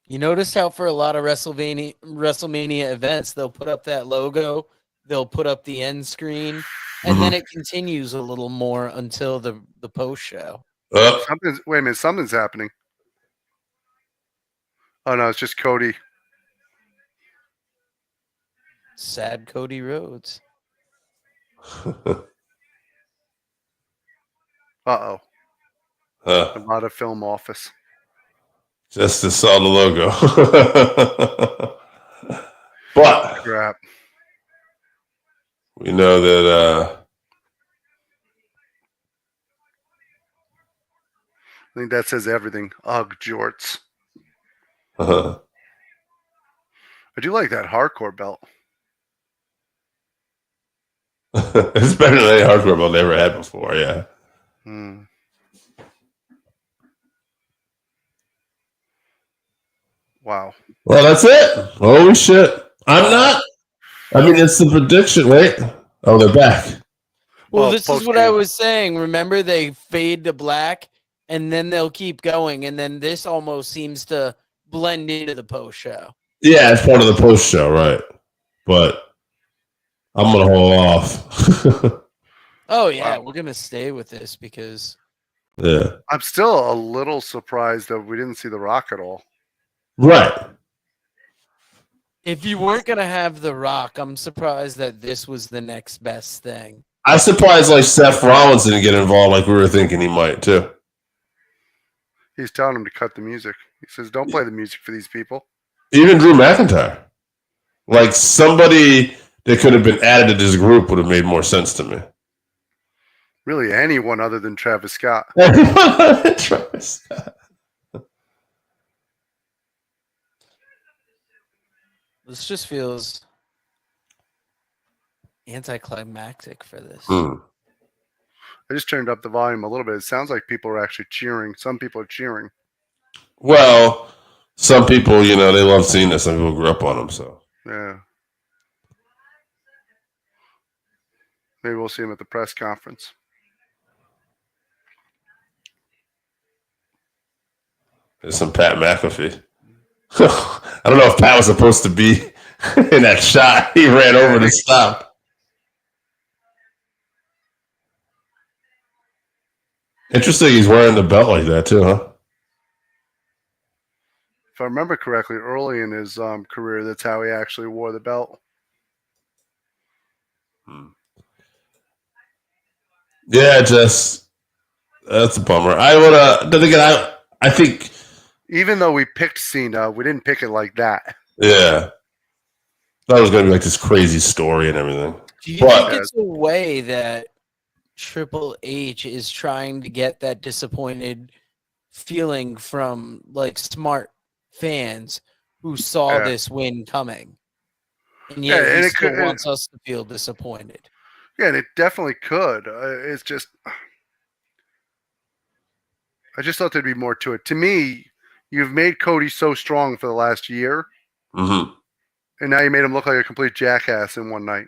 You notice how for a lot of WrestleMania events, they'll put up that logo, they'll put up the end screen, and then it continues a little more until the post show. Wait a minute, something's happening. Oh no, it's just Cody. Sad Cody Rhodes. Uh-oh. A lot of film office. Just saw the logo. But crap. We know that I think that says everything. Ugh, jorts. Uh-huh. I do like that hardcore belt. It's better than any hardcore belt I ever had before. Yeah. Wow. Well, that's it. Holy shit! I'm not. I mean, it's the prediction. Wait. Oh, they're back. Well, this is what I was saying. Remember, they fade to black, and then they'll keep going, and then this almost seems to blend into the post show. Yeah, it's part of the post show, right? But I'm gonna hold off. Oh yeah, we're gonna stay with this because I'm still a little surprised that we didn't see The Rock at all. Right. If you weren't gonna have The Rock, I'm surprised that this was the next best thing. I'm surprised like Seth Rollins didn't get involved like we were thinking he might too. He's telling him to cut the music. He says, "Don't play the music for these people." Even Drew McIntyre. Like somebody that could have been added to this group would have made more sense to me. Really, anyone other than Travis Scott. Travis Scott. This just feels anticlimactic for this. I just turned up the volume a little bit. It sounds like people are actually cheering. Some people are cheering. Well, some people, they love seeing this. Some people grew up on them, so. Yeah. Maybe we'll see him at the press conference. There's some Pat McAfee. I don't know if Pat was supposed to be in that shot. He ran over to stop. Interesting he's wearing the belt like that too, huh? If I remember correctly, early in his career, that's how he actually wore the belt. Yeah, that's a bummer. I would then again I think even though we picked Cena, we didn't pick it like that. Yeah. Thought it was gonna be like this crazy story and everything. Do you think it's a way that Triple H is trying to get that disappointed feeling from like smart fans who saw this win coming? And yet he still wants us to feel disappointed. Yeah, and it definitely could. It's just, I just thought there'd be more to it. To me, you've made Cody so strong for the last year, and now you made him look like a complete jackass in one night.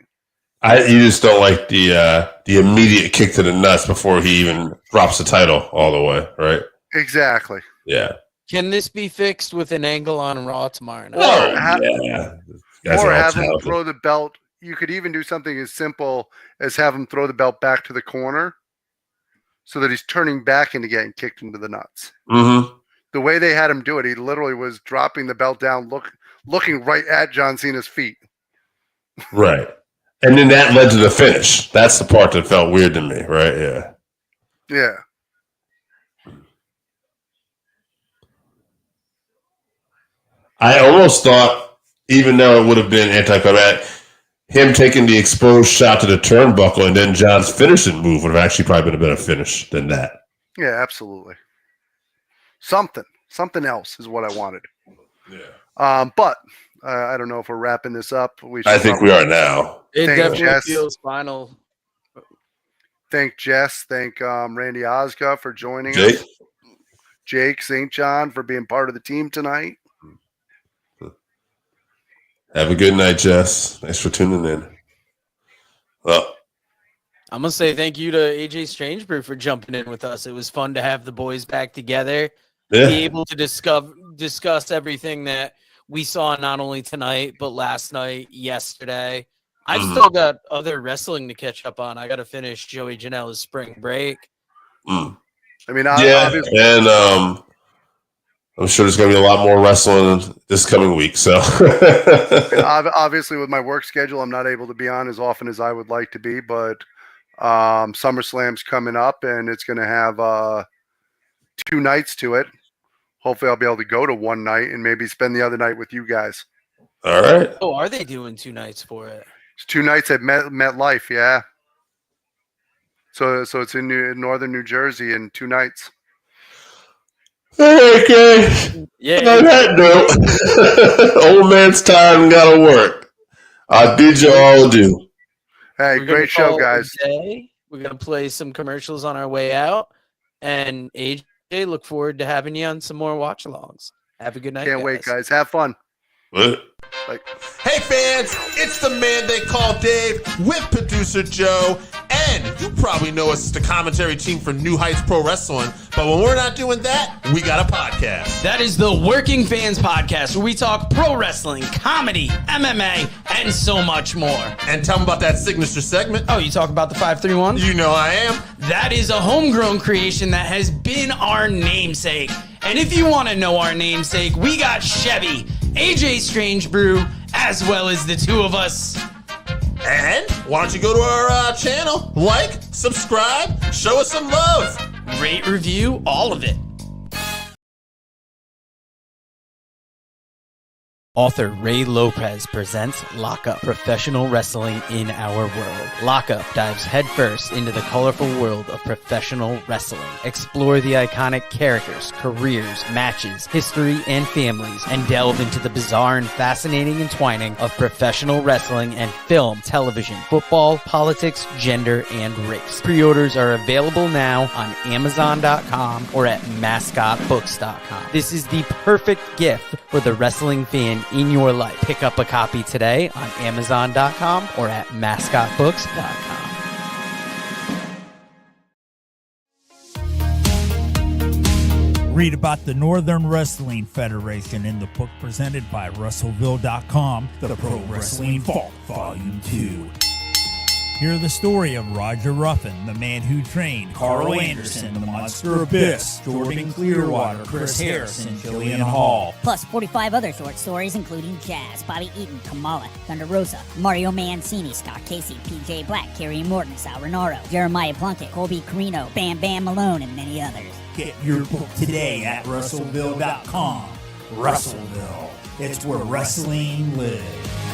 You just don't like the immediate kick to the nuts before he even drops the title all the way, right? Exactly. Yeah. Can this be fixed with an angle on Raw tomorrow night? Or have him throw the belt. You could even do something as simple as have him throw the belt back to the corner so that he's turning back into getting kicked into the nuts. The way they had him do it, he literally was dropping the belt down, looking right at John Cena's feet. Right. And then that led to the finish. That's the part that felt weird to me, right? Yeah. Yeah. I almost thought, even though it would have been anticlimactic, him taking the exposed shot to the turnbuckle and then John's finishing move would have actually probably been a better finish than that. Yeah, absolutely. Something else is what I wanted. Yeah. But I don't know if we're wrapping this up. I think we are now. It definitely feels final. Thank Jess. Thank Randy Ozga for joining us. Jake St. John for being part of the team tonight. Have a good night, Jess. Thanks for tuning in. Well, I'm going to say thank you to AJ Strangebrew for jumping in with us. It was fun to have the boys back together, be able to discuss everything that we saw not only tonight, but last night, yesterday. I've still got other wrestling to catch up on. I got to finish Joey Janela's spring break. I mean, obviously. And I'm sure there's going to be a lot more wrestling this coming week. So, obviously, with my work schedule, I'm not able to be on as often as I would like to be. But SummerSlam's coming up, and it's going to have 2 nights to it. Hopefully, I'll be able to go to one night and maybe spend the other night with you guys. All right. Oh, are they doing 2 nights for it? It's 2 nights at MetLife, yeah. So it's in northern New Jersey in 2 nights. Okay. Yeah. On that note, old man's tired and gotta work. I bid you all adieu. Hey, great show, guys. We're gonna play some commercials on our way out, and AJ, look forward to having you on some more watch-alongs. Have a good night. Can't wait, guys. Have fun. What? Hey fans, it's the man they call Dave with producer Joe, and you probably know us as the commentary team for New Heights Pro Wrestling, but when we're not doing that, we got a podcast. That is the Working Fans Podcast, where we talk pro wrestling, comedy, MMA, and so much more. And tell them about that signature segment. Oh, you talk about the 531? You know I am. That is a homegrown creation that has been our namesake. And if you want to know our namesake, we got Chevy, AJ Strange Brew, as well as the two of us. And why don't you go to our channel, like, subscribe, show us some love. Rate, review, all of it. Author Ray Lopez presents Lockup, professional wrestling in our world. Lockup dives headfirst into the colorful world of professional wrestling. Explore the iconic characters, careers, matches, history, and families, and delve into the bizarre and fascinating entwining of professional wrestling and film, television, football, politics, gender, and race. Pre-orders are available now on Amazon.com or at MascotBooks.com. This is the perfect gift for the wrestling fan in your life. Pick up a copy today on Amazon.com or at MascotBooks.com. Read about the Northern Wrestling Federation in the book presented by Russellville.com, The Pro Wrestling Vault, Volume 2. Hear the story of Roger Ruffin, the man who trained Carl Anderson, the Monster Abyss, Jordan Clearwater, Chris Harrison, Jillian Hall. Plus 45 other short stories including Jazz, Bobby Eaton, Kamala, Thunder Rosa, Mario Mancini, Scott Casey, PJ Black, Kerry Morton, Sal Renaro, Jeremiah Plunkett, Colby Carino, Bam Bam Malone, and many others. Get your book today at Russellville.com. Russellville. It's where wrestling lives.